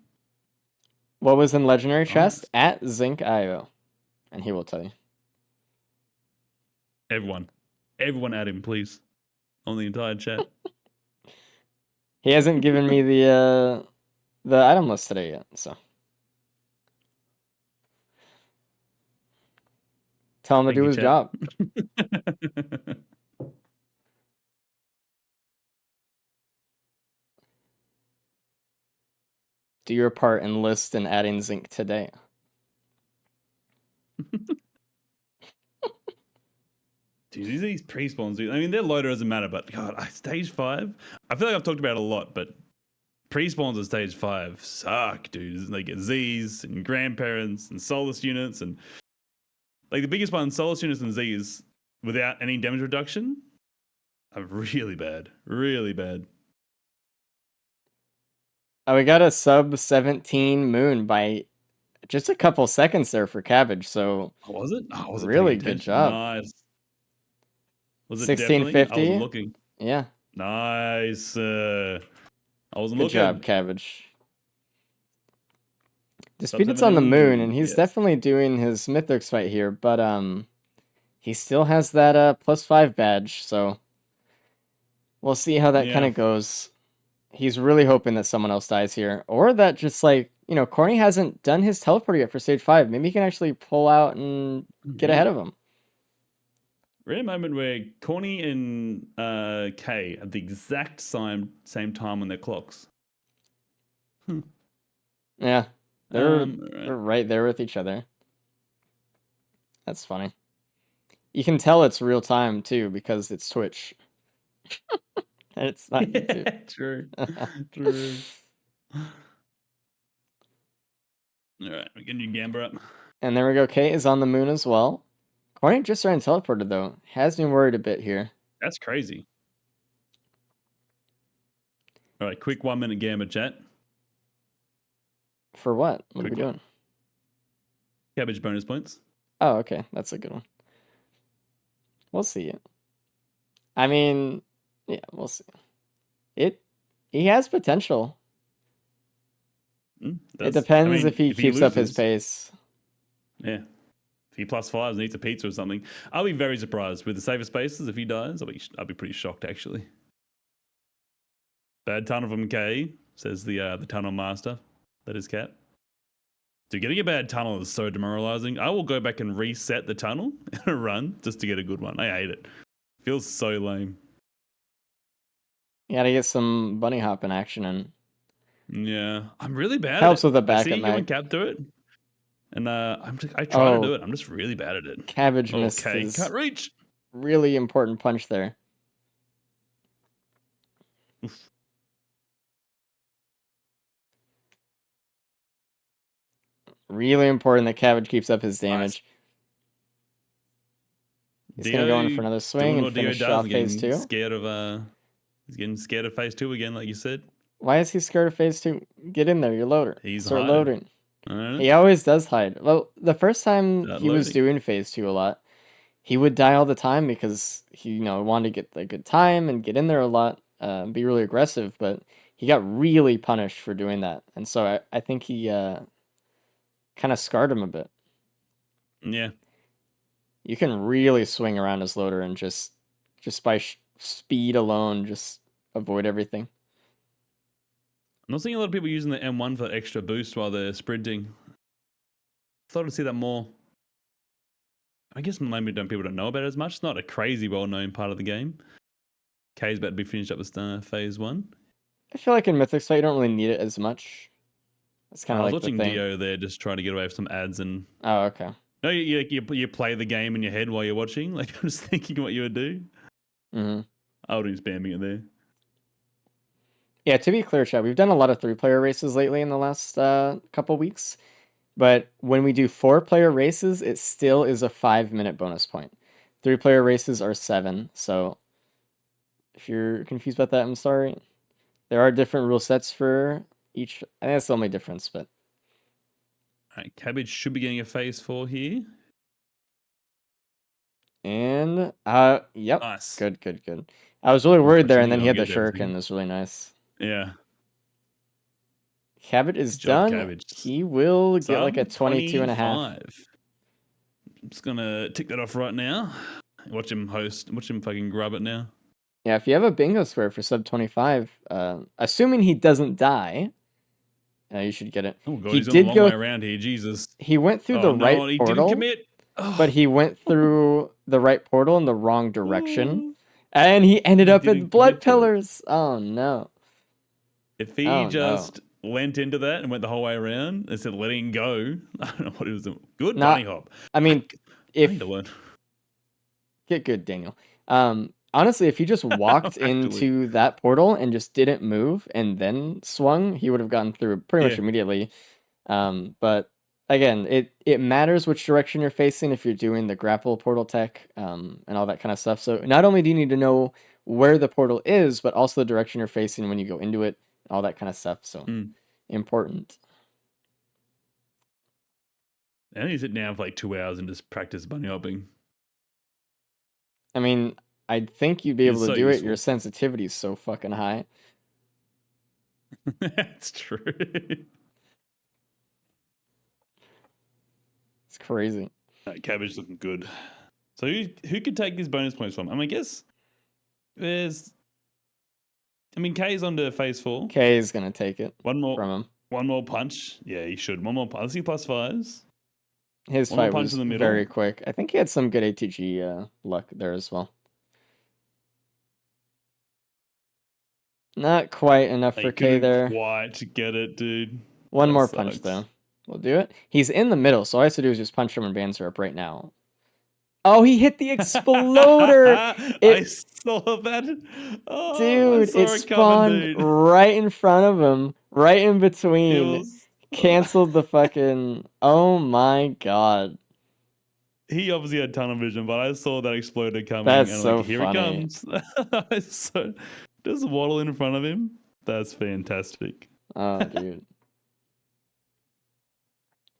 What was in Legendary Chest? Nice. At Zinc.io. And he will tell you. Everyone add him, please. On the entire chat. He hasn't given me the item list today yet, so. Tell him to Thank do you, his chat. job. Do your part in list and adding Zinc today. Dude, these pre-spawns, dude. I mean, their loader doesn't matter, but God, stage 5. I feel like I've talked about it a lot, but pre-spawns at stage 5 suck, dude. They get Z's and grandparents and Solus units, and like the biggest one, Solus units and Z's without any damage reduction are really bad. Really bad. Oh, we got a sub 17 moon by just a couple seconds there for Cabbage, so Oh, was it? Oh, was it really paying good attention? job. Nice. Was it definitely? I wasn't looking. Yeah. Nice. I wasn't Good looking. job, Cabbage. Disputed's Sub on the 17 moon, and he's yes. definitely doing his Mythics fight here, but he still has that +5 badge, so we'll see how that kind Yeah. of goes. He's really hoping that someone else dies here, or that just like, Corny hasn't done his teleport yet for stage 5. Maybe he can actually pull out and get ahead of him. Rare moment where Corny and Kay at the exact same time on their clocks. Yeah, they're right. right there with each other. That's funny. You can tell it's real time too because it's Twitch. And it's not YouTube. True. True. All right, we're getting your Gamba up. And there we go. Kate is on the moon as well. Corny just ran teleported though. Has me worried a bit here. That's crazy. All right, quick 1 minute Gamba chat. For what? What Quick are we one. doing? Cabbage bonus points. Oh, okay. That's a good one. We'll see it. I mean, yeah, we'll see. He has potential. It depends if he keeps up his pace. Yeah. If he +5s and eats a pizza or something, I'll be very surprised with the safer spaces. If he dies, I'll be pretty shocked actually. Bad tunnel from K, says the tunnel master. That is Cat. Dude, getting a bad tunnel is so demoralizing. I will go back and reset the tunnel in a run just to get a good one. I hate it. Feels so lame. You gotta get some bunny hop in action, and yeah, I'm really bad. Helps at it. with the backup I see you and mag. Cap do it, and I try to do Oh, it. I'm just really bad at it. Cabbage missed Okay, his can't reach. really important punch there. Oof. Really important that Cabbage keeps up his damage. He's gonna go in for another swing and finish off phase 2. He's getting scared of phase 2 again, like you said. Why is he scared of phase 2? Get in there, you're loader. He's Start hiding. loading. He always does hide. Well, the first time Start he was loading. doing phase 2 a lot, he would die all the time because he, wanted to get the good time and get in there a lot, be really aggressive, but he got really punished for doing that. And so I think he kind of scarred him a bit. Yeah. You can really swing around his loader and just by speed alone, just avoid everything. I'm not seeing a lot of people using the M1 for extra boost while they're sprinting. Thought I'd see that more. I guess maybe people don't know about it as much. It's not a crazy well-known part of the game. K's about to be finished up with phase 1. I feel like in Mythic Site you don't really need it as much. It's kind I of was like the watching thing. Dio there, just trying to get away from some ads and. Oh, okay. No, you play the game in your head while you're watching. Like I'm just thinking what you would do. Mm-hmm. I would be spamming it there. Yeah, to be clear, Chad, we've done a lot of 3-player races lately in the last couple weeks. But when we do 4-player races, it still is a 5-minute bonus point. 3-player races are 7. So if you're confused about that, I'm sorry. There are different rule sets for each. I think that's the only difference, but. All right, Cabbage should be getting a phase 4 here. And yep. Nice. Good. I was really worried there, and then he had the Get there, shuriken. It was really nice. Yeah. Cabbage is Good job, done. Cabbage. He will get like a 22 and a half. I'm just gonna tick that off right now. Watch him fucking grub it now. Yeah, if you have a bingo square for sub 25, assuming he doesn't die, you should get it. Oh god, he he's on did a long go way around here. Jesus. He went through the right he portal. didn't commit. Oh. But he went through the right portal in the wrong direction, and he ended up in blood pillars. Oh no! If he went into that and went the whole way around instead of letting go, I don't know what he was doing. Good bunny hop. I mean, I need to learn. Get good, Daniel. Honestly, if he just walked into that portal and just didn't move and then swung, he would have gotten through pretty much immediately. But again, it matters which direction you're facing if you're doing the grapple portal tech and all that kind of stuff. So not only do you need to know where the portal is, but also the direction you're facing when you go into it, all that kind of stuff. So important. I need to sit down for like 2 hours and just practice bunny hopping. I mean, I think you'd be able to do it. Your sensitivity is so fucking high. That's true. It's crazy. Cabbage looking good. So who could take these bonus points from? I guess there's. K's on to phase 4. K is gonna take it. One more from him. One more punch. Yeah, he should. One more punch. Let's see +5s. His fight was very quick. I think he had some good ATG luck there as well. Not quite enough for K there. Quite get it, dude. One more punch though. We'll do it. He's in the middle, so all I have to do is just punch him and bands her up right now. Oh, he hit the exploder! I saw that. Oh, dude, it spawned right in front of him, right in between. Canceled the fucking. Oh my god. He obviously had tunnel vision, but I saw that exploder coming. That's and so here funny. It comes. So just waddle in front of him. That's fantastic. Oh, dude.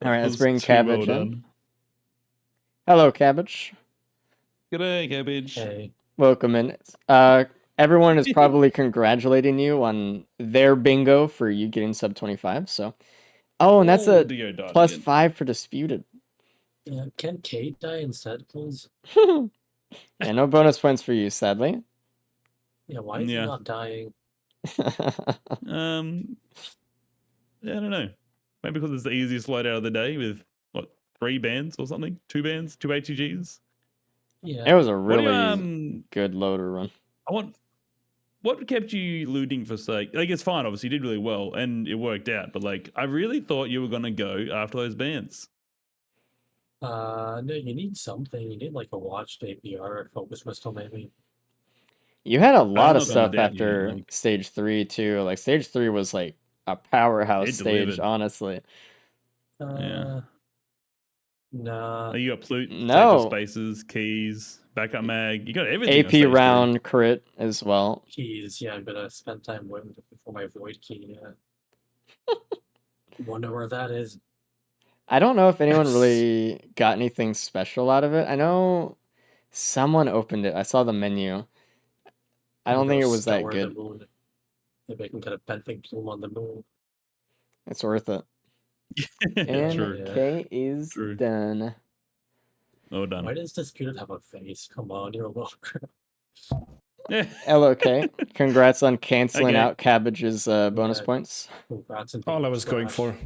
All right, let's bring Cabbage in. Hello, Cabbage. G'day, Cabbage. Hey. Welcome in. Everyone is probably congratulating you on their bingo for you getting sub 25. So, and that's a +5 for disputed. Yeah, can Kate die instead, please? Yeah, no bonus points for you, sadly. Yeah, why is he not dying? I don't know. Maybe because it's the easiest loadout of the day with 3 bands or something, 2 bands, 2 ATGs. Yeah, it was a really good loader run. What kept you looting for sake? It's fine. Obviously, you did really well and it worked out. But I really thought you were gonna go after those bands. No, you need something. You need a watched APR, focus crystal, maybe. You had a lot of stuff after stage 3 too. Stage 3 was a powerhouse stage, honestly. Nah. You got flute, no spaces, keys, backup mag. You got everything. AP round crit as well. Keys, yeah. I'm gonna spend time waiting for my void key. Yeah. Wonder where that is. I don't know if anyone really got anything special out of it. I know someone opened it. I saw the menu. I don't think it was that Scour good. the moon. Maybe I can get a benthic plume on the moon. It's worth it. Yeah, true. And K is True. done. Well done. Why does Disputed have a face? Come on, you're a lower. Yeah. LOK, congrats on canceling Okay. out Cabbage's bonus Okay. points. Congrats and All I was going trash. for.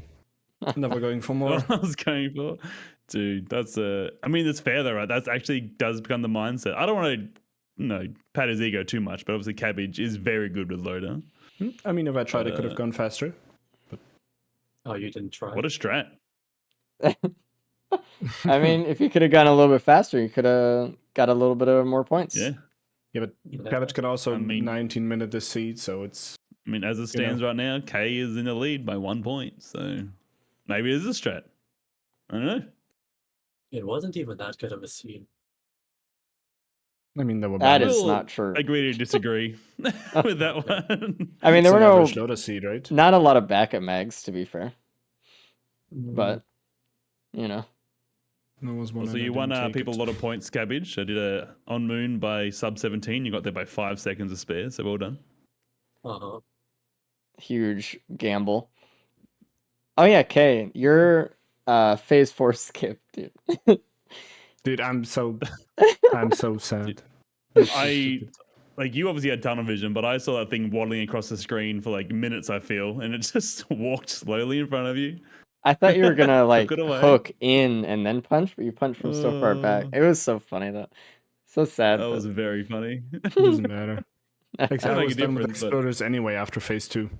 Never going for All more. I was going for, dude. That's I mean, it's fair though, right? That's actually does become the mindset. I don't want to, pat his ego too much, but obviously Cabbage is very good with Loader. I mean, if I tried, I could have gone faster. Oh, you didn't try. What a strat! I mean, if you could have gone a little bit faster, you could have got a little bit of more points. Yeah. Yeah, but Yeah. Cabbage can also I mean- 19-minute this seed, so it's I mean, as it stands right now, K is in the lead by 1 point. So maybe it is a strat. I don't know. It wasn't even that good of a scene. I mean, there were That banners. is We'll not true. Agree to disagree with that one. I mean, It's there were an no, average Loader seed, right? not a lot of backup mags, to be fair. But, There was one. So and I you won didn't take people a it. lot of points, Cabbage. I did a on moon by sub 17. You got there by 5 seconds to spare. So well done. Uh-huh. huge gamble. Oh yeah, K, your phase 4 skip, dude. Dude, I'm so sad. You obviously had tunnel vision, but I saw that thing waddling across the screen for like minutes, I feel, and it just walked slowly in front of you. I thought you were gonna like Took it away. hook in and then punch, but you punched from so far back. It was so funny though. So sad. That was very funny. Doesn't matter. Like, Doesn't I make was a done with difference, but- exploders anyway after phase 2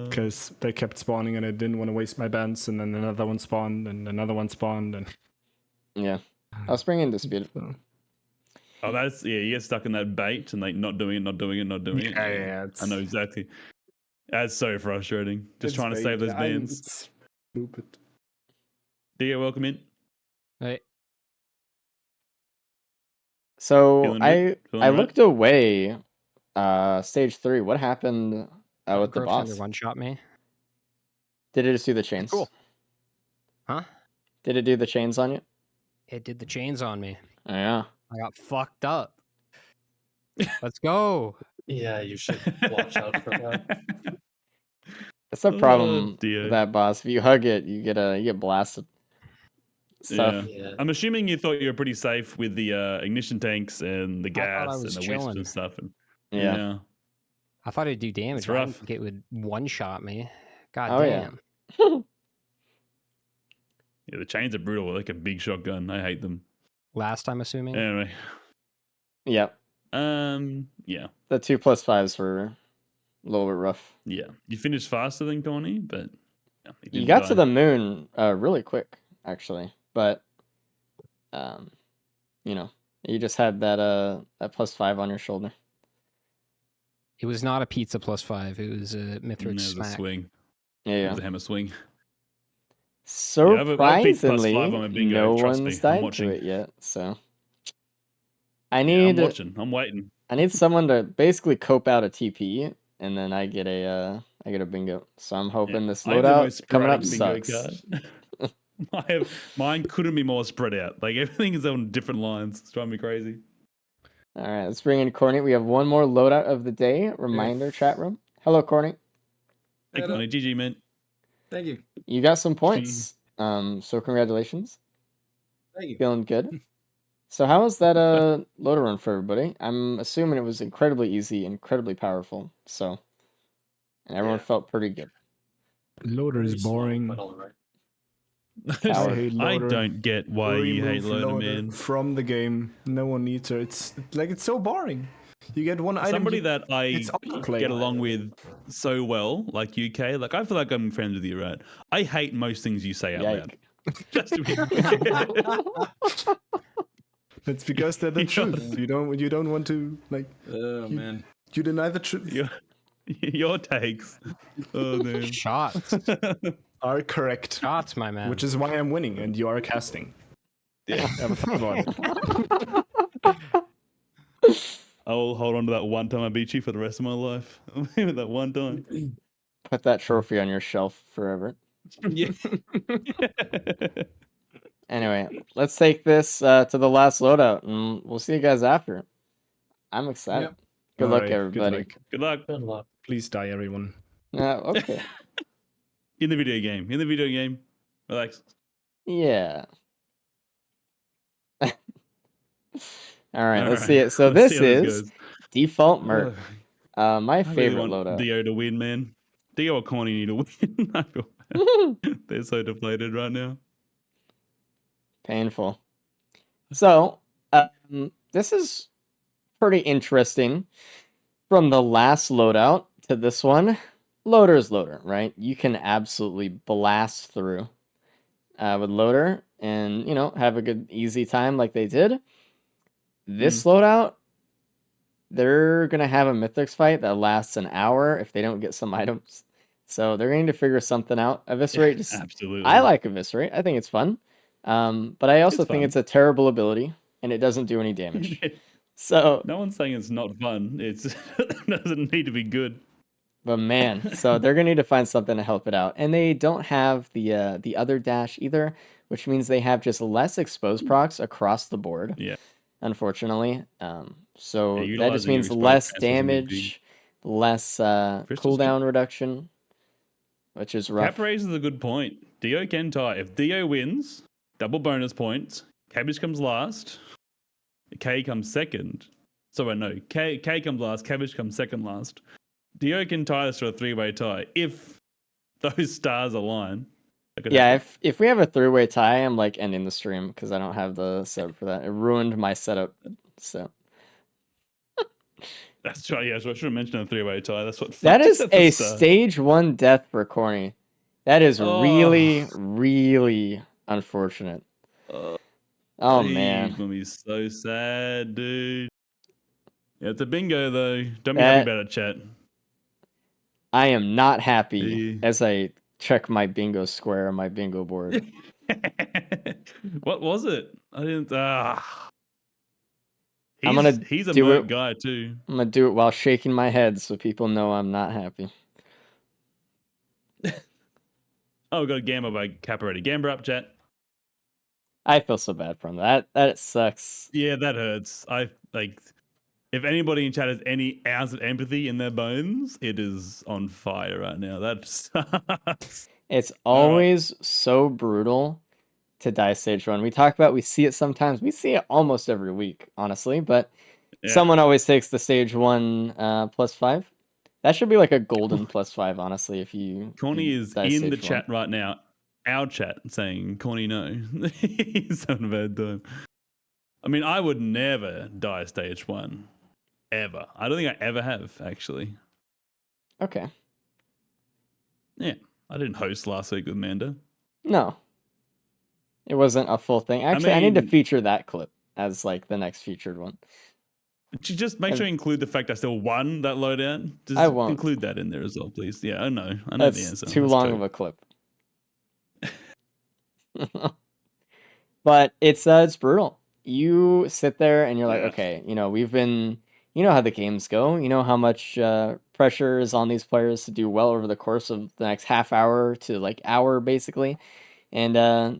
because they kept spawning and I didn't want to waste my bands, and then another one spawned and another one spawned, and Yeah. I was bringing Dispute. so, Oh, that's you get stuck in that bait and like not doing it. yeah, I know exactly. That's so frustrating. Just trying to save those bands. It's stupid. Dio, welcome in. Right. So Feeling good? Feeling I right? looked away stage 3. What happened with the Growth boss? Thunder one-shot me. Did it just do the chains? Cool. Huh? Did it do the chains on you? It did the chains on me. Oh, yeah. I got fucked up. Let's go. Yeah, you should watch out for that. That's the problem dear. with that boss. If you hug it, you get blasted. Stuff. Yeah. I'm assuming you thought you were pretty safe with the ignition tanks and the I thought I gas and was the wisps chilling. and stuff. And, Yeah. I thought it'd do damage. It's But I rough. didn't think it would one-shot me. God Oh, yeah. damn. Yeah, the chains are brutal. Like a big shotgun. I hate them. Last I'm assuming. Anyway, Yep. yeah, The 2+5s were a little bit rough. yeah. You finished faster than Connie, but yeah, You didn't got die. to the moon really quick, actually. But you just had that +5 on your shoulder. It was not a pizza +5. It was a And Mithrix there was a smack. swing. Yeah, It yeah. was a hammer swing. Surprisingly, +5 on my bingo, no trust me, one's I'm died to watching. it yet. So I Yeah, need I'm watching. I'm waiting. I need someone to basically cope out a TP, and then I get a bingo. So I'm hoping this I have the loadout most coming up sporadic bingo sucks. card. Mine couldn't be more spread out. Like everything is on different lines. It's driving me crazy. All right, let's bring in Corny. We have one more loadout of the day. Reminder, chat room. Hello, Corny. Hey, Connie, GG, man. Thank you. You got some points. So congratulations. Thank you. Feeling good. So how was that loader run for everybody? I'm assuming it was incredibly easy, incredibly powerful. So, and everyone Yeah. felt pretty good. Loader Pretty is slow, boring. but all right. Coward. I hate I Loader. don't get why you hate Remove Loader, man. from the game. No one needs her. It's so boring. You get one item. Somebody that I it's autoplay. get along with so well, like UK, like I feel like I'm friends with you, right? I hate most things you say out loud. Yike. Just to be clear. It's because they're the You truth. You don't want to like. Oh man. You deny the truth. Your takes. Oh man. Shots. Are correct. Shots, my man. Which is why I'm winning and you are casting. Yeah. Have a thought about it. I'll hold on to that one time I beat you for the rest of my life. That one time. Put that trophy on your shelf forever. Yeah. Anyway, let's take this to the last loadout, and we'll see you guys after. I'm excited. Yep. Good All luck, right, everybody. Good luck. Good luck. Good luck. Please die, everyone. Okay. In the video game. In the video game. Relax. Yeah. All right, let's Alright, see it. So let's see this how this is goes. default merc. My I really favorite want loadout. Dio to win, man. Dio or Corny need to win. I feel bad. They're so deflated right now. Painful. So, this is pretty interesting. From the last loadout to this one, loader's loader, right? You can absolutely blast through with loader and, have a good, easy time like they did. This loadout, they're going to have a Mythics fight that lasts an hour if they don't get some items. So they're going to figure something out. Eviscerate, Absolutely. I like Eviscerate. I think it's fun. But I also think fun. it's a terrible ability, and it doesn't do any damage. So no one's saying it's not fun. It doesn't need to be good. But man, so they're gonna need to find something to help it out, and they don't have the other dash either, which means they have just less exposed procs across the board. Yeah. Unfortunately, so Yeah, that just utilizing your means exposed less transfers would be damage, less Crystal's cooldown reduction, which is rough. Cap raises a good point. Dio can tie. If Dio wins, double bonus points. Cabbage comes last. K comes second. Sorry, no. K comes last. Cabbage comes second last. Dio can tie this to a three-way tie if those stars align. Yeah, if we have a three-way tie, I'm like ending the stream because I don't have the setup for that. It ruined my setup. So that's right. Yeah, so I should have mentioned a three-way tie. That's what. that is a stage 1 death for Corny. That is really, really unfortunate. Oh man, He's gonna be so sad, dude. Yeah, it's a bingo though. Don't be happy about it, chat. I am not happy as I check my bingo square on my bingo board. What was it? I didn't. He's a do merc it, guy too. I'm gonna do it while shaking my head so people know I'm not happy. Oh, we got a Gamba by Cap already. Gamba up, chat. I feel so bad for him. That sucks. Yeah, that hurts. I like. If anybody in chat has any ounce of empathy in their bones, it is on fire right now. That sucks. It's always so brutal to die stage 1. We see it sometimes. We see it almost every week, honestly. But someone always takes the stage 1 +5. That should be like a golden +5, honestly. If you Corny is in the chat right now, our chat, saying Corny no. He's having a bad time. I mean, I would never die stage 1. Ever. I don't think I ever have, actually. Okay. Yeah. I didn't host last week with Manda. No. It wasn't a full thing. Actually, I need to feature that clip as like the next featured one. Just make sure you include the fact I still won that loadout. Just I won't. include that in there as well, please. Yeah, I know That's the answer. Too long of a clip. But it's brutal. You sit there and you're like, okay, we've been, how the games go. You know how much pressure is on these players to do well over the course of the next half hour to like hour, basically. And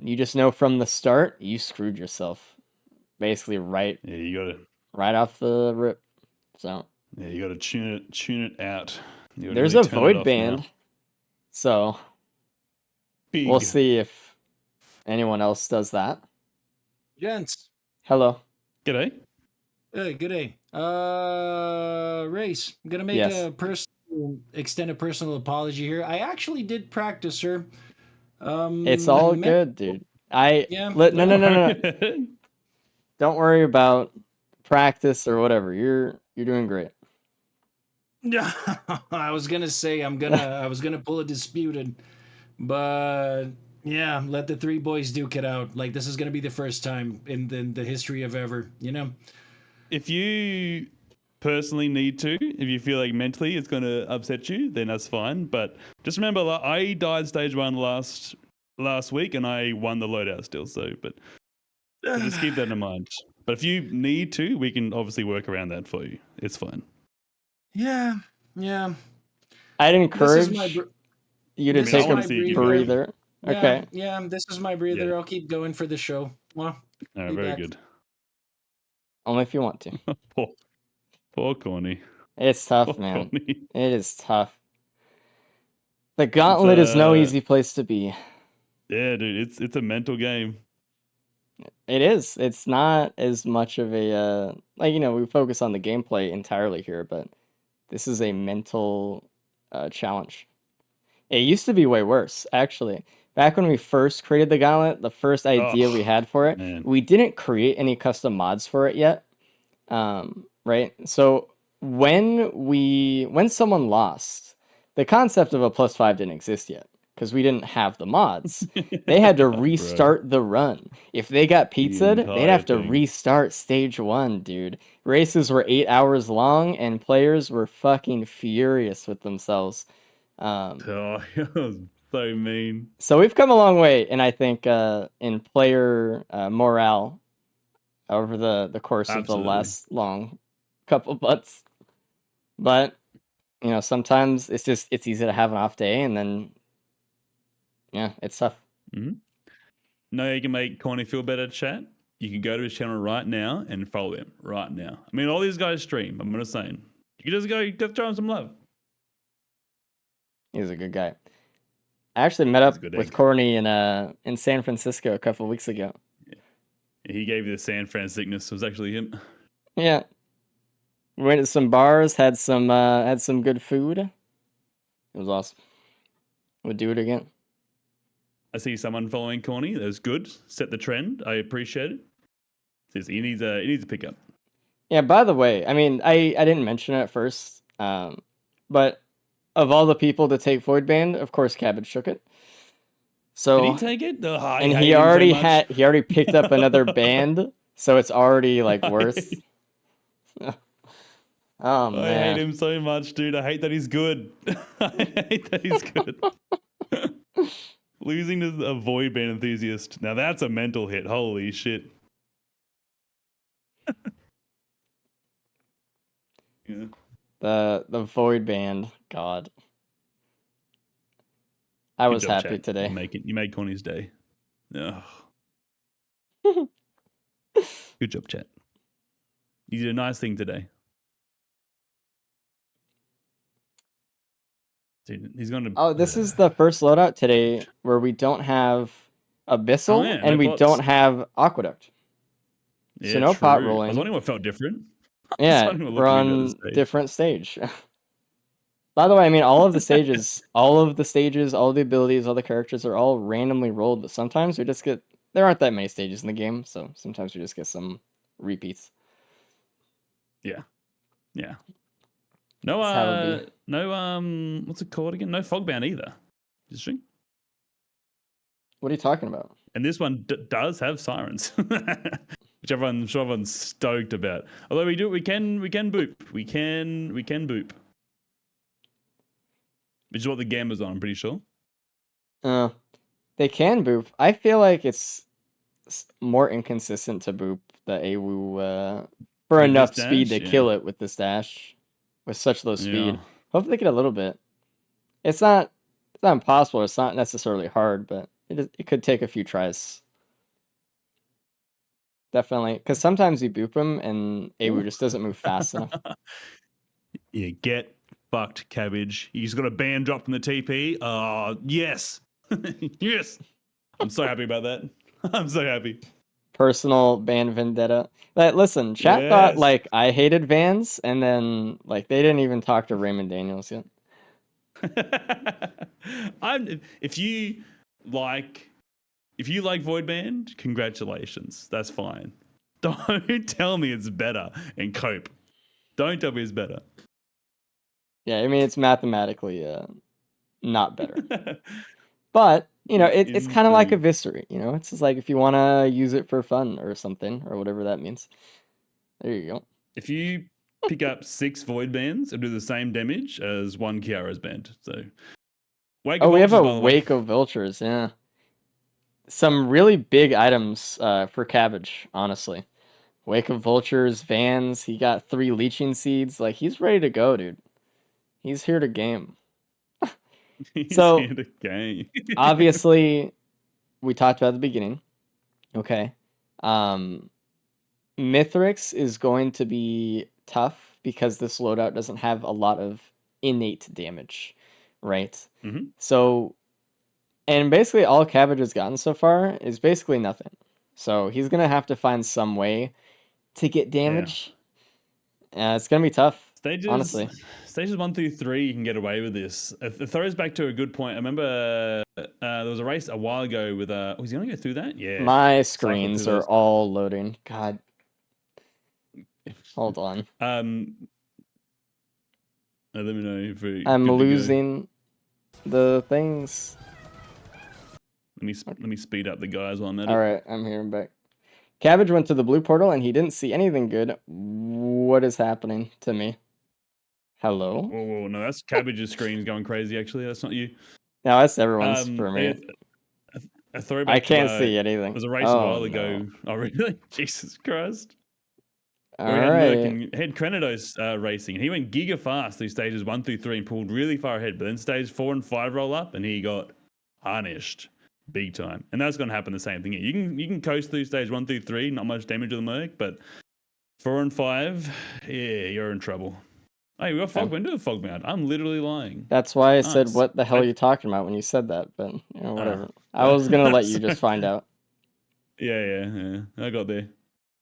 you just know from the start, you screwed yourself. Basically, right off the rip. So yeah, you got to tune it out. There's a void band, so we'll see if anyone else does that. Gents. Hello. G'day. Hey, good day. Race, I'm gonna make a extend a personal apology here. I actually did practice, sir. It's all good, dude. No. Don't worry about practice or whatever. You're doing great. Yeah, I was gonna say I was gonna pull a disputed, but yeah, let the three boys duke it out. Like this is gonna be the first time in the history of ever. If you personally need to, if you feel like mentally it's going to upset you, then that's fine. But just remember, I died stage 1 last week and I won the loadout still. So just keep that in mind. But if you need to, we can obviously work around that for you. It's fine. Yeah. I'd encourage you to This take is I wanna my see you keep breather. going. breather. Yeah, Okay. yeah, this is my breather. Yeah. I'll keep going for the show. Well, No, be very back. good. Only if you want to. Poor Corny. It's tough, Poor man. Corny. It is tough. The gauntlet is no easy place to be. Yeah, dude, it's a mental game. It is. It's not as much of a like we focus on the gameplay entirely here, but this is a mental challenge. It used to be way worse, actually. Back when we first created the gauntlet, the first idea we had for it, man. we didn't create any custom mods for it yet. Right? So when someone lost, the concept of a +5 didn't exist yet because we didn't have the mods. They had to Bro, restart the run. If they got the pizzaed, they'd have to entire thing. restart stage 1, dude. Races were 8 hours long, and players were fucking furious with themselves. Oh, it was so mean. So we've come a long way, and I think in player morale over the course of the Absolutely. last long couple months. But sometimes it's easy to have an off day, and then it's tough. No, you can make Corny feel better, chat. You can go to his channel right now and follow him right now. I mean, all these guys stream. I'm just saying. You can just throw him some love. He's a good guy. I actually met He's a up good with egg. Corny in San Francisco a couple weeks ago. He gave you the San Fran sickness. It was actually him. Yeah. We went to some bars, had some good food. It was awesome. Would do it again. I see someone following Corny. That was good. Set the trend. I appreciate it. Says he needs a pickup. Yeah, by the way, I mean I didn't mention it at first, but of all the people to take Void Band, of course Cabbage took it. So Did he take it? Oh, I and hate he him so already much. he already picked up another band, so it's already like worse. Oh I hate man. him so much, dude. I hate that he's good. I hate that he's good. Losing to a Void Band enthusiast. Now that's a mental hit. Holy shit. Yeah. The Void Band, God. I Good was job, happy chat. today. You made Corny's day. Ugh. Good job, chat. You did a nice thing today. Dude, he's going to. Oh, this is the first loadout today where we don't have Abyssal yeah, and no we pots. don't have Aqueduct. Yeah, So no true. pot I was rolling. wondering what felt different. Yeah, we're on different stage. By the way, I mean all of the stages, all of the abilities, all the characters are all randomly rolled, but sometimes we just get there aren't that many stages in the game, so sometimes we just get some repeats. Yeah. Yeah. That's how it be. No, what's it called again? No Fogbound either. Interesting. What are you talking about? And this one does have sirens, which I'm sure everyone's stoked about. Although we can boop. We can boop. Which is what the game was on, I'm pretty sure. They can boop. I feel like it's more inconsistent to boop the AWU for With enough this speed to dash, kill it with this dash with such low speed. Yeah. Hopefully they get a little bit. It's not impossible. It's not necessarily hard, but it could take a few tries. Definitely, because sometimes you boop them and AWU just doesn't move fast enough. Yeah, get fucked, Cabbage. You just got a band drop from the TP. Yes. Yes. I'm so happy about that. I'm so happy. Personal ban vendetta. But listen, chat thought Yes. like I hated Vans, and then like they didn't even talk to Raymond Daniels yet. If you like Void Band, congratulations. That's fine. Don't tell me it's better and cope. Don't tell me it's better. Yeah, I mean it's mathematically not better. But it's kind of like Eviscerate. It's just like if you want to use it for fun or something or whatever that means. There you go. If you pick up 6 Void Bands, it'll do the same damage as 1 Kiara's band. So, we have a Wake of Vultures. Yeah, some really big items for Cabbage. Honestly, Wake of Vultures, Vans. He got 3 Leeching Seeds. Like he's ready to go, dude. He's here to game. So, here to game. obviously, we talked about at the beginning. Okay. Mithrix is going to be tough because this loadout doesn't have a lot of innate damage, right? Mm-hmm. So, and basically all Cabbage has gotten so far is basically nothing. So he's going to have to find some way to get damage. It's going to be tough, honestly. Stages 1 through 3, you can get away with this. It throws back to a good point. I remember there was a race a while ago with was he going to go through that? Yeah. My screens are all loading. God. Hold on. Let me know if I'm losing the things. Let me speed up the guys while I'm at it. All right, I'm here. I'm back. Cabbage went to the blue portal and he didn't see anything good. What is happening to me? Hello? Whoa, no, that's Cabbage's screen going crazy, actually. That's not you. No, that's everyone's for me. A throwback I can't see anything. There was a race a while ago. Oh, really? Jesus Christ. All we had right. Merc and had Krenados racing, and he went giga fast through stages 1 through 3 and pulled really far ahead. But then stage 4 and 5 roll up, and he got punished big time. And that's going to happen the same thing here. You can coast through stage 1 through 3, not much damage to the Merc, but 4 and 5, yeah, you're in trouble. Hey, we got fog. When do the fog mount? I'm literally lying. That's why I said, "What the hell are you talking about?" when you said that. But you know, whatever. I was gonna let you just find out. Yeah. I got there.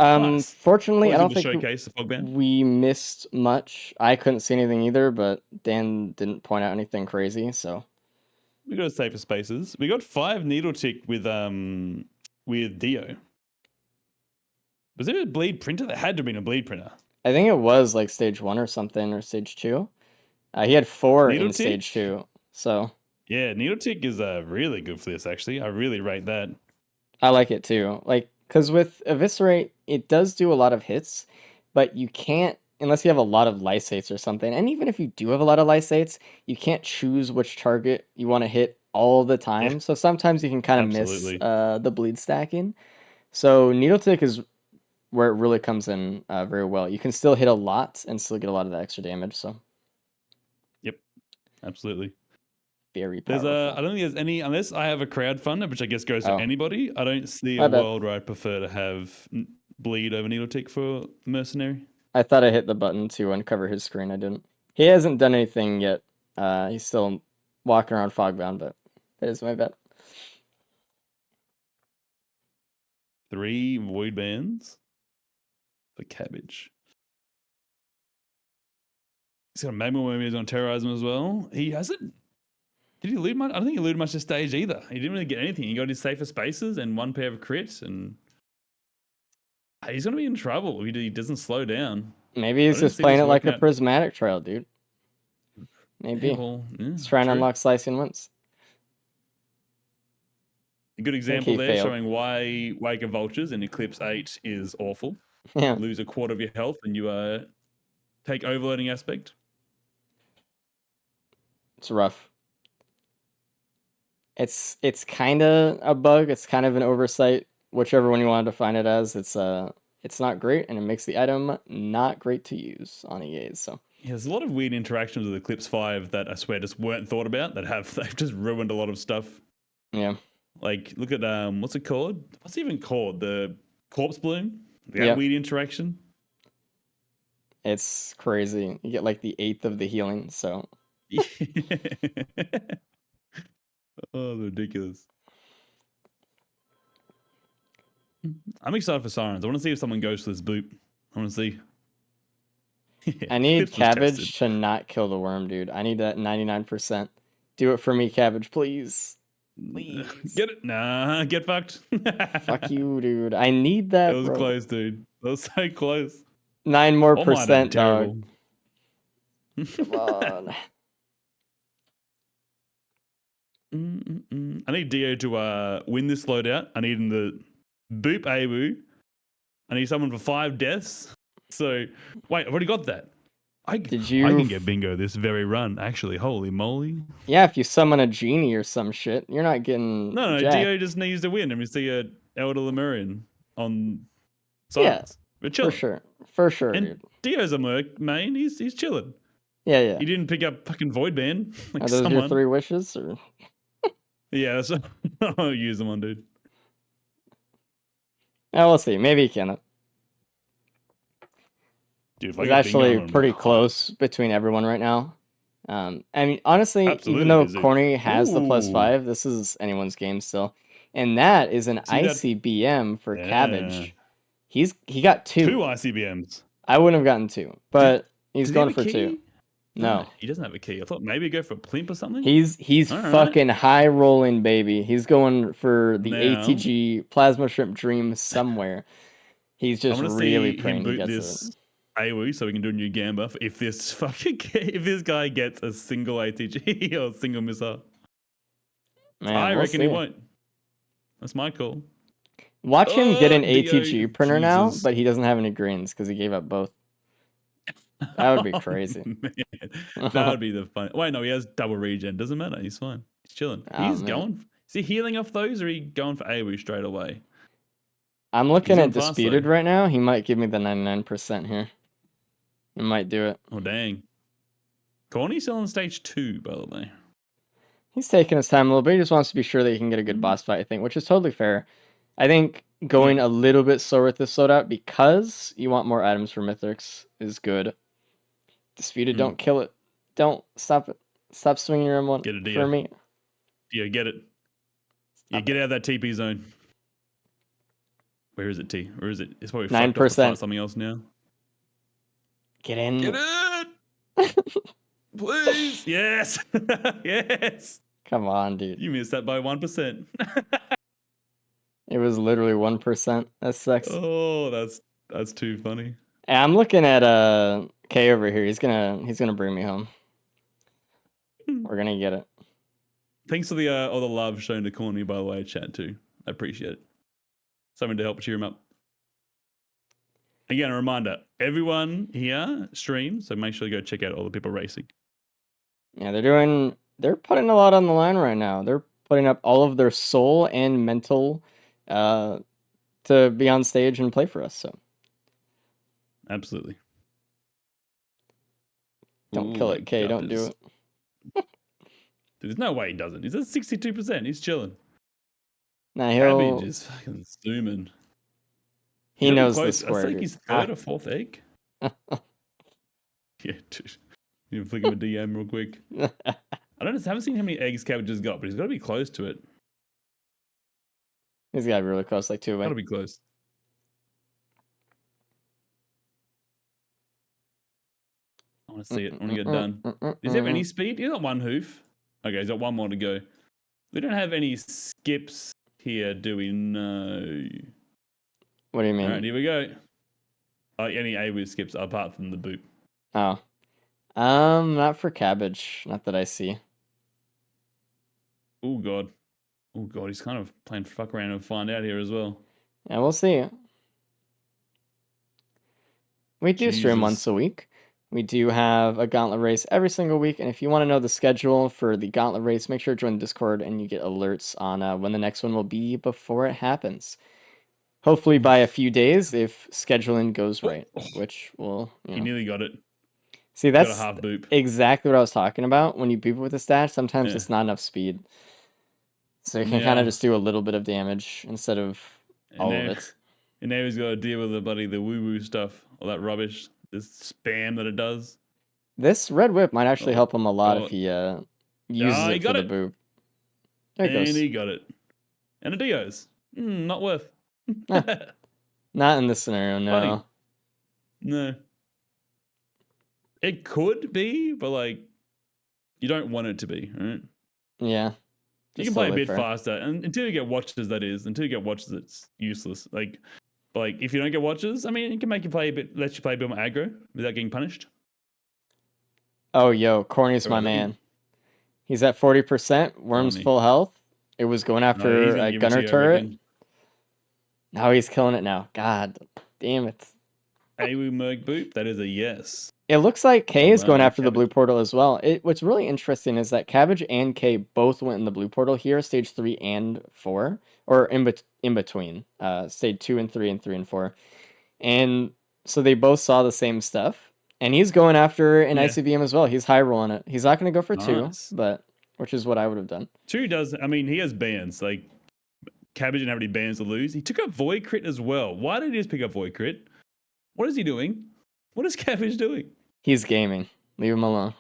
Nice. Fortunately, I don't think the we missed much. I couldn't see anything either, but Dan didn't point out anything crazy, so we got safer spaces. We got 5 needle tick with Dio. Was there a bleed printer? There had to have been a bleed printer. I think it was like stage 1 or something, or stage 2. He had 4 in stage 2, so yeah, needle tick is really good for this. Actually, I really rate that. I like it too. Like, because with Eviscerate, it does do a lot of hits, but you can't, unless you have a lot of lysates or something. And even if you do have a lot of lysates, you can't choose which target you want to hit all the time. Yeah. So sometimes you can kind of miss the bleed stacking. So Needle Tick is where it really comes in very well. You can still hit a lot and still get a lot of the extra damage. So, yep, absolutely. Very powerful. I don't think there's any, unless I have a crowdfunder, which I guess goes to anybody. I don't see a world where I'd prefer to have bleed over needle tick for mercenary. I thought I hit the button to uncover his screen. I didn't. He hasn't done anything yet. He's still walking around fogbound, but that is my bet. 3 void bands for Cabbage. He's got a Magma Worm. He's going to terrorize him as well. He hasn't. Did he loot much? I don't think he looted much this stage either. He didn't really get anything. He got his safer spaces and 1 pair of crits, and he's going to be in trouble if he doesn't slow down. Maybe he's just playing it like a prismatic trial, dude. Maybe. He's trying to unlock slicing once. A good example there showing why Wake of Vultures in Eclipse 8 is awful. Yeah. Lose a quarter of your health and you take overloading aspect. It's rough. It's kind of a bug. It's kind of an oversight. Whichever one you want to define it as, it's not great, and it makes the item not great to use on EAs. So yeah, there's a lot of weird interactions with Eclipse 5 that I swear just weren't thought about. They've just ruined a lot of stuff. Yeah. Like look at what's it called? What's it even called? The Corpse Bloom. That weird interaction. It's crazy. You get like the 1/8 of the healing. So. Oh, ridiculous. I'm excited for Sirens. I want to see if someone goes for this boop. I want to see. I need Cabbage to not kill the worm, dude. I need that 99%. Do it for me, Cabbage, please. Please. Get it? Nah, get fucked. Fuck you, dude. I need that. That was close, dude. That was so close. 9 more percent, dog. Come on. I need Dio to win this loadout. I need him to boop Awu. I need someone for 5 deaths. So, wait, I've already got that. I can get bingo this very run, actually. Holy moly. Yeah, if you summon a genie or some shit, you're not getting No, jacked. Dio just needs to win. And we see a Elder Lemurian on Sirens. Yeah, for sure. For sure, and dude. Dio's a merc main. He's chilling. Yeah. You didn't pick up fucking Void Band. Like Are those someone. your 3 wishes? Or... Yeah, that's I'll use them on, dude. we'll see. Maybe he can. Dude, if I It's get Bingo, I'm actually gonna be pretty hyped. close between everyone right now. I mean, honestly, Absolutely even though it is, dude. Corny has the Ooh. +5, this is anyone's game still. And that is an See that? ICBM for Yeah. Cabbage. He got 2. 2 ICBMs. I wouldn't have gotten 2, but he's Does he going have a for key? 2. No. He doesn't have a key. I thought maybe he'd go for a plimp or something. He's All right. fucking high rolling, baby. He's going for the Now- ATG Plasma Shrimp Dream somewhere. He's I just want to really see him praying he boot gets this it. AoE so we can do a new Gamba if this guy gets a single ATG or a single missile. Man, I we'll reckon see. he won't. That's my call. Watch him get an Dio, ATG printer now, Jesus. but he doesn't have any greens because he gave up both. That would be crazy. Man, that would be the fun. Wait, no, he has double regen. Doesn't matter. He's fine. He's chilling. Oh, He's man. going. Is he healing off those, or he going for AoE straight away? I'm looking He's at on fast, Disputed though. right now. He might give me the 99% here. He might do it. Oh dang. Corny's still on stage 2, by the way. He's taking his time a little bit. He just wants to be sure that he can get a good boss fight, I think, which is totally fair. I think going a little bit slower with this loadout because you want more items for Mythics is good. Disputed, don't kill it. Don't stop it. Stop swinging your M1 Get a for me. Yeah, get it. Yeah, get out of that TP zone. Where is it, T? Where is it? It's probably 9%. fucked up to fight something else now. Get in. Get it! Please! Yes! Yes! Come on, dude. You missed that by 1%. It was literally 1%. That sucks. Oh, that's too funny. Hey, I'm looking at K over here. He's gonna bring me home. We're gonna get it. Thanks for the all the love shown to Corny, by the way, chat too. I appreciate it. Something to help cheer him up. Again, a reminder: everyone here streams, so make sure you go check out all the people racing. Yeah, they're putting a lot on the line right now. They're putting up all of their soul and mental to be on stage and play for us. So Absolutely. don't kill it, K. Don't do it. Dude, there's no way he doesn't. He's at 62%. He's chilling. Nah, Cabbage is fucking zooming. He knows the I square. think he's third or fourth egg. Yeah, dude. You can flick him a DM real quick. Haven't seen how many eggs Cabbage has got, but he's got to be close to it. He's got to be really close, like 2 away. Got to be close. I want to see it. I want to get it done. Does he have any speed? He's got 1 hoof. Okay, he's got 1 more to go. We don't have any skips here, do we? No. What do you mean? All right, here we go. Any AoE skips apart from the boot? Oh. Not for Cabbage. Not that I see. Oh, God. Oh, God, he's kind of playing fuck around and find out here as well. Yeah, we'll see. We do stream once a week. We do have a gauntlet race every single week, and if you want to know the schedule for the gauntlet race, make sure to join the Discord and you get alerts on when the next one will be before it happens. Hopefully by a few days if scheduling goes right, which will, He nearly got it. See, that's got a half boop. Exactly what I was talking about. When you boop with the stash, sometimes it's not enough speed. So you can kind of just do a little bit of damage instead of all of it. And now he's got to deal with the woo-woo stuff, all that rubbish, this spam that it does. This red whip might actually help him a lot if he uses it for the boop. There it goes. And he got it. And a Dio's. Not worth. Not in this scenario, no. Funny. No. It could be, but like, you don't want it to be, right? Yeah. You can play a bit faster, and until you get watches, that is. Until you get watches, it's useless. Like if you don't get watches, I mean, it can make you play let you play a bit more aggro without getting punished. Oh, yo, Corny's my man. He's at 40%. Worm's full health. It was going after a gunner turret. Now he's killing it now. God damn it. AoE Merc Boop, that is a yes. It looks like K is going after the blue portal as well. What's really interesting is that Cabbage and K both went in the blue portal here, stage 3 and 4, or in between, stage 2 and 3 and 3 and 4. And so they both saw the same stuff. And he's going after an Yeah. ICBM as well. He's high rolling it. He's not going to go for Nice. 2, but which is what I would have done. 2 does. I mean, he has bans. Like Cabbage didn't have any bans to lose. He took up Void Crit as well. Why did he just pick up Void Crit? What is he doing? What is Cabbage doing? He's gaming. Leave him alone.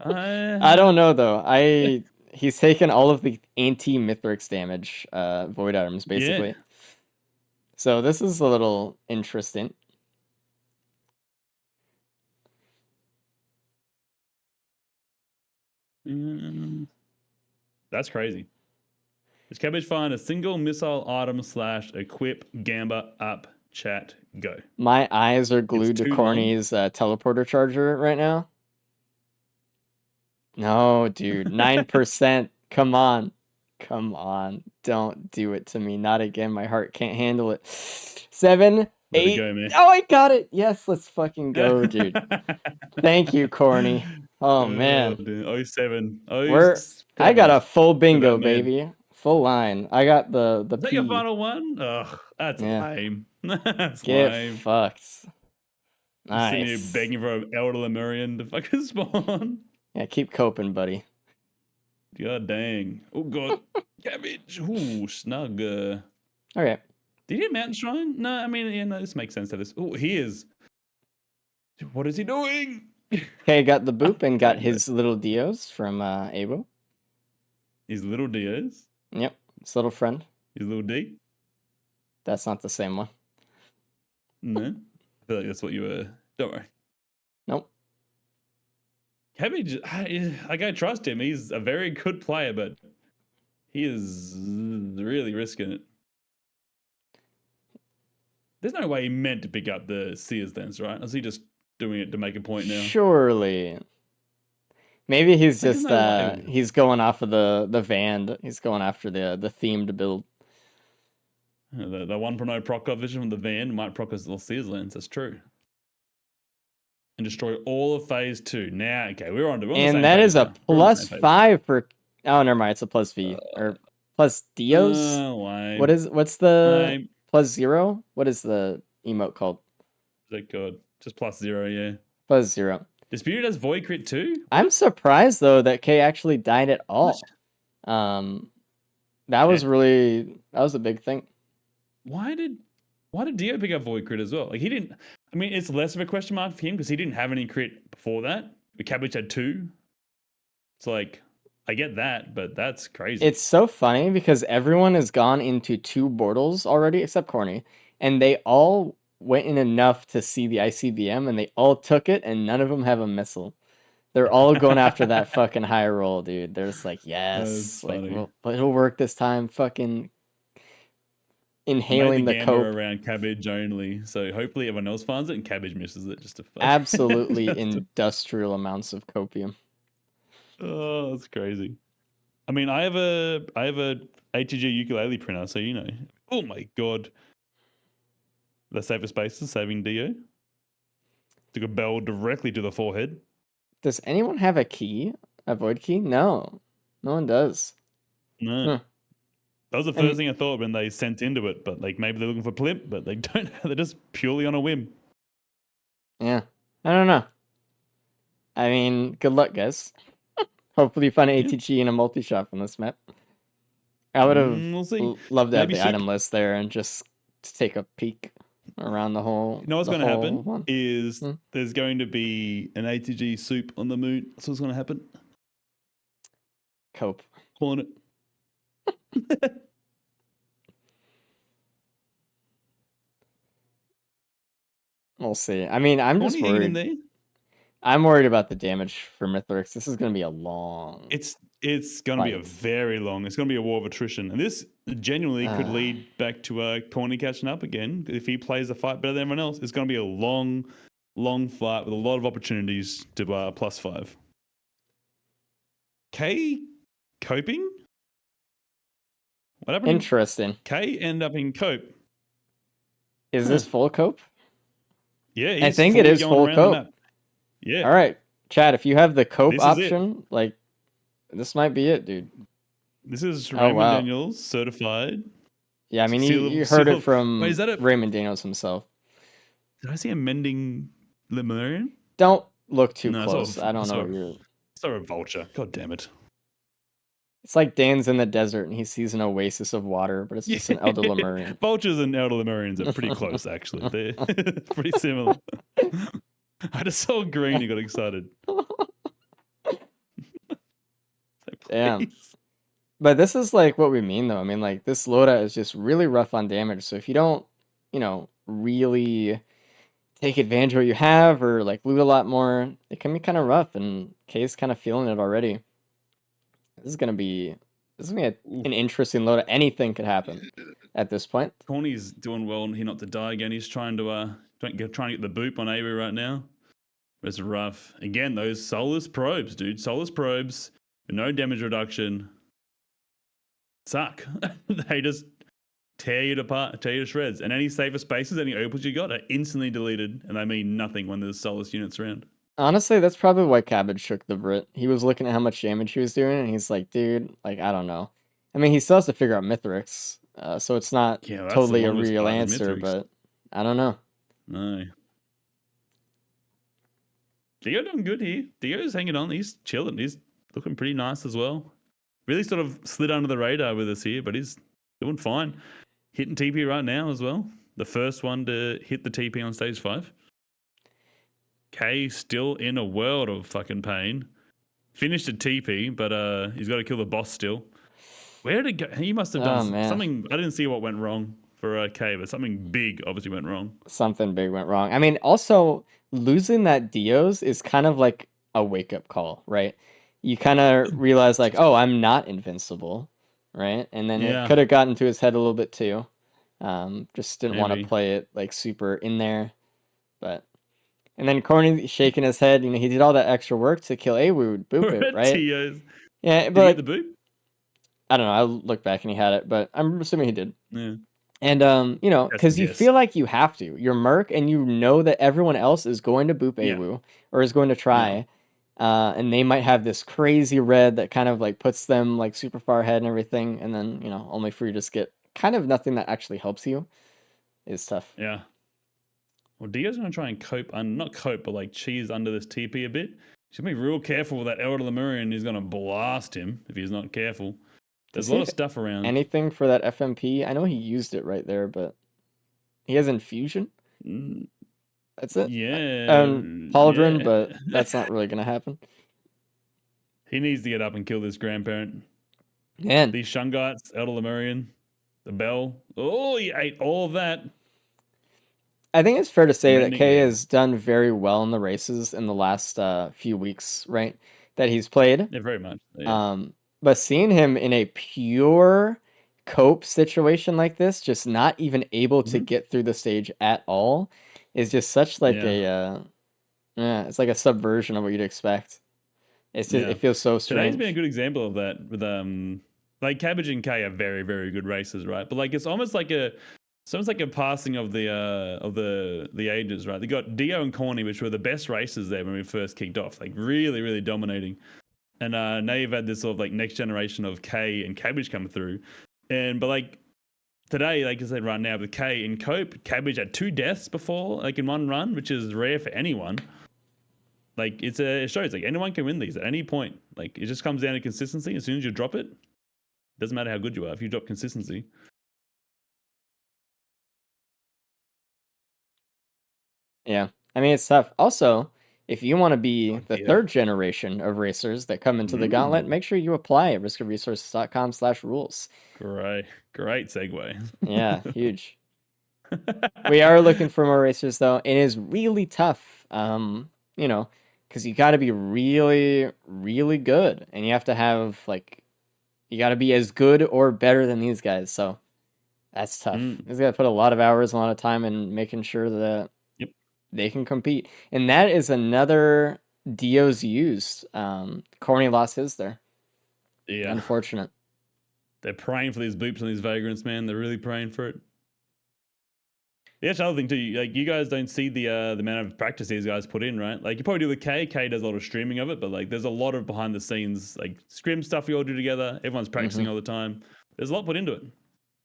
I I don't know though. He's taken all of the anti-Mithrix damage, void items basically. Yeah. So this is a little interesting. That's crazy. Does Cabbage find a single missile item / equip Gamba up? Chat go. My eyes are glued to too Corny's teleporter charger right now. No, dude, 9%. Come on. Come on. Don't do it to me. Not again. My heart can't handle it. 7, Let 8. it go, man. Oh, I got it. Yes, let's fucking go, dude. Thank you, Corny. Oh, man. Dude. 07. I got a full bingo, that man. baby. Full line. I got the Is that P. your final one? Ugh, that's Yeah. lame. That's Get lame. fucked. Sitting here Nice. begging for an Elder Lemurian to fucking spawn. Yeah, keep coping, buddy. God dang. Oh god. Cabbage. Ooh, snug. Okay. Did he get Mountain Shrine? No, I mean, yeah, no, this makes sense to this. Oh, he is. What is he doing? Okay, got the boop and got his little Dios from Abo. His little Diaz. Yep, his little friend. His little D. That's not the same one. No. I feel like that's what you were. Don't worry. Nope. Cabbage, I gotta trust him. He's a very good player, but he is really risking it. There's no way he meant to pick up the Sears Dance, right? Is he just doing it to make a point now? Surely. Maybe he's There's just no way. he's going off of the Vand. He's going after the themed build. The 1.0 proc vision from the van might proc us the Sears Lens. That's true. And destroy all of phase 2. Now, okay, we're on to And that is a +5 for. Oh, never mind. It's a +V or plus Dios. Lame. What's the Lame. +0? What is the emote called? Is that good? Just +0, yeah. +0. Disputed has Void Crit too? I'm surprised though that K actually died at all. That was a big thing. Why did Dio pick up Void Crit as well? Like he didn't. I mean, it's less of a question mark for him because he didn't have any crit before that. But Cabbage had 2. It's like I get that, but that's crazy. It's so funny because everyone has gone into 2 Bortles already except Corny, and they all went in enough to see the ICBM, and they all took it, and none of them have a missile. They're all going after that fucking high roll, dude. They're just like, yes, like it'll work this time. Fucking inhaling the cope around Cabbage only, so hopefully everyone else finds it and Cabbage misses it. Just to absolutely industrial amounts of copium. Oh, that's crazy. I mean, I have a ATG ukulele printer, so you know. Oh my god, the safer spaces saving Dio. Took a bell directly to the forehead. Does anyone have a key? A void key? No, no one does. No. That was the first thing I thought when they sent into it, but like maybe they're looking for Plimp, but they don't. They're just purely on a whim. Yeah, I don't know. I mean, good luck, guys. Hopefully you find an ATG in a multi-shop on this map. I would have loved to have the item list there and just take a peek around the whole. You know what's going to happen one? is there's going to be an ATG soup on the moon. That's what's going to happen. Cope. Calling it. We'll see. I mean, I'm just worried. I'm worried about the damage for Mithrix. This is going to be a long. It's going to be a very long. It's going to be a war of attrition, and this genuinely could lead back to Corny catching up again. If he plays the fight better than everyone else, it's going to be a long, long fight with a lot of opportunities to +5. K coping. What happened? Interesting. K end up in cope. Is this full cope? Yeah, I think it is full cope. Yeah. All right, Chad. If you have the cope option, like this might be it, dude. This is Raymond Daniels certified. Yeah, I mean you heard it from Raymond Daniels himself. Did I see a mending Lemurian? Don't look too No, close. I don't know what you're. It's not a vulture. God damn it. It's like Dan's in the desert and he sees an oasis of water, but it's just an Elder Lemurian. Vultures and Elder Lemurians are pretty close, actually. They're pretty similar. I just saw green and got excited. Damn. But this is like what we mean, though. I mean, like, this loadout is just really rough on damage. So if you don't, really take advantage of what you have or like loot a lot more, it can be kind of rough. And Kay's kind of feeling it already. This is gonna be an interesting loadout. Anything could happen at this point. Corny's doing well and he not to die again. He's trying to get the boop on Abu right now. It's rough. Again, those soulless probes, dude. Soulless probes with no damage reduction suck. They just tear you to shreds. And any safer spaces, any opals you got are instantly deleted, and they mean nothing when there's soulless units around. Honestly, that's probably why Cabbage shook the Vrit. He was looking at how much damage he was doing, and he's like, dude, like, I don't know. I mean, he still has to figure out Mithrix, so it's not totally a real answer, but I don't know. No. Dio doing good here. Dio's hanging on. He's chilling. He's looking pretty nice as well. Really sort of slid under the radar with us here, but he's doing fine. Hitting TP right now as well. The first one to hit the TP on stage 5. K still in a world of fucking pain. Finished a TP, but he's got to kill the boss still. Where did it go? He must have done something. I didn't see what went wrong for K, but something big obviously went wrong. Something big went wrong. I mean, also losing that Dios is kind of like a wake-up call, right? You kind of realize like, oh, I'm not invincible, right? And then it could have gotten to his head a little bit too. Just didn't want to play it like super in there, but. And then Corny shaking his head. He did all that extra work to kill Awood, boop it, right? Yeah, but did he get the boop? I don't know. I looked back and he had it, but I'm assuming he did. Yeah. And because you feel like you have to. You're Merc, and you know that everyone else is going to boop Awu or is going to try, and they might have this crazy red that kind of like puts them like super far ahead and everything, and then only for you to just get kind of nothing that actually helps you is tough. Yeah. Well, Dio's going to try and not cope, but like cheese under this TP a bit. He's going to be real careful with that Elder Lemurian. He's going to blast him if he's not careful. There's a lot of stuff around. Anything for that FMP? I know he used it right there, but he has Infusion. That's it. Yeah. Pauldron, but that's not really going to happen. He needs to get up and kill this grandparent. Man. These Shungites, Elder Lemurian, the Bell. Oh, he ate all of that. I think it's fair to say that Kay has done very well in the races in the last few weeks, right? That he's played. Yeah, very much. Yeah. But seeing him in a pure cope situation like this, just not even able to get through the stage at all, is just such like it's like a subversion of what you'd expect. It's just it feels so strange. Today's been a good example of that with like Cabbage and K are very, very good races, right? But like it's almost like a passing of the ages, right? They got Dio and Corny, which were the best races there when we first kicked off, like really, really dominating. And now you've had this sort of like next generation of K and Cabbage come through. But like today, like I said, right now with K and Cope, Cabbage had 2 deaths before, like in one run, which is rare for anyone. Like it shows like anyone can win these at any point. Like it just comes down to consistency. As soon as you drop it, doesn't matter how good you are. If you drop consistency. Yeah, I mean it's tough. Also, if you want to be the third generation of racers that come into the gauntlet, make sure you apply at riskofresources.com/rules. Great segue. Yeah, huge. We are looking for more racers though. It is really tough. Because you got to be really, really good, and you have to have you got to be as good or better than these guys. So that's tough. He's got to put a lot of hours, a lot of time in making sure that they can compete. And that is another Dio's used. Corny lost his there. Yeah. Unfortunate. They're praying for these boops and these vagrants, man. They're really praying for it. Yeah, that's another thing too. Like you guys don't see the amount of practice these guys put in, right? Like you probably do with K. K does a lot of streaming of it, but like there's a lot of behind the scenes like scrim stuff we all do together. Everyone's practicing all the time. There's a lot put into it.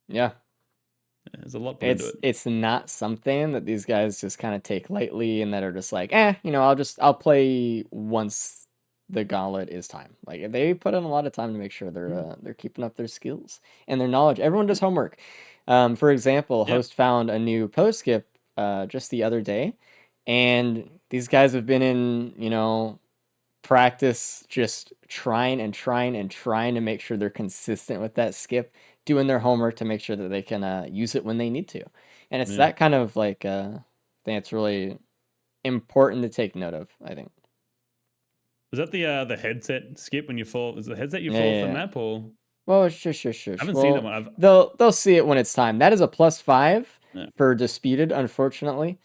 Yeah. There's a lot put into it. It's not something that these guys just kind of take lightly and that are just like, I'll play once the gauntlet is time. Like they put in a lot of time to make sure they're keeping up their skills and their knowledge. Everyone does homework. For example, Yep. Host found a new post skip just the other day, and these guys have been in practice just trying to make sure they're consistent with that skip, doing their homework to make sure that they can use it when they need to. And it's that kind of like thing that's really important to take note of, I think. Was that the headset skip when you fall? Is the headset you Yeah, fall yeah, off the yeah. map or? Well, sure. I haven't seen that one. They'll see it when it's time. That is a +5 Yeah. for disputed, unfortunately.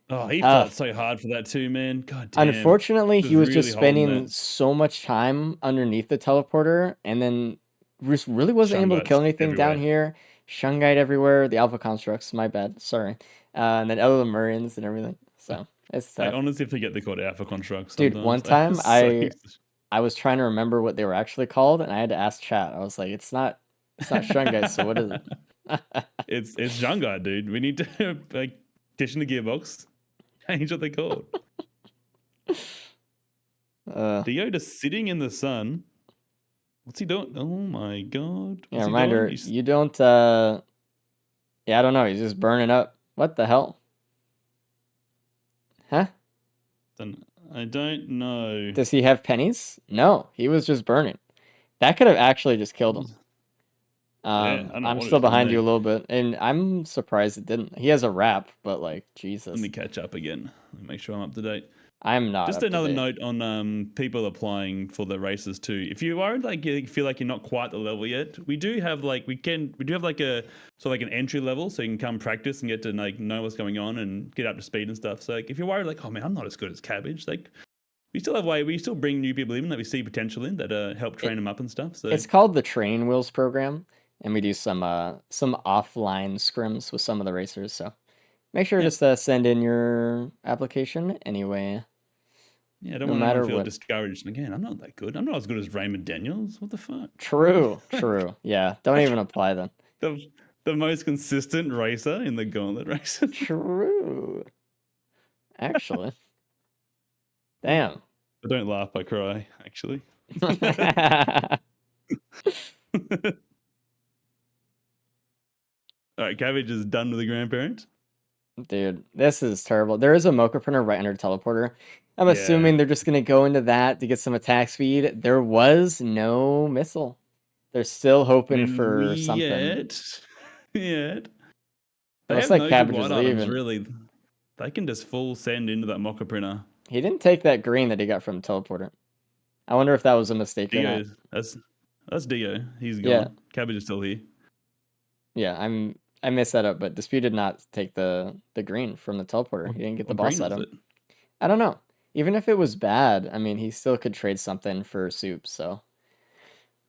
Oh, he fought so hard for that too, man. God damn. Unfortunately, he was really just holding spending that. so much time underneath the teleporter, and then just really wasn't able to kill Shungites anything down everywhere. here. Shungite everywhere. The Alpha Constructs, my bad. Sorry. And then other Lemurians and everything. So it's I tough. honestly forget they're called Alpha Constructs Dude, sometimes. one time So- I was trying to remember what they were actually called, and I had to ask chat. I was like, it's not Shungite, so what is it? it's Shungite, dude. We need to like dish in the gearbox. Change what they're called. Dio just sitting in the sun. What's he doing? Oh my god. Yeah, What's he reminder, doing? you don't yeah, I don't know, he's just burning up. What the hell? Huh? I don't know. Does he have pennies? No, he was just burning. That could have actually just killed him. I don't know I'm what still it's doing behind you a there. little bit, and I'm surprised it didn't. He has a wrap, but like, Jesus. Let me catch up again. Let me make sure I'm up to date. I'm not Just up to another date. note on people applying for the races too. If you are like you feel like you're not quite the level yet, we do have like a like an entry level, so you can come practice and get to like know what's going on and get up to speed and stuff. So like, if you're worried like, oh man, I'm not as good as Cabbage, like we still bring new people in that we see potential in that help train them up and stuff. So It's called the Train Wheels program, and we do some offline scrims with some of the racers. So make sure Yeah. to send in your application anyway. yeah, I don't No want anyone matter to feel what. discouraged. Again, I'm not that good. I'm not as good as Raymond Daniels. What the fuck? True. Yeah, don't even apply then. The most consistent racer in the gauntlet races. True. Actually. Damn. I don't laugh, I cry, actually. All right, Cabbage is done with the grandparent. Dude, this is terrible. There is a mocha printer right under the teleporter. I'm Yeah. assuming they're just going to go into that to get some attack speed. There was no missile. They're still hoping for something. Yet. They Looks have like no good Cabbage is white items, leaving. really. They can just full send into that mocha printer. He didn't take that green that he got from the teleporter. I wonder if that was a mistake or Dio, not. that's Dio. He's gone. Yeah. Cabbage is still here. Yeah, I messed that up, but Dispute did not take the green from the teleporter. He didn't get the What boss green was item. it? I don't know. Even if it was bad, I mean, he still could trade something for soup, so.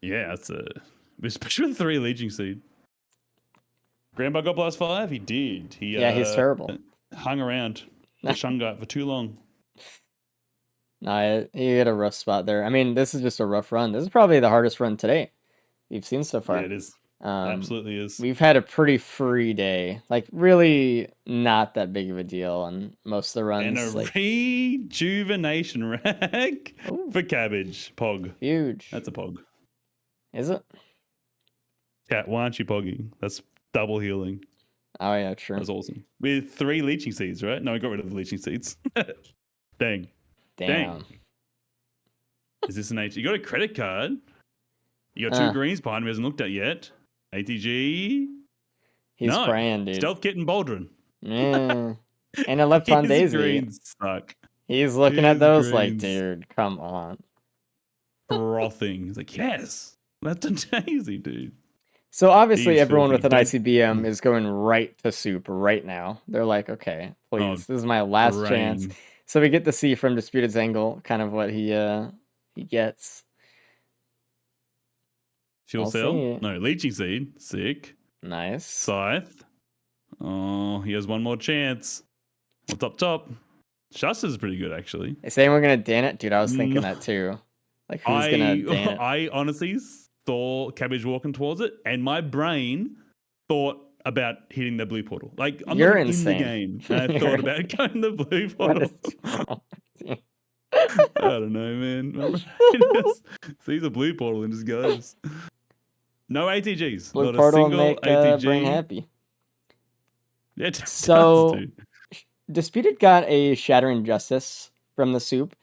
Yeah, that's especially with 3 leeching seed. Grandpa got +5? He did. Yeah, he's terrible. Hung around the Shungite for too long. Nah, he had a rough spot there. I mean, this is just a rough run. This is probably the hardest run today we've seen so far. Yeah, it is. Absolutely is. We've had a pretty free day. Like, really not that big of a deal on most of the runs. And a rejuvenation rack for Cabbage. Pog. Huge. That's a pog. Is it? Cat, why aren't you pogging? That's double healing. Oh, yeah, true. That's awesome. With 3 leeching seeds, right? No, we got rid of the leeching seeds. Dang. Damn. Is this an ATG? You got a credit card. You got 2 greens behind him he hasn't looked at yet. ATG. He's praying, dude. Stealth Kit and Baldrin. Yeah. And a Lepton His Daisy. greens suck. He's looking at those like, dude, come on. Frothing. He's like, yes. Lepton Daisy, dude. So obviously He's everyone with filthy. an ICBM is going right to soup right now. They're like, okay, please, this is my last chance. So we get to see from Disputed's angle kind of what he gets. Fuel I'll cell? see. No, leeching seed. Sick. Nice. Scythe. Oh, he has one more chance. What's up top? Shuster's pretty good, actually. They saying we're gonna Dan it? Dude, I was thinking that too. Like, who's gonna Dan it? I honestly saw Cabbage walking towards it, and my brain thought about hitting the blue portal. Like, I'm You're not even in the insane. game, and I thought about going the blue What portal. is wrong with you? I don't know, man. Just sees a blue portal and just goes. No ATGs. Blue Not a portal single make brain ATG. happy. It does, So dude. Disputed got a Shattering Justice from the soup.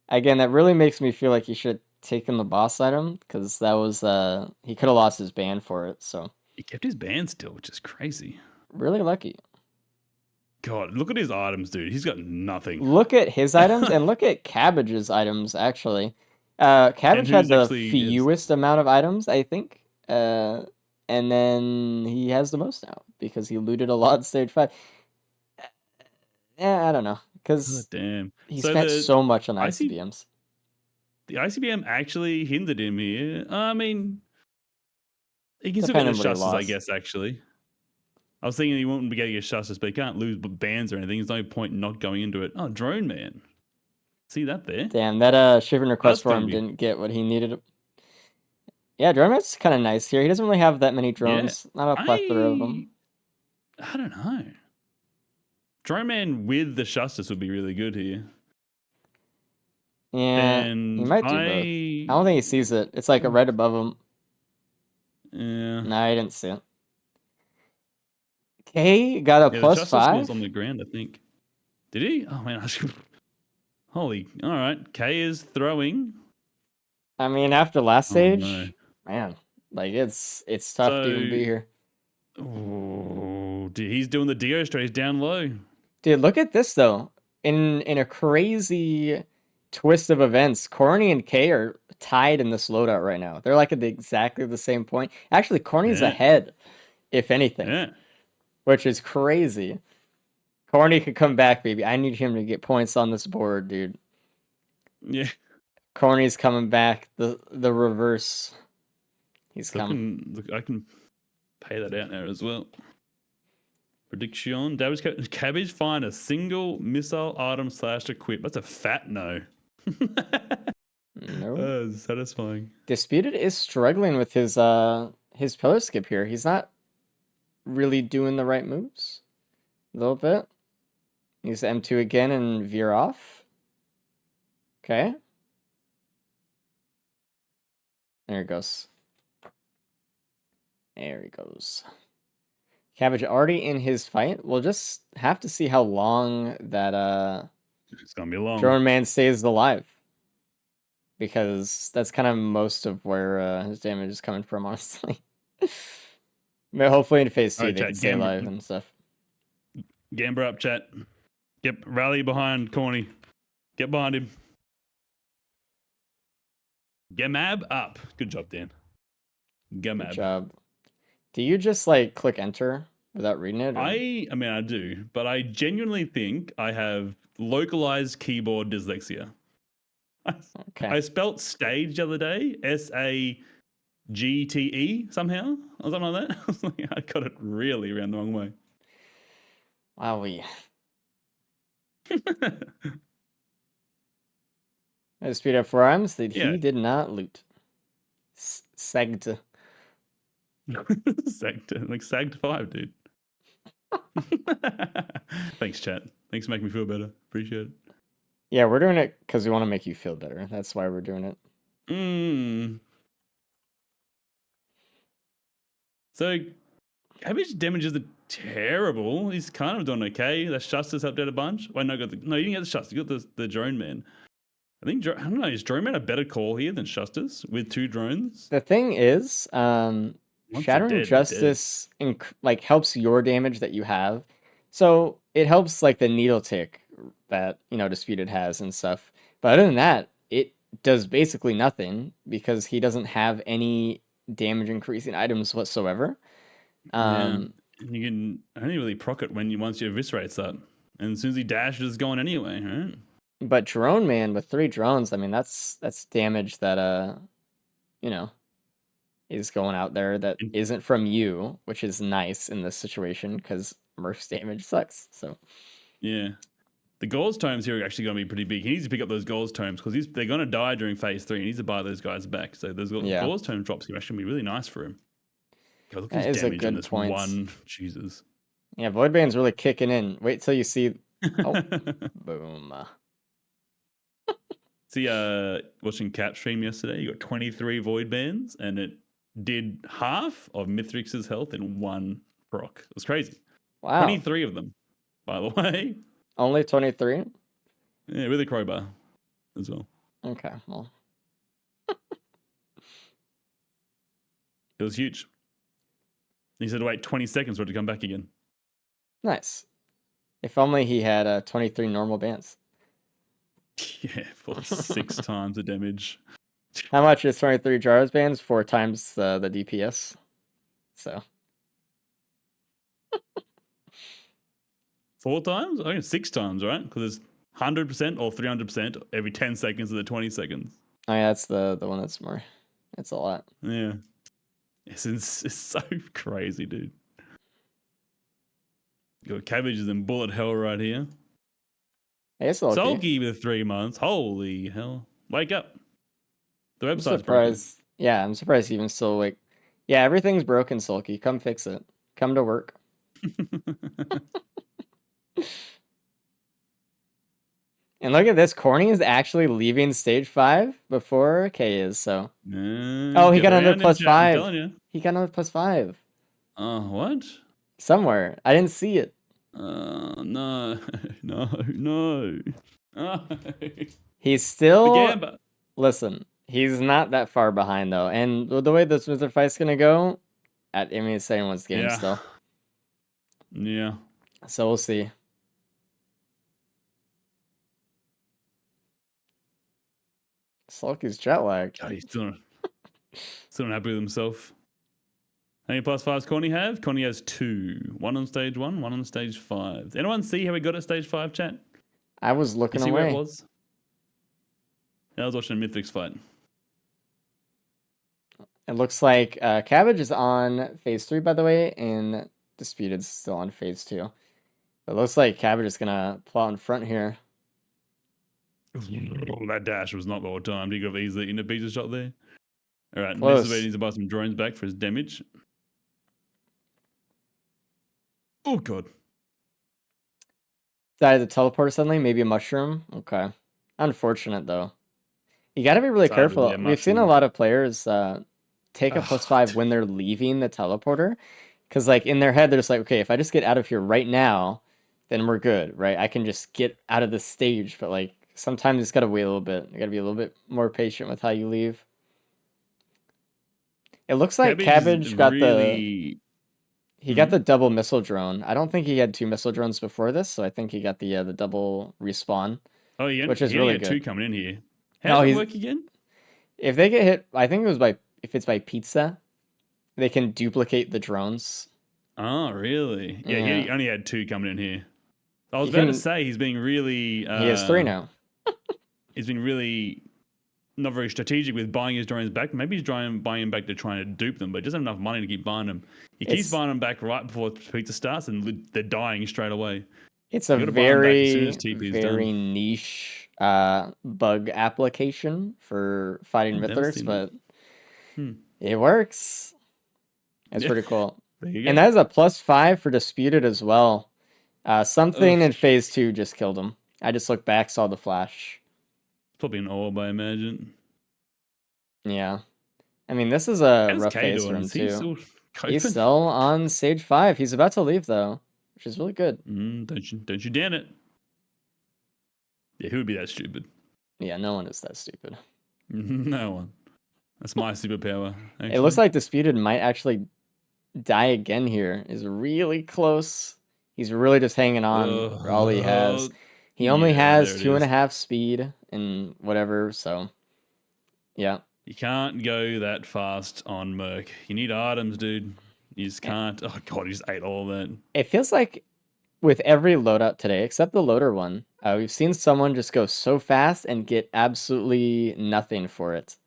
Again, that really makes me feel like he should have taken the boss item, because that was he could have lost his ban for it. So He kept his ban still, which is crazy. really lucky. God, look at his items, dude. He's got nothing. Look at his items and look at Cabbage's items, actually. Cabbage had who's the actually is- fewest amount of items, I think. And then he has the most now because he looted a lot in stage 5. Yeah, I don't know. God Because damn. he So spent the so much on IC ICBMs. the ICBM actually hindered him here. I mean, he can still get Depending his on what he justice, I lost. guess, actually. I was thinking he wouldn't be getting his justice, but he can't lose bans or anything. There's no point in not going into it. Oh, Drone Man. See that there? Damn, that Shivering Request That's for him gonna be- didn't get what he needed. Yeah, Droneman's kind of nice here. He doesn't really have that many drones. Not a plethora of them. I don't know. Drone Man with the justice would be really good here. Yeah, he And might do both. I don't think he sees it. It's like a red above him. Yeah. No, I didn't see it. K got a Yeah, plus the justice 5. was on the ground, I think. Did he? Oh man, holy! All right, K is throwing. I mean, after last Oh, stage, no. man, like it's tough to even be here. Oh, dude, he's doing the Dio straight. He's down low. Dude, look at this though. In a crazy twist of events, Corny and K are tied in this loadout right now. They're like at exactly the same point. Actually, Corny's Yeah. ahead, if anything, Yeah. which is crazy. Corny could come back, baby. I need him to get points on this board, dude. Yeah. Corny's coming back. The reverse. He's coming. Look, I can pay that out now as well. Prediction. Cabbage find a single missile item / equip. That's a fat no. No. Satisfying. Disputed is struggling with his pillar skip here. He's not really doing the right moves. A little bit. Use M2 again and veer off. Okay. There it goes. There he goes. Cabbage already in his fight. We'll just have to see how long that It's gonna be long. Drone Man stays alive. Because that's kind of most of where his damage is coming from, honestly. But hopefully in phase 2 Alright, they chat, can stay alive and stuff. Gambler up, chat. Get rally behind Corny. Get behind him. Gamab up. Good job, Dan. Gamab. Good job. Do you just like click enter without reading it? Or? I mean, I do, but I genuinely think I have localized keyboard dyslexia. Okay. I spelt stage the other day, SAGTE somehow, or something like that. I was like, I got it really around the wrong way. Wowie. Speed up forearms that Yeah. he did not loot. Sagged. Sagged 5, dude. Thanks, chat. Thanks for making me feel better. Appreciate it. Yeah, we're doing it because we want to make you feel better. That's why we're doing it. So, Cabbage damage isn't terrible. He's kind of doing okay. That Justice helped out a bunch. Wait, no, you didn't get the Justice. You got the Drone Man. I don't know. Is Drone Man a better call here than Justice with 2 drones? The thing is, Once they're Shattering dead, they're Justice like helps your damage that you have. So it helps like the needle tick that, Disputed has and stuff. But other than that, it does basically nothing because he doesn't have any damage increasing items whatsoever. And you can only really proc it once your eviscerates that. And as soon as he dashes, it's gone anyway, right? But Drone Man with 3 drones, I mean that's damage that is going out there that isn't from you, which is nice in this situation because Merc's damage sucks. So yeah. The Gauze Tomes here are actually going to be pretty big. He needs to pick up those Gauze Tomes because they're going to die during phase 3. He needs to buy those guys back. So those Gauze Tome drops here are actually going to be really nice for him. God, look That at his is a damage on good this point. one. Jesus. Yeah, Voidbane's really kicking in. Wait till you see. Oh, boom. See, watching Cat stream yesterday, you got 23 void bands, and it did half of Mithrix's health in one proc. It was crazy. Wow. 23 of them, by the way. Only 23? Yeah, with a crowbar as well. Okay, well. It was huge. He said to wait 20 seconds for it to come back again. Nice. If only he had 23 normal bands. Yeah, for 6 times the damage. How much is 23 Jars bands? 4 times the DPS. So. 4 times? I think 6 times, right? Because it's 100% or 300% every 10 seconds of the 20 seconds. Oh yeah, that's the one that's more. It's a lot. Yeah. It's so crazy, dude. You got cabbages and bullet hell right here. Hey, it's Sulky. Sulky with 3 months. Holy hell. Wake up. The I'm website's broken. surprised. Yeah, I'm surprised he even still awake. Yeah, everything's broken, Sulky. Come fix it. Come to work. And look at this. Corny is actually leaving stage 5 before K is, so. Oh, he got another +5. He got another +5. What? Somewhere. I didn't see it. No. No. He's still. Gamba. Listen, he's not that far behind, though. And the way this Wizard fight's going to go, I mean, it's anyone's game still. Yeah. So we'll see. Sulky's jet lagged. God, he's still not happy with himself. How many +5s Corny have? Corny has 2. 1 on stage 1, 1 on stage 5. Does anyone see how he got at stage 5, chat? I was looking you see away. Where it was? Yeah, I was watching a Mythics fight. It looks like Cabbage is on phase 3, by the way, and Disputed's still on phase 2. It looks like Cabbage is going to pull out in front here. That dash was not well timed. He got easily in a pizza shot there. All right, Close. Nesabet needs to buy some drones back for his damage. Oh, God. Died the teleporter suddenly? Maybe a mushroom? Okay. Unfortunate, though. You got to be really careful. Yeah, We've seen a lot of players take a +5 when they're leaving the teleporter. Because, like, in their head, they're just like, okay, if I just get out of here right now, then we're good, right? I can just get out of the stage. But, like, sometimes you just got to wait a little bit. You got to be a little bit more patient with how you leave. It looks like Cabbage got the... He got the double missile drone. I don't think he had 2 missile drones before this, so I think he got the double respawn. Oh, yeah, which is really had good. 2 coming in here. How does it work again? If they get hit, I think it was if it's by pizza, they can duplicate the drones. Oh, really? Yeah, he only had 2 coming in here. I was about to say he's being really. He has 3 now. He's been really not very strategic with buying his drones back. Maybe he's buying them back to try and dupe them, but he doesn't have enough money to keep buying them. He keeps buying them back right before pizza starts, and they're dying straight away. It's a very niche bug application for fighting Mythers, but it works. It's pretty cool. And that is a +5 for Disputed as well. Something in phase 2 just killed him. I just looked back, saw the flash. Probably an orb, I imagine. Yeah. I mean, this is a rough phase for him, too. He's still on stage 5. He's about to leave, though, which is really good. Don't you damn it. Yeah, who would be that stupid? Yeah, no one is that stupid. No one. That's my superpower. Actually. It looks like Disputed might actually die again here. Is really close. He's really just hanging on for all he has. He only has 2.5 speed and whatever, so yeah. You can't go that fast on Merc. You need items, dude. You just can't. Oh, God, he just ate all of that. It feels like with every loadout today, except the loader one, we've seen someone just go so fast and get absolutely nothing for it.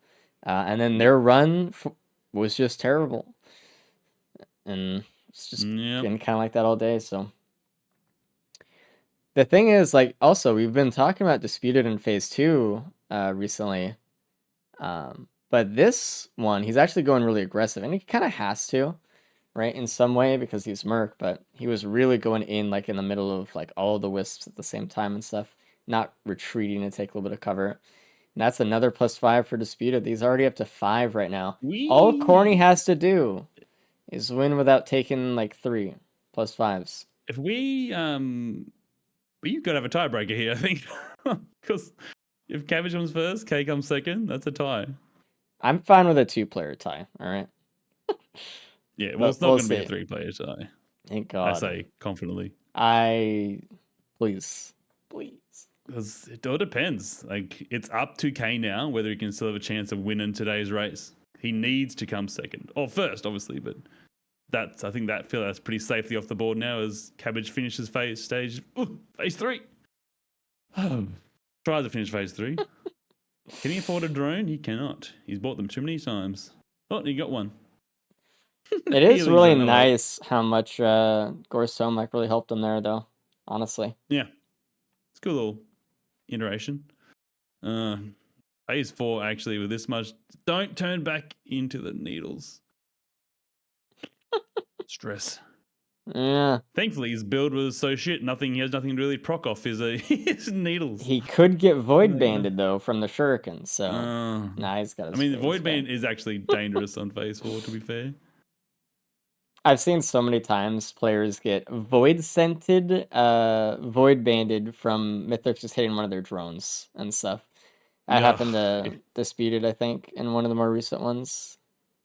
And then their run was just terrible. And it's just been kind of like that all day, so. The thing is, like, also, we've been talking about Disputed in phase 2 recently. But this one, he's actually going really aggressive, and he kind of has to. right, in some way because he's Merc, but he was really going in like in the middle of like all the wisps at the same time and stuff, not retreating to take a little bit of cover. And that's another +5 for Disputed. He's already up to 5 right now. All Corny has to do is win without taking like 3 +5s. If we got to have a tiebreaker here, I think, because if Cabbage comes first, K comes second, that's a tie. I'm fine with a 2-player tie. All right. Yeah, well, it's not we'll going to be a see. 3-player tie. Thank God. I say confidently. Please. Because it all depends. Like, it's up to K now whether he can still have a chance of winning today's race. He needs to come second. Or first, obviously, but I think that's pretty safely off the board now as Cabbage finishes phase 3. Tries to finish phase 3. Can he afford a drone? He cannot. He's bought them too many times. Oh, he got one. It is really nice how much Gorsom like really helped him there, though. Honestly. Yeah, it's a cool little iteration. Phase 4 actually with this much. Don't turn back into the needles. Stress. Yeah. Thankfully, his build was so shit. He has nothing to really proc off his needles. He could get void banded though from the shuriken, so nah, he's got his. I mean, the void band is actually dangerous on phase 4. To be fair, I've seen so many times players get void scented, void banded from Mythics just hitting one of their drones and stuff. That happened to Disputed, I think, in one of the more recent ones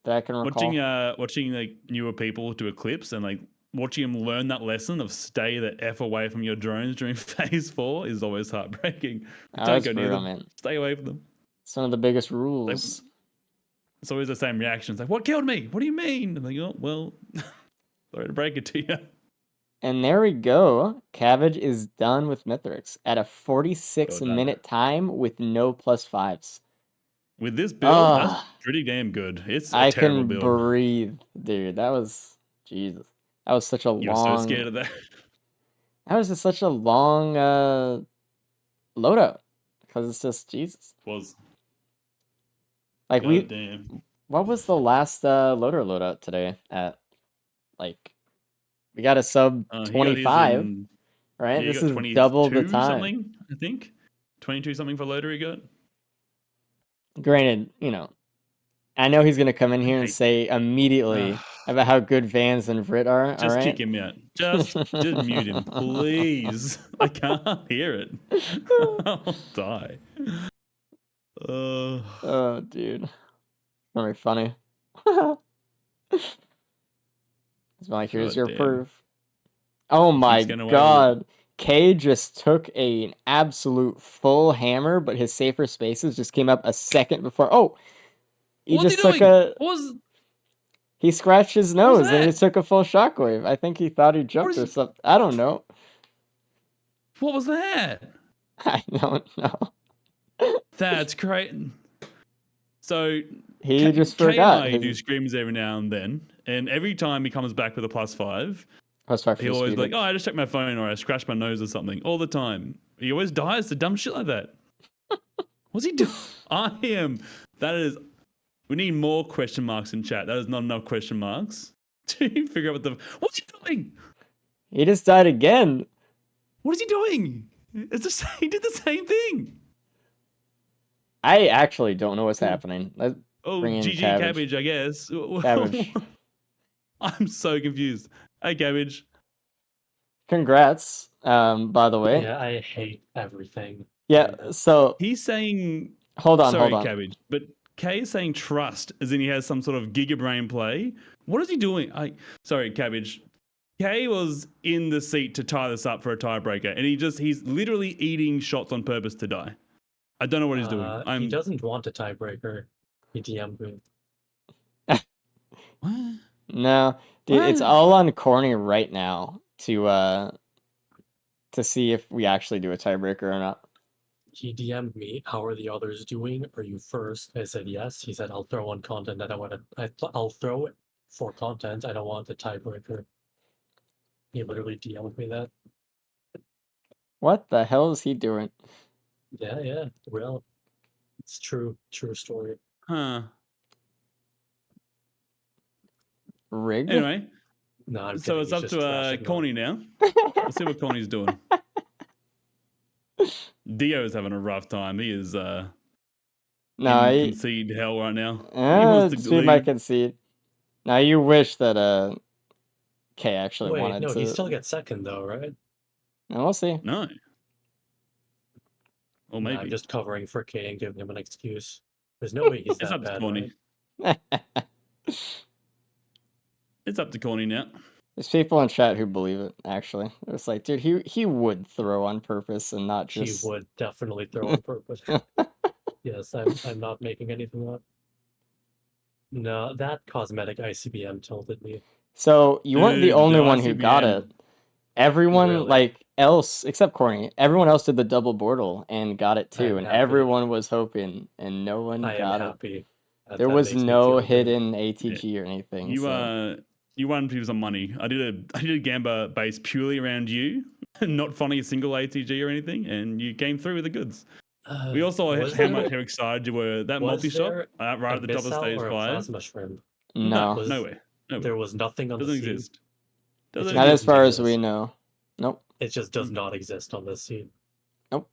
that I can recall. Watching like newer people do Eclipse and like watching them learn that lesson of stay the F away from your drones during phase 4 is always heartbreaking. Don't go near them. Man. Stay away from them. It's one of the biggest rules. It's always the same reaction. It's like, what killed me? What do you mean? I'm like, oh, well, sorry to break it to you. And there we go. Cabbage is done with Mithrix at a 46-minute time with no +5s. With this build, that's pretty damn good. It's a terrible build. I can breathe, dude. That was Jesus. That was such a long. You're so scared of that. That was just such a long loadout because it's just Jesus. It was. Like what was the last loadout today at? Like, we got a sub 25, right? This is double the time. Something, I think 22 something for loader he got. Granted, I know he's gonna come in here and say immediately about how good Vans and Vrit are. Just kick him out. Just mute him, please. I can't hear it. I'll die. Oh, dude, very funny. It's like, here's your proof. Oh my God. K just took an absolute full hammer, but his safer spaces just came up a second before. Oh, he just took he scratched his nose and he took a full shockwave. I think he thought he jumped or something. I don't know. What was that? I don't know. That's great. So he just forgot. He do screams every now and then, and every time he comes back with a +5, he always like, I just checked my phone or I scratched my nose or something all the time. He always dies to dumb shit like that. What's he doing? We need more question marks in chat. That is not enough question marks to figure out what's he doing? He just died again. What is he doing? He did the same thing. I actually don't know what's happening. Let's GG Cabbage, I guess. Cabbage. I'm so confused. Hey, Cabbage. Congrats, by the way. Yeah, I hate everything. Yeah, so... He's saying... Hold on. Cabbage, but K is saying trust, as in he has some sort of gigabrain play. What is he doing? Sorry, Cabbage. K was in the seat to tie this up for a tiebreaker, and he's literally eating shots on purpose to die. I don't know what he's doing. He doesn't want a tiebreaker. He DM'd me. What? No, dude, it's all on Corny right now to see if we actually do a tiebreaker or not. He DM'd me. How are the others doing? Are you first? I said yes. He said I'll throw on content. I'll throw it for content. I don't want the tiebreaker. He literally DM'd me that. What the hell is he doing? Yeah. Well, it's true story. Huh. Rig? Anyway, No, I'm So kidding. it's He's up just to trashing Corny now. Let's see what Corny's doing. Dio's having a rough time. He is No, in concede hell right now. He wants to Street might leave. concede. Now you wish that K actually Wait, wanted no, to. he still gets second though, right? No, we'll see. No. Or No, maybe. I'm just covering for K and giving him an excuse. There's no way he's It's that up to bad, Corny. right? It's up to Corny now. There's people in chat who believe it. Actually, it's like, dude, he would throw on purpose and not just. He would definitely throw on purpose. Yes, I'm not making anything up. No, that cosmetic ICBM tilted me. So you weren't the Dude, only the one who got ICBM. it. Everyone Really? else except Corny, everyone else did the double Bortle and got it too, I'm and happy. everyone was hoping, and no one I am got it. happy. There That was makes me no feel good. hidden ATG or anything. You So. you won people some money. I did a gamba based purely around you, not funding a single ATG or anything, and you came through with the goods. We also saw Was how there- excited you were. That was multi-shot there right a at the top of missile stage or a 5. plasma shrimp? No, Was- nowhere. There was nothing on Doesn't the scene. exist. It Doesn't just not as exist. far as exist. we know. Nope. It just does not exist on this scene. Nope.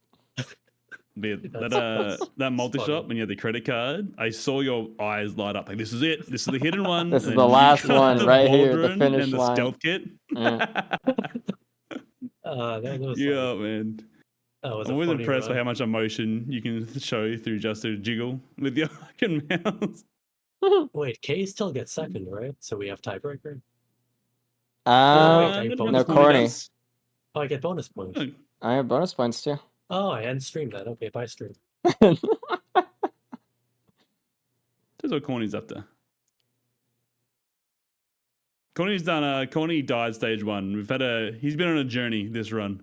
That multi funny. shot when you had the credit card, I saw your eyes light up. Like, this is it. This is the hidden one. This is And the you last got one the right here at the Baldwin finish and the line. stealth kit. Yeah. That was Yeah, funny. man. That was I'm a always funny impressed by run. how much emotion you can show through just a jiggle with your fucking mouse. Wait, K still gets second, right? So we have tiebreaker. No, bonus Corny. does. Oh, I get bonus points. Oh, I have bonus points too. Oh, I end stream that. Okay, bye stream. That's what Corny's up to. Corny's done. Corny died stage 1. He's been on a journey this run.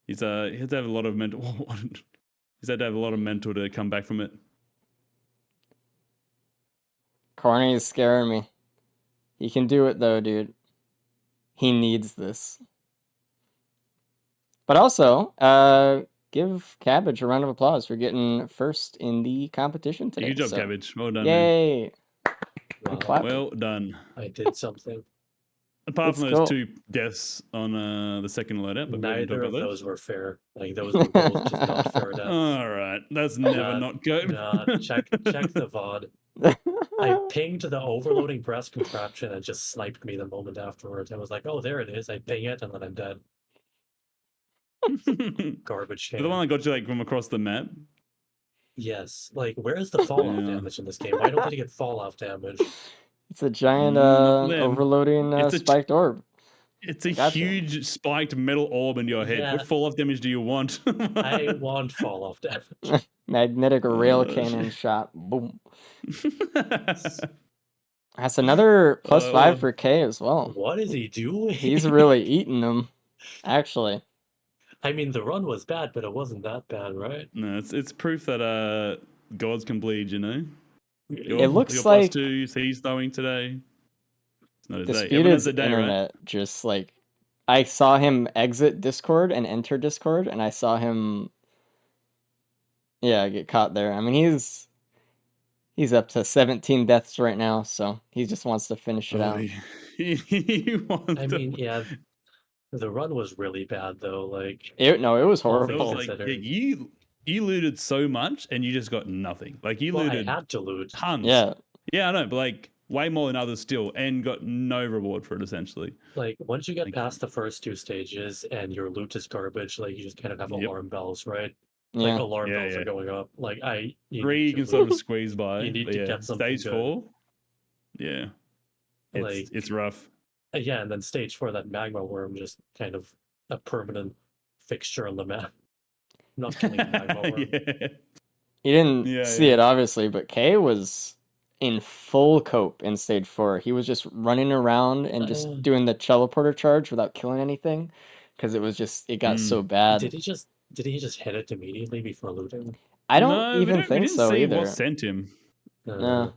He had to have a lot of mental. He's had to have a lot of mental to come back from it. Corny is scaring me. He can do it though, dude. He needs this. But also, give Cabbage a round of applause for getting first in the competition today. Good job, Cabbage. Well done, yay! man. I'm clapping. Well done. I did something. Apart It's from cool. those 2 deaths on the second loadout, but Neither of those. those were fair. Like those were both just not fair deaths. All right, that's never not good. Check the VOD. I pinged the overloading press contraption and just sniped me the moment afterwards. I was like, oh, there it is. I ping it and then I'm dead. Garbage can. The one that got you like from across the map. Yes. Like, where's the fall-off damage in this game? Why don't they get fall-off damage? It's a giant overloading spiked orb. It's a huge spiked metal orb in your head. Yeah. What fall-off damage do you want? I want fall-off damage. Magnetic rail cannon shot. Boom. That's another +5 for K as well. What is he doing? He's really eating them, actually. I mean, the run was bad, but it wasn't that bad, right? No, it's proof that gods can bleed, you know? It looks your like +2s he's throwing today. It's not his day. Disputed's Everyone has a day, internet right? just like... I saw him exit Discord and enter Discord, and I saw him... Yeah, get caught there. I mean, he's up to 17 deaths right now, so he just wants to finish it out. He wants I mean, yeah, the run was really bad though. Like, it was all things horrible. It was like, considered. you looted so much and you just got nothing. Like you looted I had to loot. tons. Yeah. Yeah, I know, but like way more than others still, and got no reward for it essentially. Like once you get past the first 2 stages and your loot is garbage, like you just kind of have alarm bells, right? Yeah. Like alarm bells are going up. Like 3 you can sort of squeeze by. You need to get something stage good. 4. Yeah. It's rough. Yeah, and then stage 4, that magma worm just kind of a permanent fixture on the map. Not killing the magma worm. You didn't see it obviously, but K was in full cope in stage 4. He was just running around and just doing the teleporter charge without killing anything, because it got so bad. Did he just hit it immediately before looting? I don't even think so we didn't see either. what sent him. No,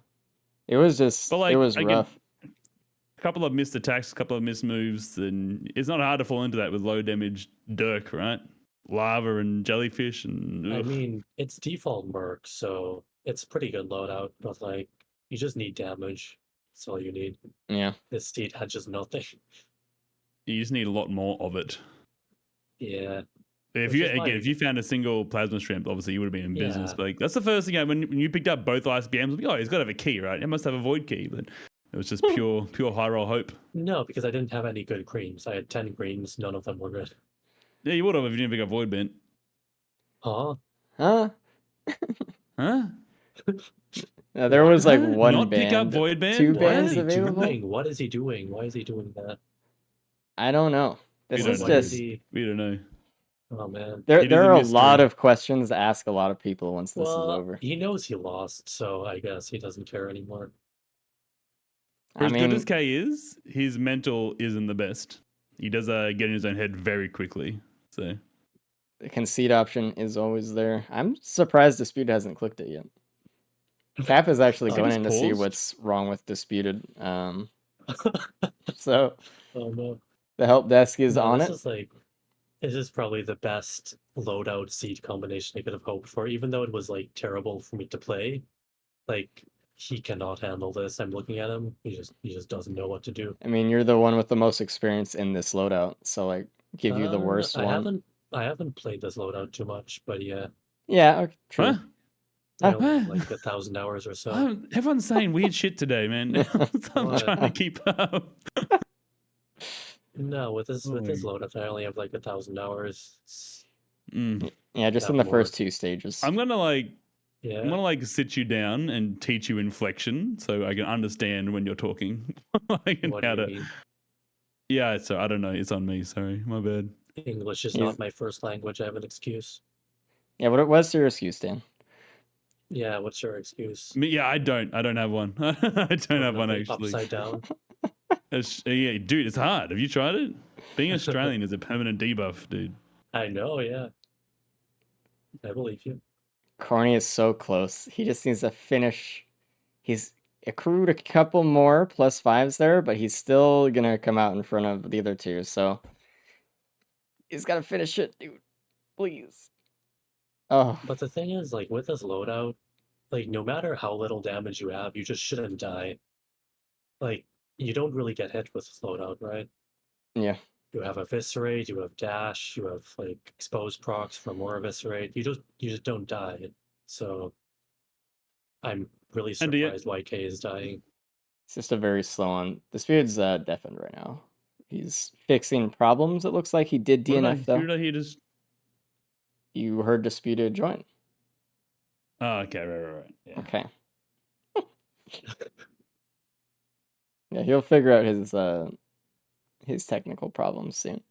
it was just But, like, it was again, rough. A couple of missed attacks, a couple of missed moves, and it's not hard to fall into that with low damage Dirk, right? Lava and jellyfish and. I mean, it's default Merc, so it's pretty good loadout, but like you just need damage. That's all you need. Yeah. This seed had just nothing. You just need a lot more of it. Yeah. If Which you is again, fine. if you found a single plasma shrimp, obviously you would have been in business. Yeah. But like, that's the first thing. When you picked up both ICBMs, like, oh, he's got to have a key, right? It must have a void key, but it was just pure high roll hope. No, because I didn't have any good creams. I had 10 creams. None of them were good. Yeah, you would have if you didn't pick up void bent. Huh? Huh? Huh? There was like Huh? one Not pick up band, void band? two What? bands What is he available. doing? What is he doing? Why is he doing that? I don't know. This We is don't Why know. is just he? We don't know. Oh man. there. It is There a are a lot mystery. of questions to ask a lot of people once this is Well, over. he knows he lost, so I guess he doesn't care anymore. For I as good as mean, K is, his mental isn't the best. He does get in his own head very quickly. So the concede option is always there. I'm surprised Dispute hasn't clicked it yet. Cap is actually Oh, going just in to see paused? what's wrong with Disputed. So Oh no. the help desk is No, on this it. is like this is probably the best loadout seed combination I could have hoped for, even though it was like terrible for me to play. Like he cannot handle this. I'm looking at him. He just doesn't know what to do. I mean, you're the one with the most experience in this loadout, so like, give you the worst I one. haven't played this loadout too much, but yeah, Yeah, okay, true. huh? I Huh? only have like 1,000 hours or so. Everyone's saying weird shit today, man. I'm What? trying to keep up. No, with this Boy. loadout, I only have like 1,000 hours. Mm. Yeah, just Have in the more. first two stages. I'm gonna Yeah. sit you down and teach you inflection so I can understand when you're talking. Like, and What how do you to. mean? Yeah, so I don't know. It's on me. Sorry, my bad. English is He's- not my first language. I have an excuse. Yeah, what's your excuse, Dan? Yeah, what's your excuse? Yeah, I don't have one. I don't have one Nothing. actually. Upside down. Yeah, dude, it's hard. Have you tried it? Being Australian is a permanent debuff, dude. I know, yeah. I believe you. Corny is so close. He just needs to finish. He's accrued a couple more +5s there, but he's still gonna come out in front of the other two. So he's gotta finish it, dude. Please. Oh, But the thing is, like, with this loadout, like, no matter how little damage you have, you just shouldn't die. Like, you don't really get hit with this loadout, right? yeah. You have Eviscerate, you have Dash, you have, like, Exposed procs for more Eviscerate. You just don't die. So, I'm really And do you- surprised why K is dying. It's just a very slow one. Disputed deafened right now. He's fixing problems. It looks like he did DNF Who though. did I hear just? You heard Disputed join. Oh, okay, right. Yeah. Okay. Yeah, he'll figure out his technical problems soon.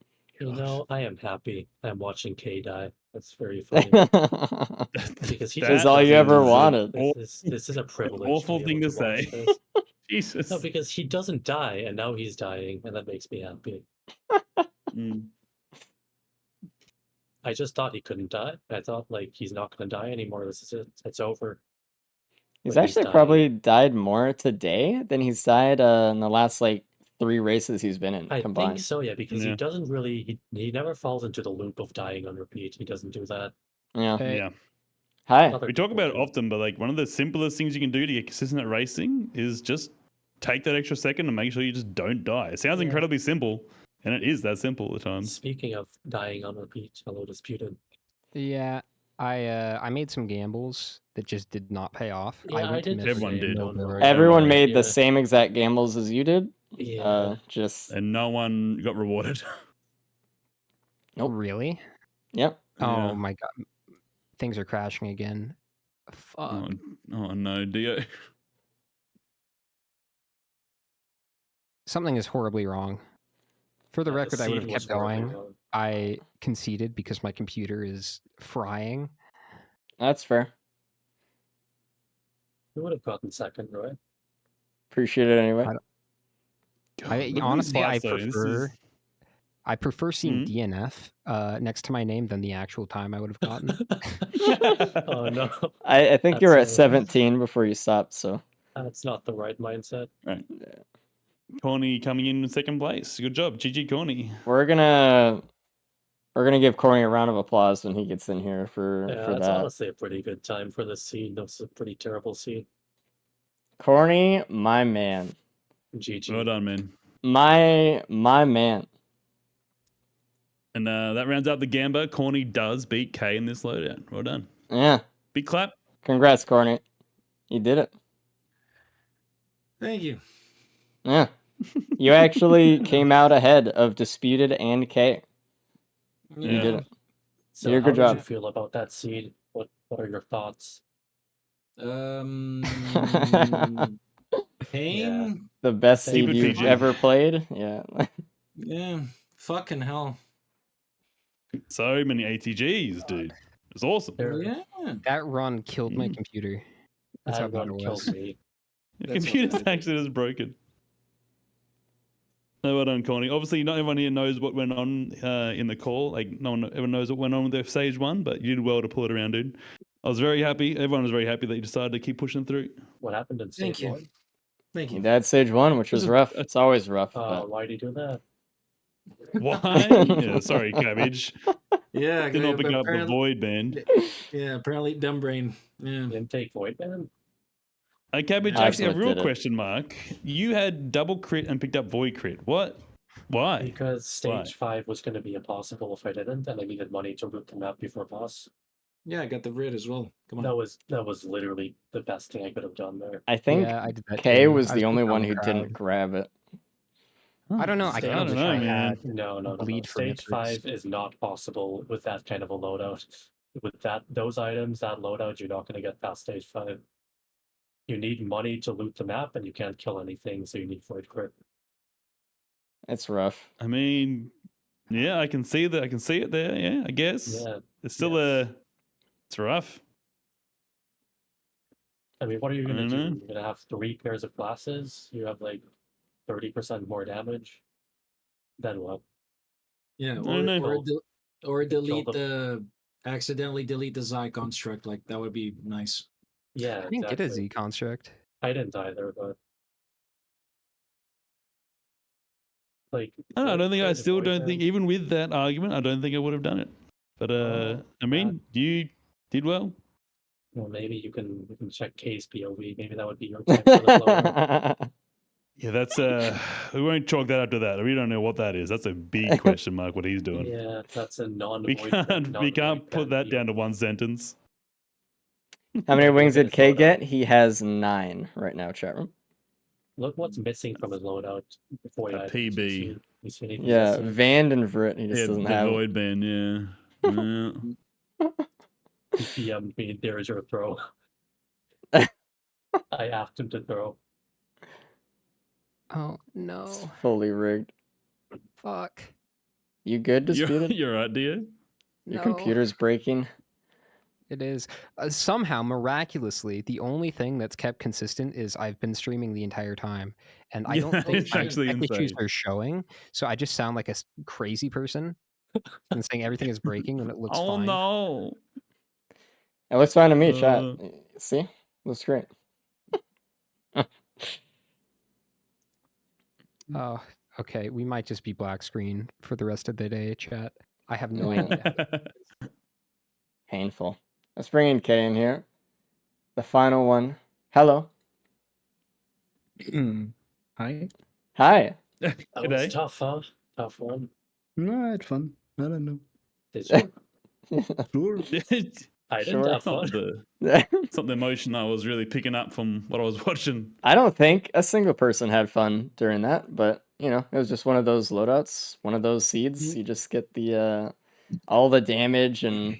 You Gosh. know, I am happy I'm watching K die. That's very funny. Because he That's just all you doesn't ever die. wanted. This is a privilege. Awful to be thing able to watch say. this. Jesus. No, because he doesn't die, and now he's dying, and that makes me happy. Mm. I just thought he couldn't die. I thought like he's not going to die anymore. This is it. It's over. He's But actually dying. probably died more today than he's died in the last like 3 races he's been in I combined. think so, yeah, because Yeah. he doesn't really. He never falls into the loop of dying on repeat. He doesn't do that. Yeah. Hey, Yeah. Hi. Other We talk people about it do. often, but like one of the simplest things you can do to get consistent at racing is just take that extra second and make sure you just don't die. It sounds Yeah. incredibly simple, and it is that simple at times. Speaking of dying on repeat, hello Disputed. yeah, I made some gambles that just did not pay off. Yeah, I went to did. miss Everyone did. no No, bird. Everyone Everyone made yeah. the same exact gambles as you did. Yeah. Just And no one got rewarded. Nope. Really? Yep. Yeah. Oh my god, things are crashing again. Fuck. Oh no, Dio. Something is horribly wrong. For the Yeah, record, I would have seed was kept horribly going. wrong. I conceded because my computer is frying. That's fair. You would have gotten second, right? Appreciate it anyway. Honestly, I This prefer I prefer seeing Mhm. DNF next to my name than the actual time I would have gotten. Oh no, I think you were at That's, 17 before you stopped, so that's not the right mindset. Right. Corny coming in second place. Good job, GG Corny. we're gonna give Corny a round of applause when he gets in here for Yeah, that's that. honestly a pretty good time for this seed. That's a pretty terrible seed. Corny, my man. GG. Well done, man. My man. And that rounds out the Gamba. Corny does beat K in this loadout. Well done. Yeah. Big clap. Congrats, Corny. You did it. Thank you. Yeah. You actually came out ahead of Disputed and K. You Yeah. did it. So You did a how good did you job. feel about that seed? What are your thoughts? Pain. The best Same seed with you've PG. ever played. Yeah. Yeah. Fucking hell. So many ATGs, dude. It's awesome. There, Yeah. That run killed my Mm. computer. That's how that bad run it killed was. me. Your That's not computer's bad. actually just broken. No, well done, Corny. Obviously, not everyone here knows what went on in the call. Like, no one ever knows what went on with their stage 1, but you did well to pull it around, dude. I was very happy. Everyone was very happy that you decided to keep pushing through. What happened in Thank stage you. 1? Thank Your you. dad stage 1, which was rough. It's always rough. But... Why did you do that? Why? Yeah, sorry, Cabbage. Yeah. Did not pick up the Void Band. Yeah. Apparently, dumb brain. Yeah. Didn't take Void Band? Cabbage, Yeah, actually, a Excellent real did it. question mark. You had double crit and picked up Void crit. What? Why? Because Why? stage 5 was going to be impossible if I didn't, and I needed money to loot the map before boss. Yeah. I got the Vrid as well. Come on. That was literally the best thing I could have done there. I think Yeah, I did that K too. was I the only looking on one the who crowd. didn't grab it. I don't know. I I kind of don't wish know, I man. had No. bleed for Stage Mistress. 5 is not possible with that kind of a loadout. With those items, that loadout, you're not going to get past stage 5. You need money to loot the map, and you can't kill anything, so you need Void Crit. It's rough. I mean, yeah, I can see that. I can see it there. Yeah, I guess. Yeah. It's still it's rough. I mean, what are you I going to don't do? know. You're going to have 3 pairs of glasses. You have like 30% more damage. Then what? Yeah. don't know. Or kill delete them. accidentally delete the Xi construct. Like that would be nice. Yeah, I didn't get a exactly. Z construct. I didn't either, but like I Void don't think. I Crit, still Void don't think. Band. Even with that argument, I don't think I would have done it. But I mean, you did well. Well, maybe you can check K's POV. Maybe that would be your time for the loadout. Yeah, that's we won't chalk that up to that. We don't know what that is. That's a big question mark. What he's doing. Yeah, that's a We can't put that down to one sentence. How many wings did His K loadout. get? He has 9 right now, chat room. Look what's missing from his loadout before he A had PB. Yeah, Vand and Vrit, he just Yeah, doesn't the have. Void Band. Yeah. He PM'd me, there's your throw. I asked him to throw. Oh no! It's fully rigged. Fuck. You good, Disputed? You're right, Dio. Your No. computer's breaking. It is. Somehow, miraculously, the only thing that's kept consistent is I've been streaming the entire time. And I don't think it's my actually tech issues insane. are showing. So I just sound like a crazy person and saying everything is breaking when it looks Oh fine. no! It looks fine to me, chat. See? Looks great. Oh, okay. We might just be black screen for the rest of the day, chat. I have no idea. Painful. Let's bring in K in here. The final one. Hello. Hi. Hi. That was tough, huh? Tough one. No, I had fun. I don't know. Did you? Sure. I didn't Sure. have fun. It's not the emotion I was really picking up from what I was watching. I don't think a single person had fun during that, but you know, it was just one of those loadouts, one of those seeds. You just get the all the damage and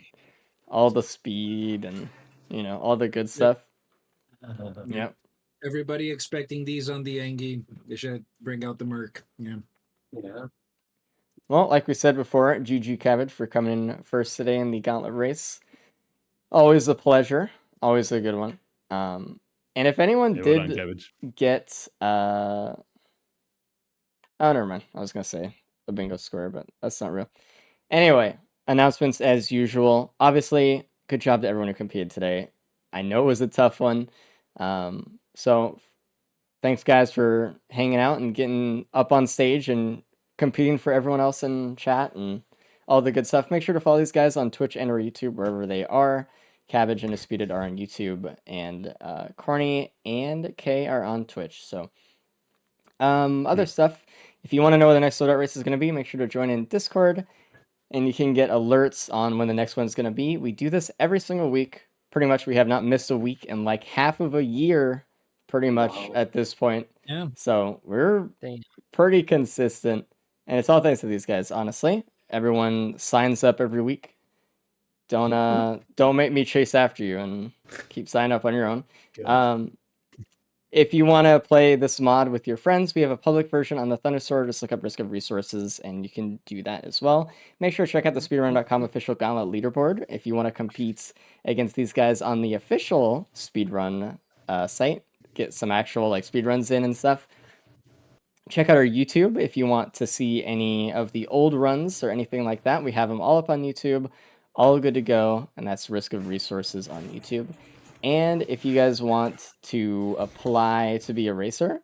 all the speed and you know all the good stuff. Yep. Everybody expecting these on the Engie. They should bring out the Merc. Yeah. Yeah. Well, like we said before, GG Cabbage for coming in first today in the Gauntlet race. Always a pleasure. Always a good one. And if anyone Yeah, well did done, Cabbage. get oh, never mind. I was gonna say a bingo square, but that's not real. Anyway, announcements as usual. Obviously, good job to everyone who competed today. I know it was a tough one. So thanks guys for hanging out and getting up on stage and competing for everyone else in chat and all the good stuff. Make sure to follow these guys on Twitch and or YouTube, wherever they are. Cabbage and Disputed are on YouTube, and Corny and K are on Twitch. So Other stuff, if you want to know where the next Loadout race is going to be, make sure to join in Discord, and you can get alerts on when the next one's going to be. We do this every single week. Pretty much, we have not missed a week in like half of a year, pretty much at this point. Yeah. So we're Damn. pretty consistent, and it's all thanks to these guys. Honestly, everyone signs up every week. Don't make me chase after you, and keep signing up on your own. If you want to play this mod with your friends, we have a public version on the Thundersword. Just look up Risk of Resources, and you can do that as well. Make sure to check out the speedrun.com official Gauntlet leaderboard if you want to compete against these guys on the official speedrun site. Get some actual like speedruns in and stuff. Check out our YouTube if you want to see any of the old runs or anything like that. We have them all up on YouTube, all good to go, and that's Risk of Resources on YouTube. And if you guys want to apply to be a racer,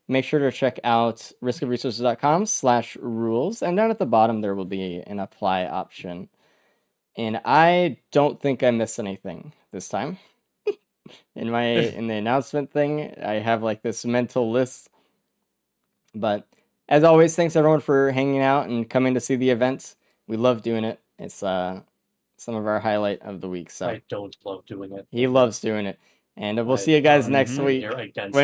make sure to check out riskofresources.com/rules, and down at the bottom there will be an apply option. And I don't think I missed anything this time. in the announcement thing, I have like this mental list. But as always, thanks everyone for hanging out and coming to see the event. We love doing it. It's some of our highlight of the week. So I don't love doing it. he loves doing it. And we'll see you guys next week. Against